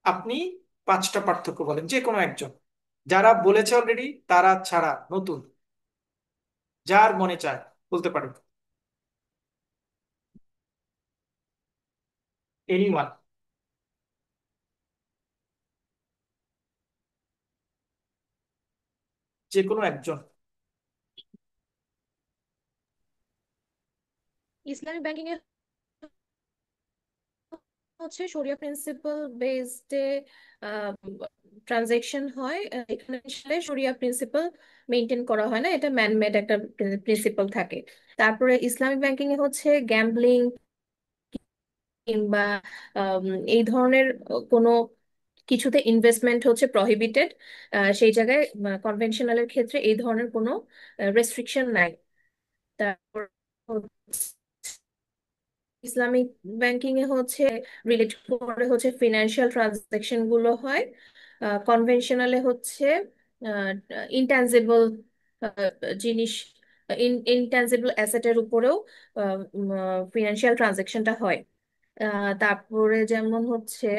S1: আপনি পাঁচটা পার্থক্য বলেন, যে কোনো একজন। যারা বলেছে অলরেডি তারা ছাড়া নতুন যার মনে চায় বলতে পারেন। এনিওয়ান? যে কোনো একজন।
S11: ইসলামিক ব্যাংকিং এ হচ্ছে শরিয়া প্রিন্সিপাল বেসডে ট্রানজেকশন হয়। এখানে আসলে শরিয়া প্রিন্সিপাল মেনটেন করা হয় না, এটা ম্যানমেড একটা প্রিন্সিপাল থাকে। তারপরে ইসলামিক ব্যাংকিং এ হচ্ছে গ্যাম্বলিং কিংবা আম, এই ধরনের কোনো কিছুতে ইনভেস্টমেন্ট হচ্ছে প্রহিবিটেড। সেই জায়গায় কনভেনশনালের ক্ষেত্রে এই ধরনের কোনো রেস্ট্রিকশন নাই। তারপর ইসলামিক ব্যাংকিং এ হচ্ছে রিলেট করে হচ্ছে ফিনান্সিয়াল ট্রানজাকশন গুলো হয়। কনভেনশনালে হচ্ছে ইনট্যানজিবল জিনিস, ইনট্যানজিবল অ্যাসেটের উপরেও ফিনান্সিয়াল ট্রানজাকশনটা হয়। তারপরে যেমন হচ্ছে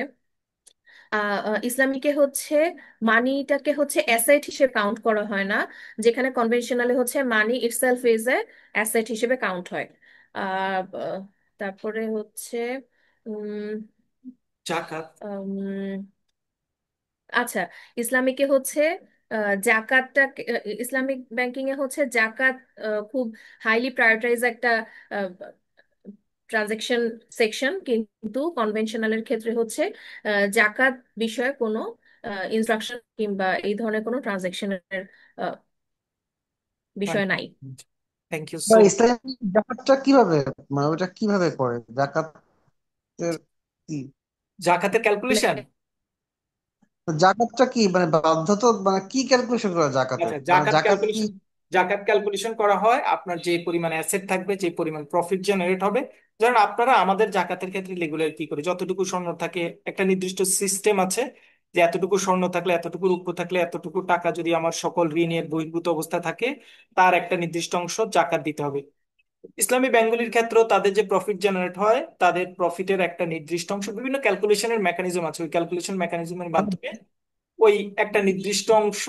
S11: ইসলামিকে হচ্ছে মানিটাকে হচ্ছে অ্যাসেট হিসেবে কাউন্ট করা হয় না, যেখানে কনভেনশনালে হচ্ছে মানি ইটসেলফ ইজ এ অ্যাসেট হিসেবে কাউন্ট হয়। তারপরে হচ্ছে উম
S1: জাকাত।
S11: আচ্ছা, ইসলামিকে হচ্ছে জাকাতটা, ইসলামিক ব্যাংকিং এ হচ্ছে জাকাত খুব হাইলি প্রায়োরিটাইজ একটা ট্রানজেকশন সেকশন, কিন্তু কনভেনশনালের ক্ষেত্রে হচ্ছে জাকাত বিষয়ে কোনো ইনস্ট্রাকশন কিংবা এই ধরনের কোনো ট্রানজেকশনের বিষয় নাই।
S1: থ্যাংক ইউ
S7: বা
S1: সো।
S7: ইসলামী জাকাতটা কিভাবে, মানে ওটা কিভাবে করে জাকাতের কি?
S1: জাকাতের ক্যালকুলেশন,
S7: জাকাতটা কি মানে বাধ্যতা, মানে কি ক্যালকুলেশন করা জাকাতের,
S1: আচ্ছা
S7: মানে
S1: জাকাত
S7: জাকাত কি?
S1: ক্যালকুলেশন, জাকাত ক্যালকুলেশন করা হয় আপনার যে পরিমাণ অ্যাসেট থাকবে, যে পরিমাণ প্রফিট জেনারেট হবে। ধরেন আপনারা আমাদের জাকাতের ক্ষেত্রে রেগুলার কি করে, যতটুকু স্বর্ণ থাকে একটা নির্দিষ্ট সিস্টেম আছে, যে এতটুকু স্বর্ণ থাকলে, এতটুকু রূপো থাকলে, এতটুকু টাকা যদি আমার সকল ঋণের বহির্ভূত অবস্থা থাকে, তার একটা নির্দিষ্ট অংশ জাকাত দিতে হবে। ইসলামী ব্যাংকগুলির ক্ষেত্রেও তাদের যে প্রফিট জেনারেট হয়, তাদের প্রফিটের একটা নির্দিষ্ট অংশ, বিভিন্ন ক্যালকুলেশনের মেকানিজম আছে, ওই ক্যালকুলেশন মেকানিজমের মাধ্যমে ওই একটা নির্দিষ্ট অংশ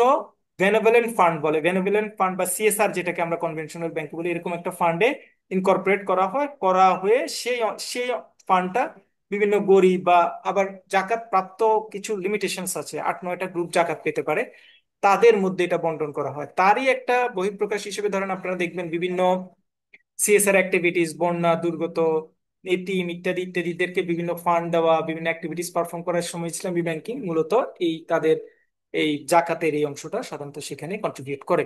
S1: বেনেভোলেন্ট ফান্ড বলে, বেনেভোলেন্ট ফান্ড বা সিএসআর যেটাকে আমরা কনভেনশনাল ব্যাংক বলি, এরকম একটা ফান্ডে ইনকর্পোরেট করা হয়, করা হয়ে সেই সেই ফান্ডটা বিভিন্ন গরিব বা আবার জাকাত প্রাপ্ত কিছু লিমিটেশনস আছে, 8-9টা গ্রুপ জাকাত পেতে পারে, তাদের মধ্যে এটা বন্টন করা হয়। তারই একটা বহিঃপ্রকাশ হিসেবে ধরেন আপনারা দেখবেন বিভিন্ন সিএসআর অ্যাক্টিভিটিস, বন্যা দুর্গত এতিম ইত্যাদি ইত্যাদিদেরকে বিভিন্ন ফান্ড দেওয়া, বিভিন্ন অ্যাক্টিভিটিস পারফর্ম করার সময় ইসলামী ব্যাংকিং মূলত এই তাদের এই জাকাতের এই অংশটা সাধারণত সেখানে কন্ট্রিবিউট করে।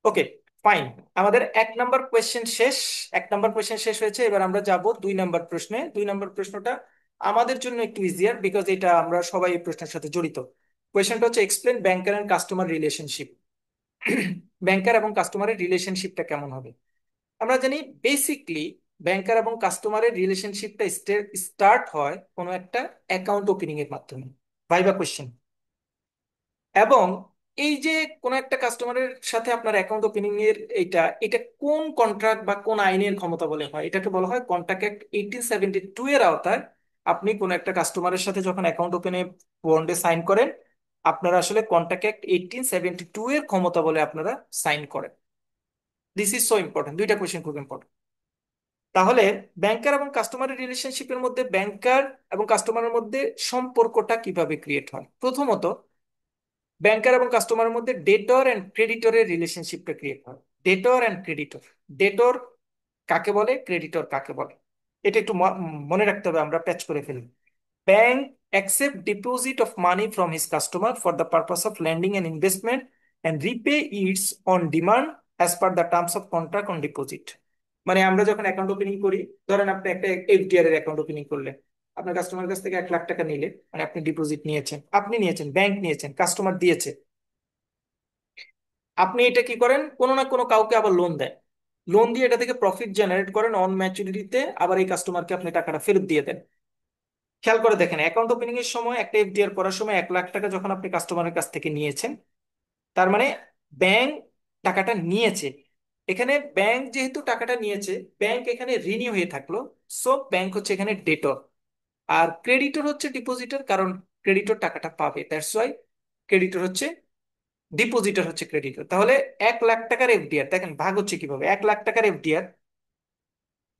S1: ওকে, ফাইন। আমাদের 1 নম্বর কোয়েশ্চেন শেষ। 1 নম্বর কোয়েশ্চেন শেষ হয়েছে, এবার আমরা যাব 2 নম্বর প্রশ্নে। 2 নম্বর প্রশ্নটা আমাদের জন্য একটু ইজিয়ার, বিকজ এটা আমরা সবাই এই প্রশ্নের সাথে জড়িত। কোয়েশ্চেনটা হচ্ছে explain banker and customer relationship. Banker এবং কাস্টমারের রিলেশনশিপটা কেমন হবে? আমরা জানি বেসিকলি ব্যাংকার এবং কাস্টমারের রিলেশনশিপটা স্টার্ট হয় কোনো একটা অ্যাকাউন্ট ওপেনিং এর মাধ্যমে, ভাইবা কোশ্চেন। এবং এই যে কোনো একটা কাস্টমারের সাথে আপনার অ্যাকাউন্ট ওপেনিং এর এটা এটা কোন কন্ট্রাক্ট বা কোন আইনের ক্ষমতা বলে হয়? এটাকে বলা হয় কন্ট্রাক্ট অ্যাক্ট 1872 এর আওতায় আপনি কোনো একটা কাস্টমারের সাথে যখন অ্যাকাউন্ট ওপেনে বন্ডে সাইন করেন, আপনারা আসলে কন্ট্রাক্ট অ্যাক্ট 1872 এর ক্ষমতা বলে আপনারা সাইন করেন। দিস ইজ সো ইম্পর্টেন্ট, দুইটা কোয়েশ্চেন খুব ইম্পর্টেন্ট। তাহলে ব্যাংকার এবং কাস্টমারের রিলেশনশিপের মধ্যে ব্যাংকার এবং কাস্টমারের মধ্যে সম্পর্কটা কিভাবে ক্রিয়েট হয়? প্রথমত, ব্যাংকার এবং কাস্টমারের মধ্যে ডেটর এন্ড ক্রেডিটরের রিলেশনশিপটা ক্রিয়েট হয়। ডেটর এন্ড ক্রেডিটর, ডেটর কাকে বলে, ক্রেডিটর কাকে বলে, এটা একটু মনে রাখতে হবে, আমরা প্যাচ করে ফেলি। Bank accept deposit of money from his customer for the purpose of lending and investment and repay its on demand as per the terms of contract on deposit. মানে আমরা যখন অ্যাকাউন্ট ওপেনিং করি, ধরেন আপনি একটা এফডিআর এর account opening করলেন, আপনার কাস্টমার কাছ থেকে 1 লাখ টাকা নিলে, মানে আপনি ডিপোজিট নিয়েছেন, আপনি নিয়েছেন, ব্যাংক নিয়েছেন, কাস্টমার দিয়েছে, আপনি এটা কি করেন, কোনো না কোনো কাউকে আবার লোন দেন, লোন দিয়ে এটা থেকে প্রফিট জেনারেট করেন, অন ম্যাচুরিটিতে আবার এই কাস্টমারকে আপনি টাকাটা ফেরত দিয়ে দেন। খেয়াল করে দেখেন, অ্যাকাউন্ট ওপেনিং এর সময় একটা এফডিআর করার সময় 1 লাখ টাকা যখন আপনি কাস্টমারের কাছ থেকে নিয়েছেন, তার মানে ব্যাংক টাকাটা নিয়েছে। এখানে ব্যাংক যেহেতু টাকাটা নিয়েছে, ব্যাংক এখানে ঋণী হয়ে থাকলো, সো ব্যাংক হচ্ছে এখানে ডেটর, আর ক্রেডিটর হচ্ছে ডিপোজিটর, কারণ ক্রেডিটর টাকাটা পাবে, দ্যাটস ওয়াই ক্রেডিটর হচ্ছে ডিপোজিটর হচ্ছে ক্রেডিটর। তাহলে 1 লাখ টাকার এফডিআর দেখেন ভাগ হচ্ছে কিভাবে, 1 লাখ টাকার এফডিআর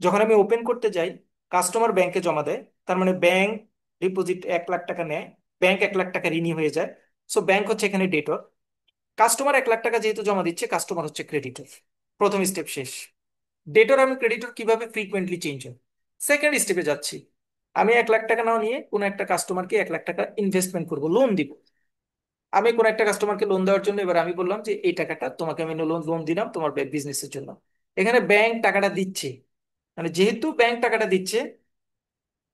S1: যখন আমি ওপেন করতে যাই, কাস্টমার ব্যাংকে জমা দেয়, তার মানে ব্যাংক ডিপোজিট 1 লাখ টাকা নেয়, ব্যাংক 1 লাখ টাকা ঋণী হয়ে যায়, সো ব্যাংক হচ্ছে এখানে ডেটর। কাস্টমার 1 লাখ টাকা যেহেতু জমা দিচ্ছে, কাস্টমার হচ্ছে ক্রেডিটর। প্রথম স্টেপ শেষ। ডেটর এবং ক্রেডিটর কিভাবে ফ্রিকুয়েন্টলি চেঞ্জ হয়, সেকেন্ড স্টেপে যাচ্ছি। আমি 1 লাখ টাকা নাও নিয়ে কোনো একটা কাস্টমারকে 1 লাখ টাকা ইনভেস্টমেন্ট করবো, লোন দিব। আমি কোনো একটা কাস্টমারকে লোন দেওয়ার জন্য এবার আমি বললাম যে এই টাকাটা তোমাকে আমি লোন লোন দিলাম তোমার বিজনেসের জন্য। এখানে ব্যাংক টাকাটা দিচ্ছে, মানে যেহেতু ব্যাংক টাকাটা দিচ্ছে,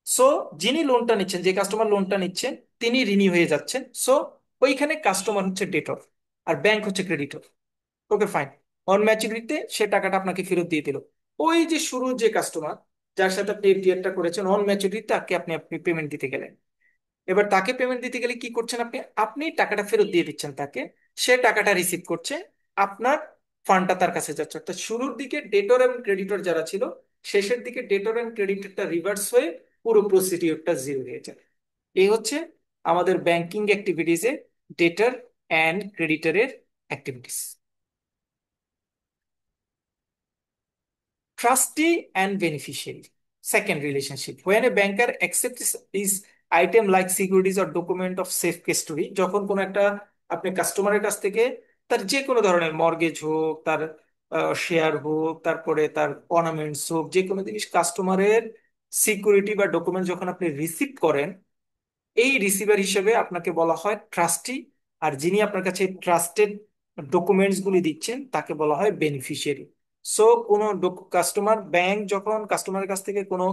S1: সো যিনি লোনটা নিচ্ছেন, যে কাস্টমার লোনটা নিচ্ছেন, তিনি ঋণী হয়ে যাচ্ছেন, সো ওইখানে কাস্টমার হচ্ছে ডেটর আর ব্যাংক হচ্ছে ক্রেডিটর। ওকে ফাইন, অন ম্যাচুরিটিতে সে টাকাটা আপনাকে ফেরত দিয়ে দিল। ওই যে শুরুর যে কাস্টমার যার সাথে আপনি এফডিআরটা করেছেন, অন ম্যাচুরিটি তাকে আপনি আপনি পেমেন্ট দিতে গেলেন। এবার তাকে পেমেন্ট দিতে গেলে কি করছেন, আপনি আপনি টাকাটা ফেরত দিয়ে দিচ্ছেন তাকে, সে টাকাটা রিসিভ করছে, আপনার ফান্ডটা তার কাছে যাচ্ছে। অর্থাৎ শুরুর দিকে ডেটর এবং ক্রেডিটর যারা ছিল, শেষের দিকে ডেটর এবং ক্রেডিটরটা রিভার্স হয়ে পুরো প্রসিডিওরটা জিরো হয়ে যায়। এই হচ্ছে আমাদের ব্যাংকিং অ্যাক্টিভিটিসে ডেটর অ্যান্ড ক্রেডিটরের activities. Trustee and beneficiary. Second relationship. When a banker accepts his item like securities or document of safe custody, যখন কোনো একটা আপনি কাস্টমারের কাছ থেকে তার যে কোনো ধরনের মর্গেজ হোক, তার শেয়ার হোক, তারপরে তার অর্নামেন্টস হোক, যে কোনো জিনিস কাস্টমারের সিকিউরিটি বা ডকুমেন্ট যখন আপনি রিসিভ করেন, এই রিসিভার হিসেবে আপনাকে বলা হয় ট্রাস্টি, আর যিনি আপনার কাছে ট্রাস্টেড ডকুমেন্টস গুলি দিচ্ছেন তাকে বলা হয় বেনিফিশিয়ারি। সো কোনো কাস্টমার ব্যাংক যখন কাস্টমারের কাছ থেকে কোনো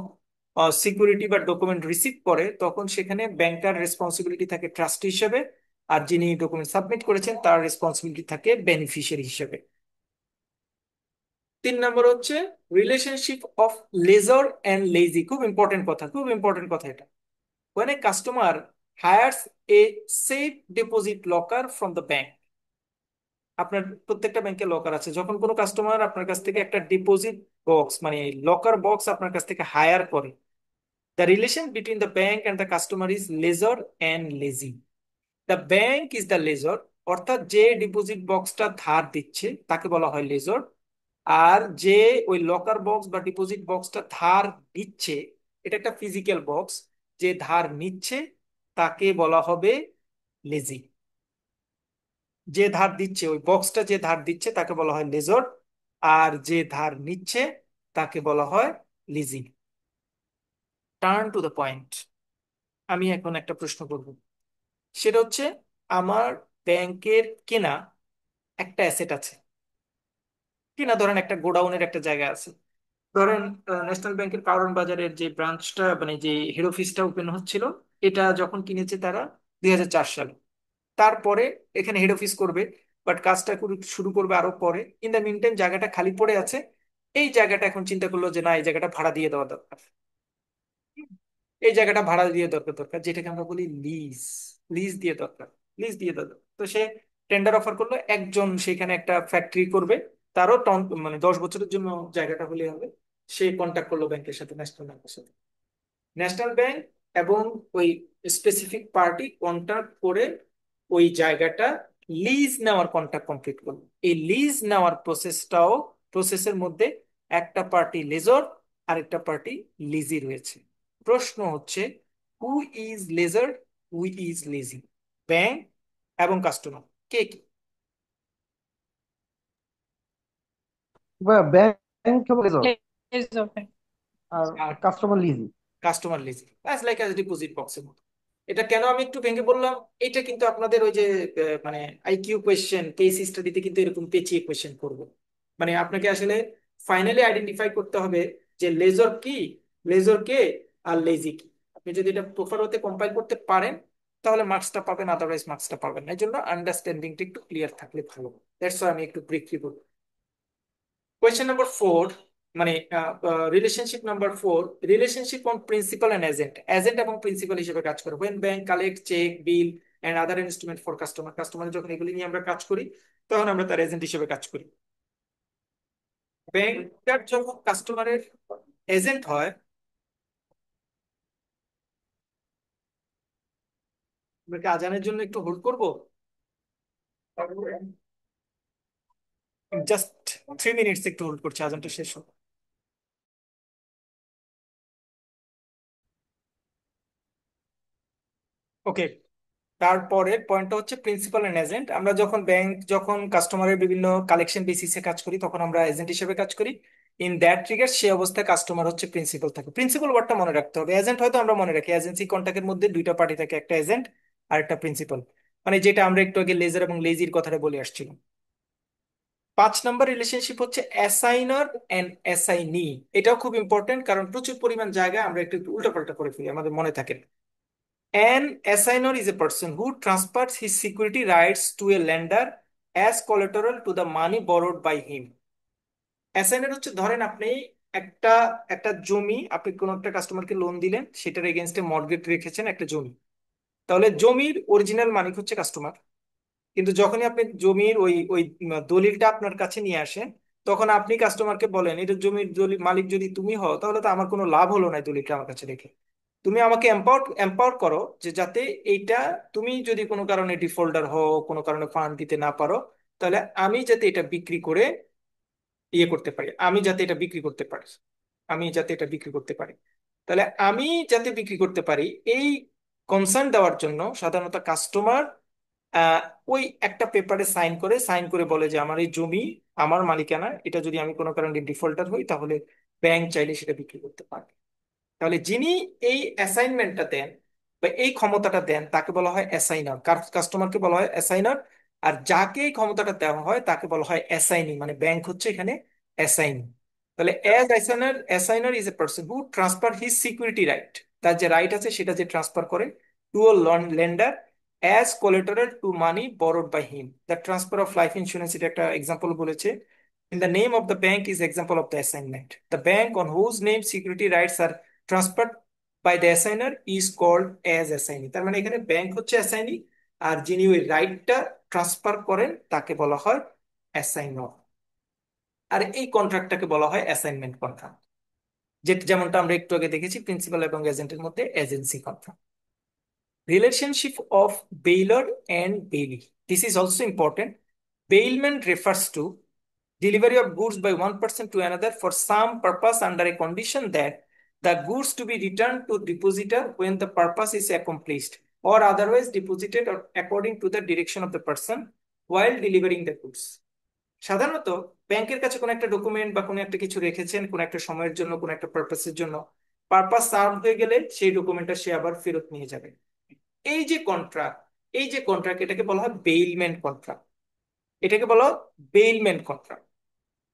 S1: সিকিউরিটি বা ডকুমেন্ট রিসিভ করে, তখন সেখানে ব্যাংকার রেসপন্সিবিলিটি থাকে ট্রাস্টি হিসেবে, আর যিনি ডকুমেন্ট সাবমিট করেছেন তার রেসপন্সিবিলিটি থাকে বেনিফিশিয়ারি হিসেবে। 3 নম্বর হচ্ছে রিলেশনশিপ অফ লেজর অ্যান্ড লেজি। খুব ইম্পর্টেন্ট কথা, খুব ইম্পর্টেন্ট কথা এটা। When a customer hires a safe deposit locker from the bank, আপনার প্রত্যেকটা ব্যাংকে লকার আছে, যখন কোনো কাস্টমার আপনার কাছ থেকে একটা ডিপোজিট বক্স মানে লকার বক্স আপনার কাছ থেকে হায়ার করে, the relation between the bank and the customer is lessor and lessee. The bank is the lessor, অর্থাৎ যে ডিপোজিট বক্সটা ধার দিচ্ছে তাকে বলা হয় লেজর, আর যে ওই লকার বক্স বা ডিপোজিট বক্সটা ধার দিচ্ছে, এটা একটা ফিজিক্যাল বক্স, যে ধার নিচ্ছে তাকে বলা হবে লেজি। যে ধার দিচ্ছে, ওই বক্সটা যে ধার দিচ্ছে তাকে বলা হয় লেজর, আর যে ধার নিচ্ছে তাকে বলা হয় lessee. Turn to the point. আমি এখন একটা প্রশ্ন করব, সেটা হচ্ছে আমার ব্যাংকের কেনা একটা অ্যাসেট আছে, কিনা ধরেন একটা গোডাউনের একটা জায়গা আছে, ধরেন ন্যাশনাল ব্যাংকের কারণ বাজারের যে ব্রাঞ্চটা মানে যে হেড অফিসটা ওপেন হচ্ছিল, এটা যখন কিনেছে তারা 2004 সালে, তারপরে এখানে হেড অফিস করবে, বাট কাজটা শুরু করবে আরো পরে। ইন দ্য মিন টাইম জায়গাটা খালি পড়ে আছে, এই জায়গাটা এখন চিন্তা করলো যে না, এই জায়গাটা ভাড়া দিয়ে দেওয়া দরকার, এই জায়গাটা ভাড়া দিয়ে দরকার দরকার যেটাকে আমরা বলি লিজ, লিজ দিয়ে দরকার, লিজ দিয়ে দরকার। তো সে টেন্ডার অফার করলো, একজন সেখানে একটা ফ্যাক্টরি করবে, তারও মানে 10 বছরের জন্য জায়গাটা হলে হবে। সে কন্ট্যাক্ট করলো ব্যাংকের সাথে, ন্যাশনাল ব্যাংকের সাথে। ন্যাশনাল ব্যাংক এবং ওই স্পেসিফিক পার্টি কন্ট্যাক্ট করে ওই জায়গাটা লিজ নেওয়ার কন্ট্যাক্ট কমপ্লিট করলো। এই লিজ নেওয়ার প্রসেসের মধ্যে একটা পার্টি লেজর আর একটা পার্টি লিজি রয়েছে। প্রশ্ন হচ্ছে who is lessor, who is lessee? Bank এবং কাস্টমার কে কি?
S3: ব্যাংক কেবল আর
S1: আর
S3: customer lessee.
S1: Customer lessee, as like as deposit বক্সের মতো। এটা কেন আমি একটু ভেঙে বললাম, এটা কিন্তু আপনাদের ওই যে মানে আইকিউ কোয়েশ্চেন, কেস স্টাডিতে কিন্তু এরকম পেঁচিয়ে কোয়েশ্চেন করবো। মানে আপনাকে আসলে ফাইনালি আইডেন্টিফাই করতে হবে যে লেজর কি, লেজর কে, আর লেজি কি। আপনি যদি এটা প্রপার হতে কম্পাইল করতে পারেন তাহলে মার্কসটা পাবেন, আদারওয়াইজ মার্কসটা পাবেন না। এই জন্য আন্ডারস্ট্যান্ডিংটা একটু ক্লিয়ার থাকলে ভালো। দ্যাটস আমি একটু ব্রিফলি বলবো। কোয়েশ্চেন নাম্বার 4, মানে relationship number 4, relationship on principal and agent. Agent এবং প্রিন্সিপাল হিসেবে কাজ করে when bank collect cheque, bill and other instrument for customer. Customer যখন এগুলি নিয়ে আমরা কাজ করি তখন আমরা তার এজেন্ট হিসেবে কাজ করি। ব্যাংকার যখন কাস্টমারের এজেন্ট হয়, আমরা কি আজানের জন্য একটু হোল্ড করবো? জাস্ট 3 মিনিটস একটু হোল্ড করছি, আজানটা শেষ হোক। ওকে, তারপরের পয়েন্টটা হচ্ছে প্রিন্সিপাল এন্ড এজেন্ট। আমরা যখন ব্যাংক যখন কাস্টমারের বিভিন্ন কালেকশন বেসিসে কাজ করি তখন আমরা এজেন্ট হিসেবে কাজ করি। ইন দ্যাট ট্রিগার সেই অবস্থায় কাস্টমার হচ্ছে প্রিন্সিপাল থাকে। প্রিন্সিপাল ওয়ার্ডটা মনে রাখতে হবে। এজেন্ট হয়তো আমরা মনে রাখি, এজেন্সি কন্ট্রাক্টের মধ্যে দুইটা পার্টি থাকে, একটা এজেন্ট আর একটা প্রিন্সিপাল, মানে যেটা আমরা একটু আগে লেজার এবং লেজির কথাটা বলে আসছিলাম। 5 নম্বর রিলেশনশিপ হচ্ছে অ্যাসাইনার এন্ড অ্যাসাইনি। এটাও খুব ইম্পর্টেন্ট, কারণ প্রচুর পরিমাণ জায়গায় আমরা একটু উল্টাপাল্টা করে ফেলি, আমাদের মনে থাকে না। An assignor is a person who transfers his security rights to a lender as collateral to the money borrowed by him. অ্যাসাইনার হচ্ছে, ধরেন আপনি একটা একটা জমি, আপনি কোন একটা কাস্টমারকে লোন দিলেন, সেটার এগেনস্টে মর্টগেজ রেখেছেন একটা জমি। তাহলে জমির অরিজিনাল মালিক হচ্ছে কাস্টমার, কিন্তু যখনই আপনি জমির ওই ওই দলিলটা আপনার কাছে নিয়ে আসেন, তখন আপনি কাস্টমারকে বলেন এটা জমির দলিল মালিক যদি তুমি হও তাহলে তো আমার কোনো লাভ হলো না এই দলিলটা আমার কাছে রেখে। তুমি আমাকে এম্পাওয়ার করো যে যাতে এইটা, তুমি যদি কোনো কারণে ডিফল্টার হও, কোনো কারণে ফান্ড দিতে না পারো, তাহলে আমি যাতে এটা বিক্রি করে ইয়ে করতে পারি, আমি যাতে এটা বিক্রি করতে পারি, আমি যাতে এটা বিক্রি করতে পারি। তাহলে আমি যাতে বিক্রি করতে পারি এই কনসার্ন দেওয়ার জন্য সাধারণত কাস্টমার আহ, ওই একটা পেপারে সাইন করে বলে যে আমার এই জমি আমার মালিকানা, এটা যদি আমি কোনো কারণে ডিফল্টার হই তাহলে ব্যাংক চাইলে সেটা বিক্রি করতে পারবে। তাহলে যিনি এই অ্যাসাইনমেন্টটা দেন বা এই ক্ষমতাটা দেন তাকে বলা হয় অ্যাসাইনার, কাস্টমারকে বলা হয় অ্যাসাইনার। আর যাকে এই ক্ষমতাটা দেওয়া হয় তাকে বলা হয় অ্যাসাইনি, মানে ব্যাংক হচ্ছে এখানে অ্যাসাইনি। তাহলে as assignor is a person who transfer his security right, তার যে রাইট আছে সেটা যে ট্রান্সফার করে to a lender as collateral to money borrowed by him. The transfer of life insurance, এটা একটা এক্সাম্পল বলেছে। In the name of the bank is example of the assignment. The bank on whose name security rights are transferred by the assigner is called as assignee. তার মানে এখানে bank হচ্ছে অ্যাসাইনি, আর যিনি ওই রাইটটা transfer করেন তাকে বলা হয় অ্যাসাইনর। আর এই কন্ট্রাক্টটাকে বলা হয় অ্যাসাইনমেন্ট কন্ট্রাক্ট, যেমনটা আমরা একটু আগে দেখেছি প্রিন্সিপাল এবং এজেন্টের মধ্যে agency contract. Relationship of bailor and bailee. This is also important. Bailment refers to delivery of goods by one person to another for some purpose under a condition that the goods to be returned to depositor when the purpose is accomplished or otherwise deposited or according to the direction of the person while delivering the goods. সাধারণত ব্যাংকের কাছে কোনো একটা document বা কোনো একটা কিছু রেখেছেন কোনো একটা সময়ের জন্য, কোনো একটা পারপাসের জন্য, পারপাস সার্ভ হয়ে গেলে সেই ডকুমেন্টটা সে আবার ফেরত নিয়ে যাবে। এই যে কন্ট্রাক্ট, এই যে কন্ট্রাক্ট, এটাকে বলা হয় বেইলমেন্ট কন্ট্রাক্ট, এটাকে বলা হয় বেইলমেন্ট contract.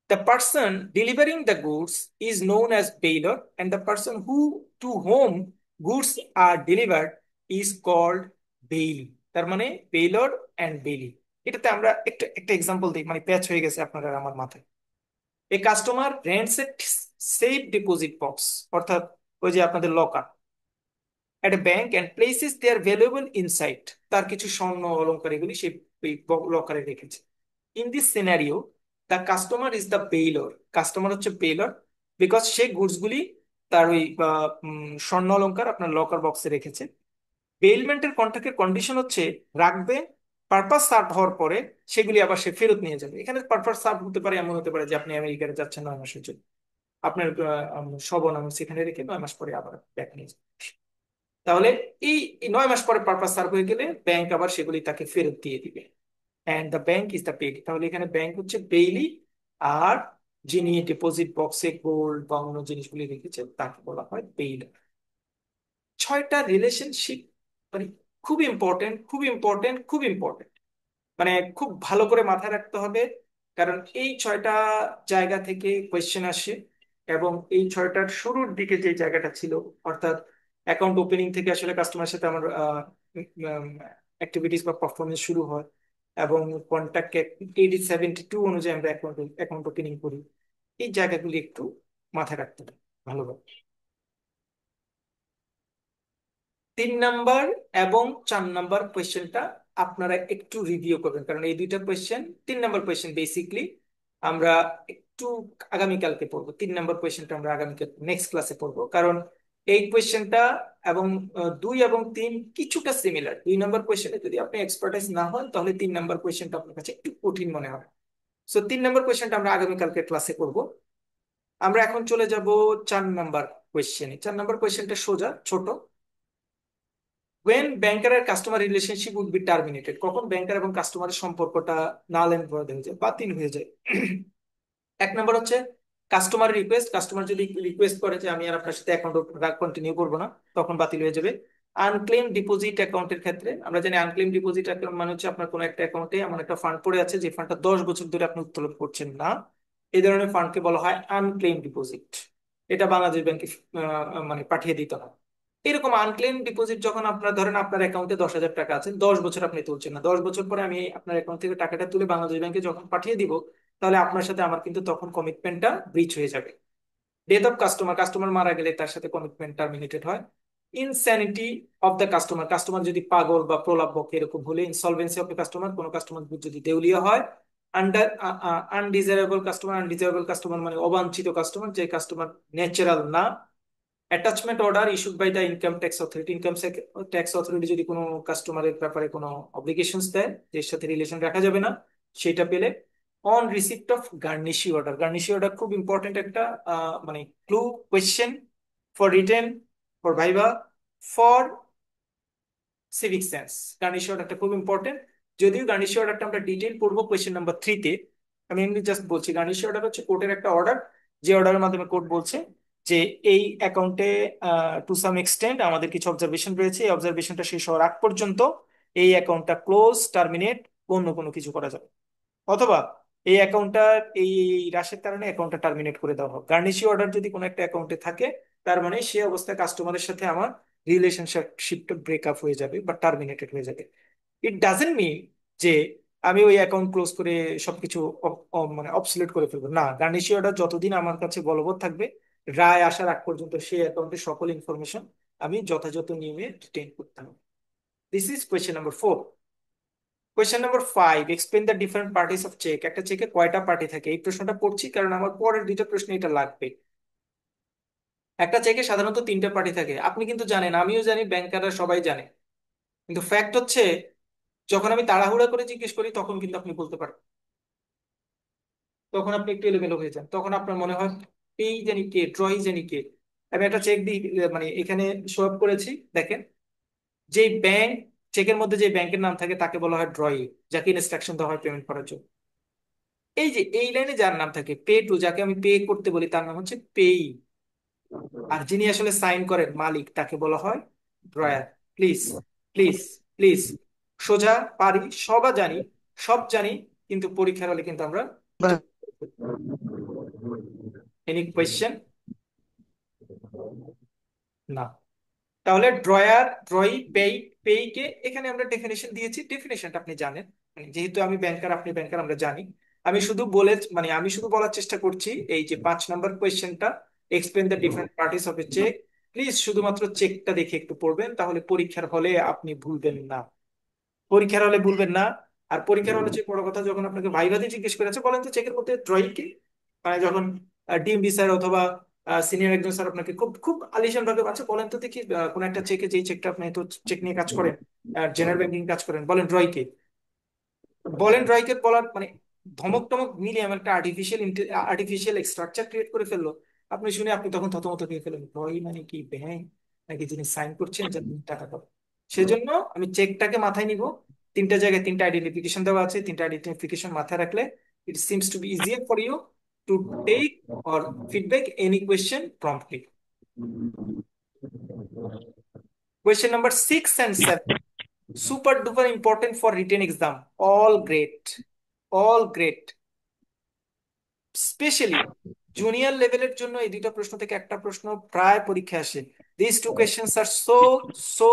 S1: The person delivering the goods is known as bailor, and the person who to whom goods are delivered is called bailee. তার মানে bailor and bailee। এটাতে আমরা একটা একটা এক্সাম্পল দিই, মানে প্যাচ হয়ে গেছে আপনার আর আমার মাথায়। A customer rents a safe deposit box, অর্থাৎ ওই যে আপনাদের locker, at a bank and places their valuable inside, তার কিছু স্বর্ণ অলংকার এগুলি সেই লকারে রেখেছে। In this scenario, the customer is the bailor. Customer হচ্ছে bailor বিকজ সে গুডস গুলি তার ওই স্বর্ণ অলংকার আপনার লকার বক্সে রেখেছে। বেইলমেন্টের কন্ট্রাক্টের কন্ডিশন হচ্ছে রাখবে, পারপাস সার্ভ হওয়ার পরে সেগুলি আবার সে ফেরত নিয়ে যাবে। এখানে পারপাস সার্ভ হতে পারে, এমন হতে পারে যে আপনি আমেরিকাতে যাচ্ছেন 9 মাসের জন্য, আপনার শবন আমি সেখানে রেখে 9 মাস পরে আবার ব্যাক নিয়ে যাবে। তাহলে এই 9 মাস পরে পারপাস সার্ভ হয়ে গেলে ব্যাংক আবার সেগুলি তাকে ফেরত দিয়ে দিবে। And the bank is the Bailey. তাহলে এখানে ব্যাংক হচ্ছে বেইলি, আর যিনি ডিপোজিট বক্সে গোল্ড বা অন্য জিনিসগুলি রেখেছেন তাকে বলা হয় বেইলার। 6টা রিলেশনশিপ মানে খুব ইম্পর্টেন্ট, খুব ইম্পর্টেন্ট, খুব ইম্পর্টেন্ট। মানে খুব ভালো করে মাথায় রাখতে হবে, কারণ এই 6টা জায়গা থেকে কোয়েশ্চেন আসে। এবং এই 6টার শুরুর দিকে যে জায়গাটা ছিল, অর্থাৎ অ্যাকাউন্ট ওপেনিং থেকে আসলে কাস্টমারের সাথে আমার অ্যাক্টিভিটিস বা পারফরমেন্স শুরু হয়, এবং কন্ট্যাক্ট 8072 অনুযায়ী আমরা অ্যাকাউন্ট অ্যাকাউন্ট ওপেনিং করি। এই জায়গাগুলি একটু মাথায় রাখতে হবে ভালোভাবে। 3 নাম্বার এবং 4 নাম্বার কোয়েশ্চেনটা আপনারা একটু রিভিউ করবেন, কারণ এই দুইটা কোয়েশ্চেন, 3 নাম্বার কোয়েশ্চেন বেসিকলি আমরা একটু আগামীকালকে পড়বো। 3 নাম্বার কোয়েশ্চেনটা আমরা আগামীকাল নেক্সট ক্লাসে পড়বো, কারণ এই কোয়েশ্চেনটা এবং 2 এবং 3 কিছুটা সিমিলার। 2 নাম্বার কোয়েশ্চেনে যদি আপনি এক্সপার্টাইজ না হন, তাহলে 3 নাম্বার কোয়েশ্চেনটা আপনার কাছে একটু কঠিন মনে হবে। সো 3 নাম্বার কোয়েশ্চেনটা আমরা আগামীকালকে ক্লাসে করবো। আমরা এখন চলে যাব 4 নাম্বার কোয়েশ্চেনে। 4 নাম্বার কোয়েশ্চেনটা সোজা, ছোট। when banker আর customer relationship would be terminated, কখন ব্যাংকার এবং কাস্টমারের সম্পর্কটা নাল এন্ড ভয়েড হয়ে যায়, বাতিল হয়ে যায়। 1 নম্বর হচ্ছে কাস্টমার রিকোয়েস্ট, কাস্টমার যদি রিকোয়েস্ট করে যে আমি আর আপনার সাথে অ্যাকাউন্ট কন্টিনিউ করবো না, তখন বাতিল হয়ে যাবে। আনক্লেম ডিপোজিট অ্যাকাউন্টের ক্ষেত্রে আমরা জানি আনক্লেম ডিপোজিট অ্যাকাউন্ট মানে হচ্ছে আপনার কোনো একটা অ্যাকাউন্টে এমন একটা ফান্ড পড়ে আছে যে ফান্ডটা 10 বছর ধরে আপনি উত্তোলন করছেন না, এই ধরনের ফান্ডকে বলা হয় আনক্লেম ডিপোজিট। এটা বাংলাদেশ ব্যাংকে মানে পাঠিয়ে দিতে হয়। এরকম আনক্লেম ডিপোজিট যখন আপনার ধরেন আপনার অ্যাকাউন্টে 10,000 টাকা আছে, 10 বছর আপনি তুলছেন না, 10 বছর পরে আমি আপনার অ্যাকাউন্ট থেকে টাকাটা তুলে বাংলাদেশ ব্যাংকে যখন পাঠিয়ে দিব, তাহলে আপনার সাথে আমার কিন্তু তখন কমিটমেন্টটা ব্রিচ হয়ে যাবে। ডেথ অফ কাস্টমার, কাস্টমার মারা গেলে তার সাথে কমিটমেন্ট টার্মিনেটেড হয়। Insanity of the customer, customer যদি পাগল বা প্রলাপবক এরকম হলে। ইনসলভেন্সি অফ দ্য কাস্টমার, কোনো কাস্টমার যদি দেউলিয়া হয়। Under undesirable customer, undesirable customer মানে অবাঞ্ছিত কাস্টমার, যে কাস্টমার ন্যাচারাল না। Attachment order issued by the income tax authority, income tax authority যদি কোনো কাস্টমারের ব্যাপারে কোনো অব্লিগেশনস দেয় যের সাথে রিলেশন রাখা যাবে না, সেটা পেলে। On receipt of garnishee order, garnishee order খুব ইম্পর্টেন্ট একটা মানে clue question for written, for viva, for civic sense. Garnishee অর্ডারটা খুব ইম্পর্টেন্ট, যদিও গার্নিশি অর্ডারটা আমরা ডিটেইল পড়বো কোয়েশ্চেন নাম্বার 3-তে। আমি এমনি জাস্ট বলছি, গার্নিশি অর্ডার হচ্ছে কোর্টের একটা অর্ডার, যে অর্ডারের মাধ্যমে কোর্ট বলছে যে এই অ্যাকাউন্টে টু সাম এক্সটেন্ট আমাদের কিছু অবজারভেশন রয়েছে, এই অবজারভেশনটা শেষ হওয়ার আগ পর্যন্ত এই অ্যাকাউন্টটা ক্লোজ, টার্মিনেট, অন্য কোনো কিছু করা যাবে, অথবা এই অ্যাকাউন্টটা এই হ্রাসের কারণে অ্যাকাউন্টটা টার্মিনেট করে দেওয়া হোক। গার্নিশি অর্ডার যদি কোনো একটা অ্যাকাউন্টে থাকে, তার মানে সে অবস্থায় কাস্টমারের সাথে আমার রিলেশনশিপটা ব্রেকআপ হয়ে যাবে বা টার্মিনেটেড হয়ে যাবে। ইট ডাজেন্ট মিন যে আমি ওই অ্যাকাউন্ট ক্লোজ করে সবকিছু মানে অবসলিউট করে ফেলবো না। গার্নিশি অর্ডার যতদিন আমার কাছে বলবৎ থাকবে, রায় আসার আগ পর্যন্ত সেই অ্যাকাউন্টের সকল ইনফরমেশন আমি যথাযথ নিয়মে রিটেইন করতে হবে। This is question number 4। Question number 5, explain the different parties of cheque. একটা চেকে কয়টা পার্টি থাকে? এই প্রশ্নটা পড়ছি কারণ আমার পরের 2টা প্রশ্ন এটা লাগবে। একটা চেকে সাধারণত 3টা পার্টি থাকে, আপনি কিন্তু জানেন, আমিও জানি, ব্যাংকাররা সবাই জানে। কিন্তু ফ্যাক্ট হচ্ছে, যখন আমি তাড়াহুড়া করে জিজ্ঞেস করি তখন কিন্তু আপনি বলতে পারেন, তখন আপনি একটু এলোমেলো হয়ে যান, তখন আপনার মনে হয় এই জানি কে, ড্রই জানি কে। আমি একটা চেক দিই, মানে এখানে শো আপ করেছি, দেখেন। যে ব্যাংক, চেকের মধ্যে যে ব্যাংকের নাম থাকে তাকে বলা হয় ড্রই, যাকে ইনস্ট্রাকশন দেওয়া হয় পেমেন্ট করার জন্য। এই যে এই লাইনে যার নাম থাকে, পে টু, যাকে আমি পে করতে বলি তার নাম হচ্ছে পেই। আর যিনি আসলে সাইন করেন, মালিক, তাকে বলা হয় ড্রয়ার। প্লিজ, প্লিজ, প্লিজ, সোজা পারি, সবা জানি, সব জানি, কিন্তু পরীক্ষার হলে কিন্তু আমরা এনি কোয়েশ্চেন না। তাহলে ড্রয়ার, ড্রয়ি, পেই, পেইকে এখানে আমরা ডেফিনেশন দিয়েছি, ডেফিনেশনটা আপনি জানেন। মানে যেহেতু আমি ব্যাংকার, আপনি ব্যাংকার, আমরা জানি। আমি শুধু বলে, মানে আমি শুধু বলার চেষ্টা করছি, এই যে 5 নম্বর কোয়েশ্চেনটা, explain the different parties of a cheque, please শুধুমাত্র চেকটা দেখে একটু পড়বেন, তাহলে পরীক্ষার হলে আপনি ভুলবেন না, পরীক্ষার হলে ভুলবেন না। আর পরীক্ষার হলে যে বড় কথা, যখন আপনাকে ভাইভাতে জিজ্ঞেস করেছে, বলেন তো চেকের মধ্যে ড্রয়িং কি, মানে যখন ডিএমডি স্যার অথবা সিনিয়র একজন স্যার আপনাকে খুব খুব আলিশান ভাবে, আচ্ছা বলেন তো দেখি, কোন একটা চেকে, যেই চেকটা আপনি তো চেক নিয়ে কাজ করেন, জেনারেল ব্যাংকিং কাজ করেন, বলেন ড্রয় কি, বলেন ড্রয় কে বলার মানে ধমক টমক মিলিয়ে আমার একটা আর্টিফিশিয়াল স্ট্রাকচার ক্রিয়েট করে ফেললো। আপনি শুনে আপনি তখন থতমত খেয়ে ফেলেন, ড্রয় মানে কি ব্যাংক, নাকি যিনি সাইন করছেন যার টাকা পাবেন। সেজন্য আমি চেকটাকে মাথায় নিব। 3টা জায়গায় 3টা আইডেন্টিফিকেশন দেওয়া আছে, 3টা আইডেন্টিফিকেশন মাথায় রাখলে it seems to be easier for you to take or feedback any question promptly. Question number 6 and 7, super duper important for written exam. All great, all great. Specially junior লেভেলের জন্য এই দুইটা প্রশ্ন থেকে একটা প্রশ্ন প্রায় পরীক্ষায় আসে। This two questions are so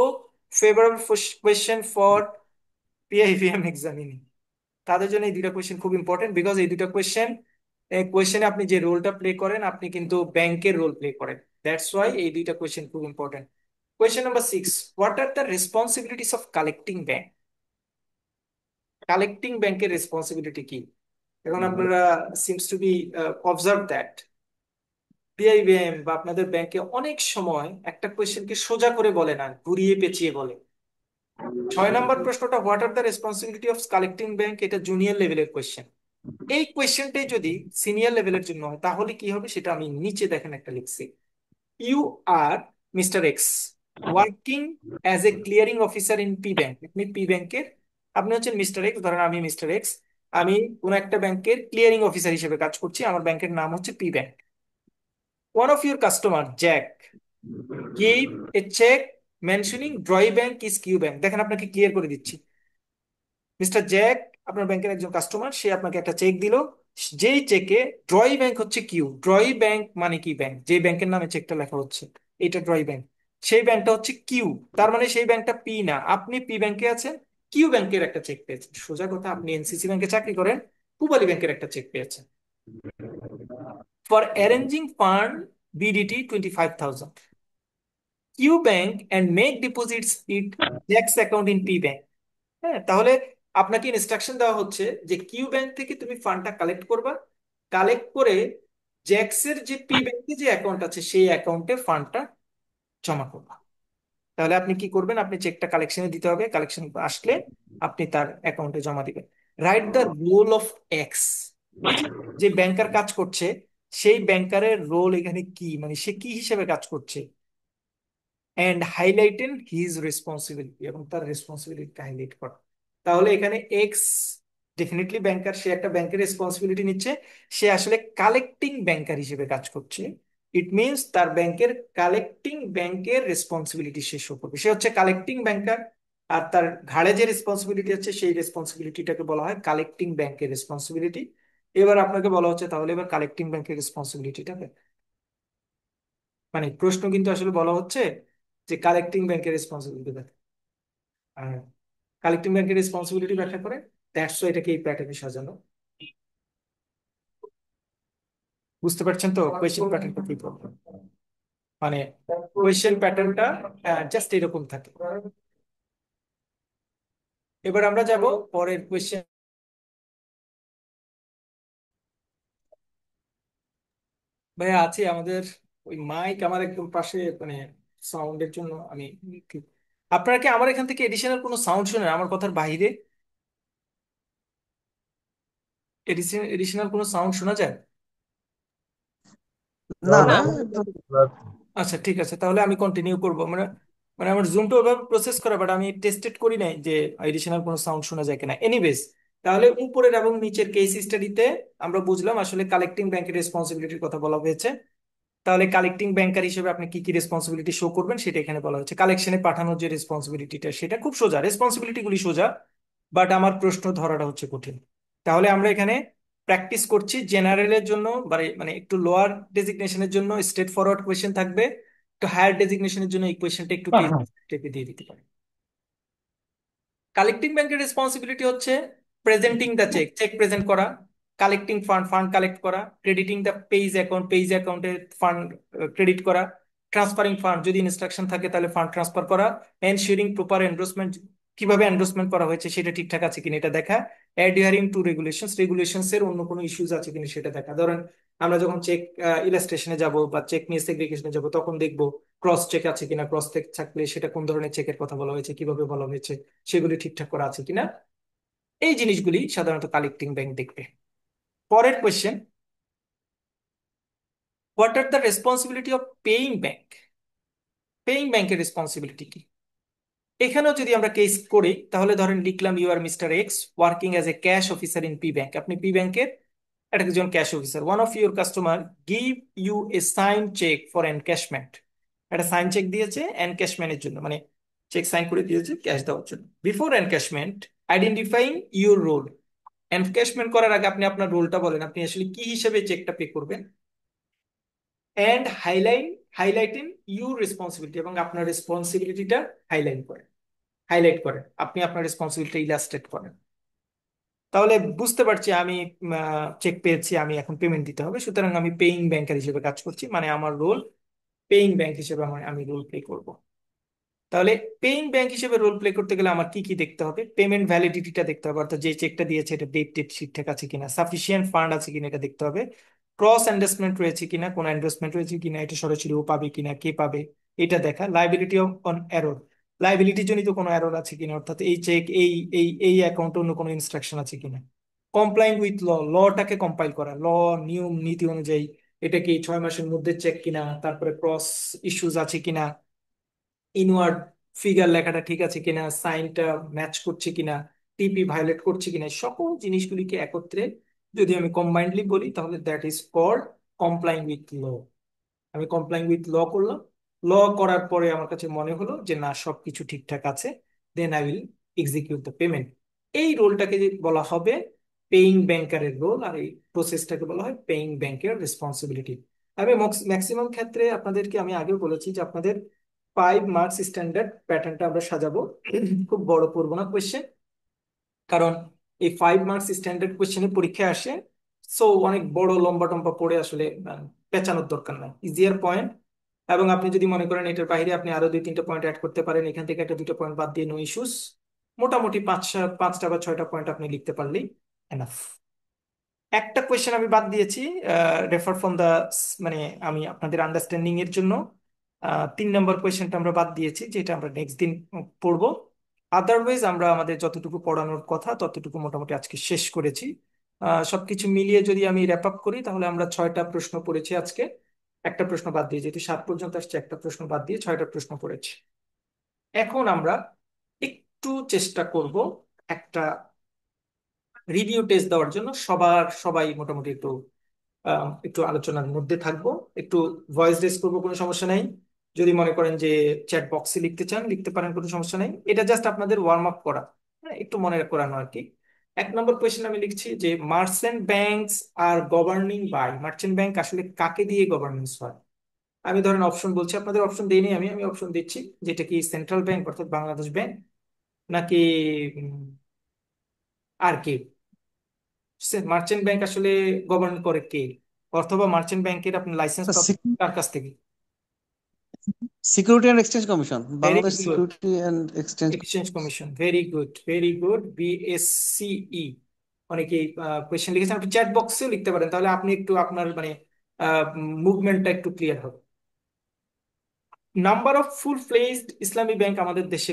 S1: favourable question for PIBM examining. তাদের জন্য এই দুইটা কোয়েশ্চেন খুব ইম্পর্টেন্ট, বিকজ এই দুইটা কোয়েশ্চেনে আপনি যে রোলটা প্লে করেন আপনি কিন্তু ব্যাংকের রোল প্লে করেন। দ্যাটস ওয়াই এই দুইটা কোয়েশ্চেন খুব important. Question number 6, what are the responsibilities of collecting bank? Collecting ব্যাংকের রেসপন্সিবিলিটি কি? এখন আপনারা seems to be observe that PIBM বা আপনাদের ব্যাংকে অনেক সময় একটা কোয়েশ্চেনকে সোজা করে বলে না, ঘুরিয়ে পেঁচিয়ে বলে। 6 নম্বর প্রশ্নটা what are the responsibility of collecting bank, এটা জুনিয়র লেভেলের কোয়েশ্চেন। এই কোয়েশ্চেনটাই যদি সিনিয়র লেভেলের জন্য হয় তাহলে কি হবে সেটা আমি নিচে দেখেন একটা লিখছি। You are mister X working as a clearing officer in P bank. আপনি পি ব্যাংকের, আপনি হচ্ছেন মিস্টার এক্স, ধরেন আমি মিস্টার এক্স, আমি কোন একটা ব্যাংকের ক্লিয়ারিং অফিসার হিসেবে কাজ করছি, আমার ব্যাংকের নাম হচ্ছে P bank. One of your customer, Jack, gave a check mentioning Droy Bank is Q Bank. দেখেন আপনাকে ক্লিয়ার করে দিচ্ছি। মিস্টার জ্যাক আপনার ব্যাংকের একজন কাস্টমার, সে আপনাকে একটা চেক দিল, যেই চেকে ড্রয় ব্যাংক হচ্ছে কিউ। ড্রয় ব্যাংক মানে কি ব্যাংক? যে ব্যাংকের নামে চেকটা লেখা হচ্ছে এটা ড্রয় ব্যাংক, সেই ব্যাংকটা হচ্ছে কিউ। তার মানে সেই ব্যাংকটা পি না, আপনি পি ব্যাংকে আছেন, কিউ ব্যাংকের একটা চেক পেয়েছেন। সোজা কথা, আপনি এনসিসি ব্যাংকে চাকরি করেন, পূবালী ব্যাংকের একটা চেক পেয়েছেন for arranging fund BDT 25,000 Q bank and make deposits it Jack's account in P bank. হ্যাঁ, তাহলে আপনাকে ইনস্ট্রাকশন দেওয়া হচ্ছে যে কিউ ব্যাংক থেকে তুমি ফান্ডটা কালেক্ট করবা, কালেক্ট করে জ্যাক্সের যে পি ব্যাংকে যে অ্যাকাউন্ট আছে সেই অ্যাকাউন্টে ফান্ডটা জমা করবা। তাহলে আপনি কি করবেন? আপনি চেকটা কালেকশনে দিতে হবে, কালেকশন আসলে আপনি তার অ্যাকাউন্টে জমা দিবেন। Write the role of X. এই যে যে ব্যাংকার কাজ করছে সেই ব্যাংকারের রোল এখানে কি, মানে সে কি হিসেবে কাজ করছে, অ্যান্ড হাইলাইটেন হিজ রেসপন্সিবিলিটি, এবং তার রেসপন্সিবিলিটি হাইলাইট করা। তাহলে এখানে এক্স ডেফিনেটলি ব্যাংকার, সে একটা ব্যাংকের রেসপন্সিবিলিটি নিচ্ছে, সে আসলে কালেক্টিং ব্যাংকার হিসেবে কাজ করছে। ইট মিনস তার ব্যাংকের কালেক্টিং ব্যাংকের রেসপন্সিবিলিটি সে শো করবে, সে হচ্ছে কালেক্টিং ব্যাংকার। আর তার ঘাড়ে যে রেসপন্সিবিলিটি আছে সেই রেসপন্সিবিলিটিটাকে বলা হয় কালেক্টিং ব্যাংকের রেসপন্সিবিলিটি। এবার আপনাকে বলা হচ্ছে তাহলে এবার কালেক্টিং ব্যাংকের রেসপন্সিবিলিটিটা, মানে প্রশ্ন কিন্তু আসলে বলা হচ্ছে যে কালেক্টিং ব্যাংকের রেসপন্সিবিলিটি ব্যাখ্যা, আর কালেক্টিং ব্যাংকের রেসপন্সিবিলিটি ব্যাখ্যা করে। দ্যাটস ওয়াই এটাকে এই প্যাটার্নে সাজানো। বুঝতে পারছেন তো কোয়েশ্চেন প্যাটার্নটা কি প্রবলেম? মানে কোয়েশ্চেন প্যাটার্নটা জাস্ট এরকম থাকে। এবার আমরা যাব পরের কোয়েশ্চেন। ভাইয়া আছে আমাদের ওই মাইক আমার একদম পাশে, মানে সাউন্ডের জন্য আমি আপনারা কি আমার এখান থেকে এডিশনাল কোনো সাউন্ড শুনেন আমার কথার বাইরে? এডিশনাল কোনো সাউন্ড শোনা যায়?
S7: না
S10: না।
S7: না
S1: আচ্ছা ঠিক আছে, তাহলে আমি কন্টিনিউ করবো। মানে মানে আমার জুমটা ওইভাবে প্রসেস করা, বাট আমি টেস্টেড করি নাই যে এডিশনাল কোনো সাউন্ড শোনা যায় কিনা। এনিওয়েজ, তাহলে উপরের এবং নিচের কেস স্টাডিতে আমরা বুঝলাম আসলে কালেক্টিং ব্যাংকের রেসপন্সিবিলিটির কথা বলা হয়েছে। তাহলে কালেক্টিং ব্যাংকার হিসেবে আপনি কি কি রেসপন্সিবিলিটি শো করবেন সেটা এখানে বলা হচ্ছে। কালেকশনে পাঠানোর যে রেসপন্সিবিলিটিটা সেটা খুব সোজা, রেসপন্সিবিলিটি গুলি সোজা, বাট আমার প্রশ্ন ধরাটা হচ্ছে কঠিন। তাহলে আমরা এখানে প্র্যাকটিস করছি জেনারেলের জন্য, মানে একটু লোয়ার ডেজিগনেশনের জন্য স্ট্রেট ফরওয়ার্ড কোয়েশ্চেন থাকবে, একটু হায়ার ডেজিগনেশনের জন্য এই কোয়েশ্চেনটা একটু টেপে দিয়ে দিতে পারে। কালেক্টিং ব্যাংকের রেসপন্সিবিলিটি হচ্ছে presenting the cheque, cheque present করা, কালেক্টিং ফান্ড, ফান্ড কালেক্ট করা, crediting the payee's account, payee's অ্যাকাউন্টে ফান্ড ক্রেডিট করা, ট্রান্সফারিং ফান্ড, যদি ইনস্ট্রাকশন থাকে তাহলে ফান্ড ট্রান্সফার করা, এনশিওরিং প্রপার এন্ডোর্সমেন্ট, কিভাবে এন্ডোর্সমেন্ট করা হয়েছে সেটা ঠিকঠাক আছে কিনা এটা দেখা, অ্যাডহিয়ারিং টু রেগুলেশনস, রেগুলেশনস এর অন্য কোনো ইস্যুস আছে কিনা সেটা দেখা। ধরেন আমরা যখন চেক ইলাস্ট্রেশনে যাব বা চেক নিয়ে সেগ্রিগেশনে যাব তখন দেখবো ক্রস চেক আছে কিনা, ক্রস চেক থাকলে সেটা কোন ধরনের চেকের কথা বলা হয়েছে, কিভাবে বলা হয়েছে, সেগুলি ঠিকঠাক করা আছে কিনা। এই জিনিসগুলি সাধারণত কালেক্টিং ব্যাংক দেখবে। পরের question, what are the responsibility of paying bank? Paying ব্যাংকের রেসপন্সিবিলিটি কি? এখানেও যদি আমরা কেস করি তাহলে ধরেন লিখলাম you are mister X working as a cash officer in P bank. আপনি পি ব্যাংকের একজন cash officer. One of your customer give you a sign cheque for encashment, একটা সাইন চেক দিয়েছে এনক্যাশমেন্টের জন্য, মানে চেক সাইন করে দিয়েছে ক্যাশ দেওয়ার জন্য। Before encashment identifying your role. Encashment করার আগে আপনি আপনার রোলটা বলেন, আপনি আসলে কি হিসেবে চেকটা পে করবেন। অ্যান্ড হাইলাইটিং ইউর রেসপন্সিবিলিটি, এবং আপনার রেসপন্সিবিলিটিটা হাইলাইট করেন, আপনি আপনার রেসপন্সিবিলিটি ইলাস্ট্রেট করেন। তাহলে বুঝতে পারছি আমি চেক পেয়েছি, আমি এখন পেমেন্ট দিতে হবে, সুতরাং আমি পেইং ব্যাংকার হিসেবে কাজ করছি, মানে আমার রোল পেইং ব্যাংক হিসেবে আমি রোল প্লে করব। তাহলে পেইং ব্যাংক হিসেবে রোল প্লে করতে গেলে আমার কি কি দেখতে হবে? পেমেন্ট ভ্যালিডিটিটা দেখতে হবে, অর্থাৎ যে চেকটা দিয়েছে এটা ডেট ঠিকঠাক আছে কিনা, সাফিসিয়েন্ট ফান্ড আছে কিনা এটা দেখতে হবে, ক্রস এন্ডোর্সমেন্ট রয়েছে কিনা, কোন এন্ডোর্সমেন্ট রয়েছে কিনা, এটা সরাসরি ও পাবে কিনা, কে পাবে, এটা দেখা। লাইবিলিটি অন এরর, লাইবিলিটি জনিত কোনো এরর আছে কিনা, অর্থাৎ এই চেক এই অ্যাকাউন্টে অন্য কোনো ইনস্ট্রাকশন আছে কিনা। কমপ্লাইং উইথ লটাকে কম্পাইল করা, নিয়ম নীতি অনুযায়ী এটা কি 6 মাসের মধ্যে চেক কিনা, তারপরে ক্রস ইস্যুজ আছে কিনা, ইনওয়ার্ড ফিগার লেখাটা ঠিক আছে কিনা, সাইনটা ম্যাচ করছে কিনা, টিপি ভায়োলেট করছে কিনা, সকল জিনিসগুলিকে একত্রে যদি আমি কম্বাইন্ডলি বলি তাহলে that is called complying with law. আমি কমপ্লাইং উইথ ল করলাম, ল করার পরে আমার কাছে মনে হলো যে না সবকিছু ঠিকঠাক আছে, then I will execute the payment. এই রোলটাকে বলা হবে পেইং ব্যাংকারের রোল, আর এই প্রসেসটাকে বলা হয় পেইং ব্যাংকের রেসপন্সিবিলিটি। আমি ম্যাক্সিমাম ক্ষেত্রে আপনাদেরকে আমি আগেও বলেছি যে আপনাদের 5 মার্কস স্ট্যান্ডার্ড প্যাটার্নটা আমরা সাজাবো, খুব বড় পড়বো না কোয়েশ্চেন, কারণ এই 5 মার্কস স্ট্যান্ডার্ড কোয়েশ্চেনের পরীক্ষায় আসে, সো অনেক বড় লম্বা টম্বা পড়ে আসলে পেঁচানোর দরকার নাই, ইজিয়ার পয়েন্ট। এবং আপনি যদি মনে করেন এটার বাইরে আপনি আরো 2-3টা পয়েন্ট অ্যাড করতে পারেন, এখান থেকে একটা 2টা পয়েন্ট বাদ দিয়ে নো ইস্যুস, মোটামুটি 5টা বা 6টা পয়েন্ট আপনি লিখতে পারলেই এনাফ। একটা কোয়েশ্চেন আমি বাদ দিয়েছি, রেফার ফ্রম দা, মানে আমি আপনাদের আন্ডারস্ট্যান্ডিং এর জন্য 3 নম্বর কোয়েশ্চেনটা আমরা বাদ দিয়েছি, যেটা আমরা নেক্সট দিন পড়বো। আদারওয়াইজ আমরা আমাদের যতটুকু পড়ানোর কথা ততটুকু মোটামুটি আজকে শেষ করেছি। সবকিছু মিলিয়ে যদি আমি র্যাপ আপ করি তাহলে আমরা 6টা প্রশ্ন পড়েছি আজকে, একটা প্রশ্ন বাদ দিয়ে, যেহেতু 7 পর্যন্ত আসছে একটা প্রশ্ন বাদ দিয়ে 6টা প্রশ্ন পড়েছি। এখন আমরা একটু চেষ্টা করব একটা রিভিউ টেস্ট দেওয়ার জন্য, সবাই মোটামুটি একটু আলোচনার মধ্যে থাকবো, একটু ভয়েস রেস করবো, কোনো সমস্যা নাই। যদি মনে করেন যে চ্যাট বক্সে লিখতে চান লিখতে পারেন, কোনো সমস্যা নাই। এটা জাস্ট আপনাদের ওয়ার্ম আপ করা, হ্যাঁ, একটু মনে করানো আর কি। 1 নম্বর কোয়েশ্চেন আমি লিখছি যে merchant banks are governing by, merchant bank আসলে কাকে দিয়ে গভর্নেন্স হয়? আমি ধরেন অপশন বলছি, আপনাদের অপশন দেইনি, আমি অপশন দিচ্ছি, যেটা কি সেন্ট্রাল ব্যাংক অর্থাৎ বাংলাদেশ ব্যাংক, নাকি আর কে? মার্চেন্ট ব্যাংক আসলে গভর্ন করে কে, অথবা মার্চেন্ট ব্যাংকের আপনি লাইসেন্স পাবেন কার কাছ থেকে?
S7: Security and exchange commission,
S1: very
S7: Bangladesh
S1: good,
S7: security and exchange.
S1: Exchange commission, very good very good, BSCE. অনেকেই কোয়েশ্চেন লিখেছেন, আপনি চ্যাট বক্সেও লিখতে পারেন, তাহলে আপনি একটু আপনার মানে মুভমেন্টটা একটু ক্লিয়ার হবে। নাম্বার অফ ফুল ফ্লেজড ইসলামী ব্যাংক আমাদের দেশে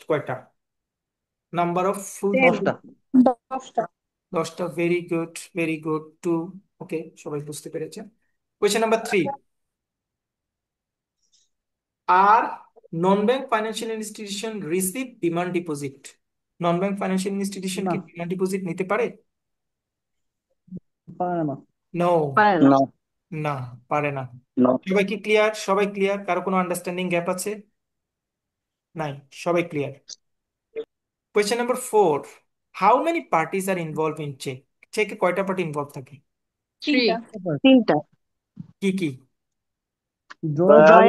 S1: কয়টা? নাম্বার অফ ফুল,
S7: 10টা।
S1: 10টা, very good very good, 2। Okay, সবাই বুঝতে পেরেছেন। Question number 3, are non bank financial institution receive demand deposit? Non bank financial institution কি
S7: না,
S1: ডিমান্ড ডিপোজিট নিতে পারে?
S7: পারে না।
S1: নো,
S5: পারে না।
S9: না,
S1: না, পারে না।
S9: না।
S1: সবাই কি ক্লিয়ার? সবাই ক্লিয়ার? কারো কোনো আন্ডারস্ট্যান্ডিং গ্যাপ আছে? নাই, সবাই clear. Question number 4, how many parties are involve in cheque? চেকে কয়টা পার্টি ইনভলভ থাকে?
S5: 3।
S8: 3টা।
S1: কি কি?
S9: Dayal,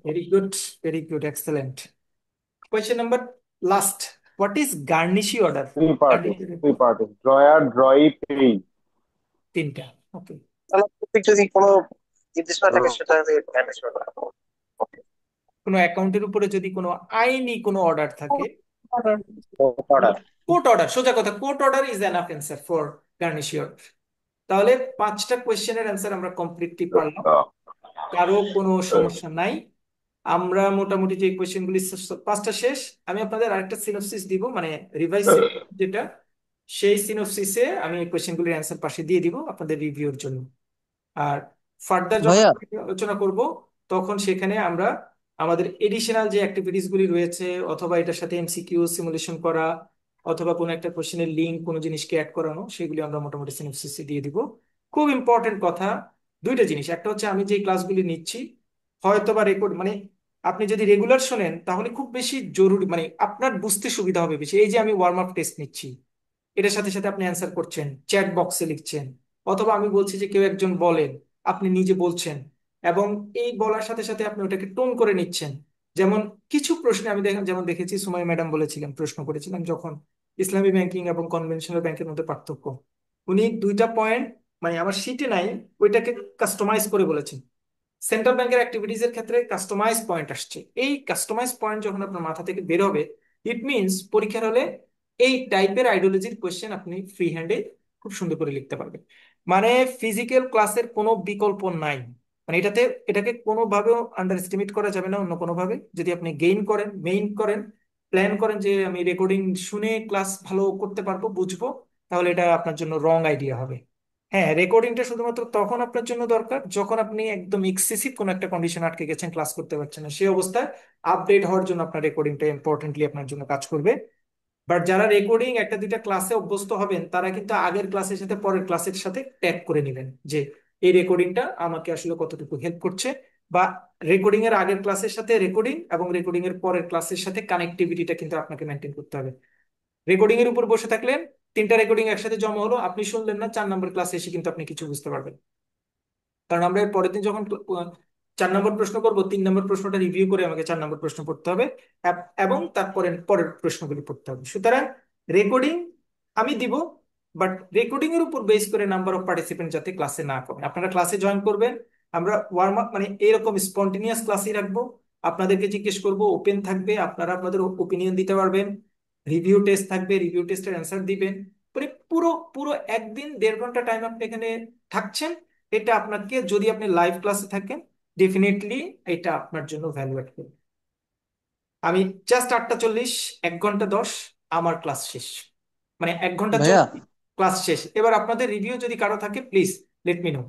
S1: very good very good, excellent. Question number last, what is garnishee order?
S9: Three party, drawer, drawee, paying.
S1: 3টা, ওকে।
S3: তাহলে প্রত্যেক যদি কোনো নির্দেশনা থাকে সেটা ম্যানেজ করা।
S1: কোনো অ্যাকাউন্টের উপরে যদি কোনো আইনি কোনো অর্ডার থাকে,
S9: অর্ডার।
S1: কোর্ট অর্ডার, সোজা কথা, court order is enough answer for garnishee order. তাহলে 5টা কোয়েশ্চেনের অ্যান্সার আমরা কমপ্লিটলি পারলাম, কারো কোনো সমস্যা নাই। আমরা মোটামুটি যে কোয়েশ্চেনগুলি 5টা শেষ। আমি আপনাদের আরেকটা সিনপসিস দিব, মানে রিভাইজ যেটা, সেই সিনপসিসে আমি কোয়েশ্চেনগুলির অ্যান্সার পাশে দিয়ে দিব আপনাদের রিভিউর জন্য। আর ফার্দার যখন
S7: ভাইয়া,
S1: আলোচনা করব তখন সেখানে আমরা আমাদের এডিশনাল যে অ্যাক্টিভিটিস গুলি রয়েছে, অথবা এটার সাথে এমসিকিউ সিমুলেশন করা, অথবা কোনো একটা কোশ্চেনের লিঙ্ক কোনো জিনিসকে অ্যাড করানো, সেগুলি আমরা মোটামুটি সিনপসিসে দিয়ে দিব। খুব ইম্পর্টেন্ট কথা 2টা জিনিস, একটা হচ্ছে আমি যে ক্লাসগুলি নিচ্ছি হয়তোবা রেকর্ড, মানে আপনি যদি রেগুলার শোনেন তাহলে খুব বেশি জরুরি, মানে আপনার বুঝতে সুবিধা হবে বেশি। এই যে আমি ওয়ার্ম আপ টেস্ট নিচ্ছি, এটার সাথে সাথে আপনি অ্যান্সার করছেন, চ্যাট বক্সে লিখছেন, অথবা আমি বলছি যে কেউ একজন বলেন, আপনি নিজে বলছেন, এবং এই বলার সাথে সাথে আপনি ওটাকে টোন করে নিচ্ছেন। যেমন কিছু প্রশ্নে আমি যেমন দেখেছি, সুমাই ম্যাডাম বলেছিলেন, প্রশ্ন করেছিলেন যখন ইসলামী ব্যাংকিং এবং কনভেনশনাল ব্যাংকের মধ্যে পার্থক্য, উনি দুইটা পয়েন্ট, মানে আমার শিটে নাই, ওইটাকে কাস্টমাইজ করে বলেছেন। সেন্ট্রাল ব্যাংকের অ্যাক্টিভিটিজ এর ক্ষেত্রে কাস্টমাইজ পয়েন্ট আসছে। এই কাস্টমাইজ পয়েন্ট যখন আপনার মাথা থেকে বের হবে, ইট মিনস পরীক্ষার হলে এই টাইপের আইডিওলজির কোয়েশ্চেন আপনি ফ্রি হ্যান্ডে খুব সুন্দর করে লিখতে পারবেন। মানে ফিজিক্যাল ক্লাসের কোনো বিকল্প নাই। মানে এটাকে কোনোভাবেও আন্ডার এস্টিমেট করা যাবে না। অন্য কোনোভাবে যদি আপনি গেইন করেন, মেইন করেন, প্ল্যান করেন যে আমি রেকর্ডিং শুনে ক্লাস ভালো করতে পারবো, বুঝবো, তাহলে এটা আপনার জন্য রং আইডিয়া হবে। হ্যাঁ, রেকর্ডিংটা শুধুমাত্র তখন আপনার জন্য দরকার যখন আপনি একদম এক্সেসিভ কোনো একটা কন্ডিশন আটকে গেছেন, ক্লাস করতে পারছেন না, সেই অবস্থায় আপডেট হওয়ার জন্য আপনার রেকর্ডিংটা ইম্পর্টেন্টলি আপনার জন্য কাজ করবে। বাট যারা রেকর্ডিং একটা দুইটা ক্লাসে অভ্যস্ত হবেন, তারা কিন্তু আগের ক্লাসের সাথে পরের ক্লাসের সাথে ট্যাগ করে নেবেন যে এই রেকর্ডিংটা আমাকে আসলে কতটুকু হেল্প করছে, বা রেকর্ডিং এর আগের ক্লাসের সাথে রেকর্ডিং এবং রেকর্ডিং এর পরের ক্লাসের সাথে কানেক্টিভিটিটা কিন্তু আপনাকে মেনটেন করতে হবে। রেকর্ডিং এর উপর বসে থাকলেন, তিনটা রেকর্ডিং একসাথে জমা হলো, আপনি শুনলেন না, 4 নম্বর ক্লাসে এসে কিন্তু আপনি কিছু বুঝতে পারবেন। কারণ আমরা এর পরের দিন যখন 4 নম্বর প্রশ্ন করব, 3 নম্বর প্রশ্নটা রিভিউ করে আমাকে 4 নম্বর প্রশ্ন পড়তে হবে, এবং তারপরে পরের প্রশ্নগুলি পড়তে হবে। সুতরাং রেকর্ডিং আমি দিব, বাট রেকর্ডিং এর উপর বেস করে নাম্বার অফ পার্টিসিপেন্ট যাতে ক্লাসে না কমে। আপনারা ক্লাসে জয়েন করবেন, আমরা ওয়ার্ম আপ মানে এরকম স্পন্টেনিয়াস ক্লাসই রাখবো। আপনাদেরকে জিজ্ঞেস করব, ওপেন থাকবে, আপনারা আপনাদের ওপিনিয়ন দিতে পারবেন, রিভিউ টেস্ট থাকবে, রিভিউ টেস্টের অ্যান্সার দিবেন। মানে পুরো পুরো একদিন 1.5 ঘন্টা টাইম আপনি এখানে থাকছেন। এটা আপনাকে, যদি আপনি লাইভ ক্লাসে থাকেন, ডেফিনেটলি এটা আপনার জন্য ভ্যালু অ্যাড করবে। আমি জাস্ট 8টা 40, 1 ঘন্টা 10 আমার ক্লাস শেষ, মানে 1 ঘন্টা
S7: ভাইয়া
S1: 40 ক্লাস শেষ। এবার আপনাদের রিভিউ যদি কারো থাকে, প্লিজ লেট মি নো।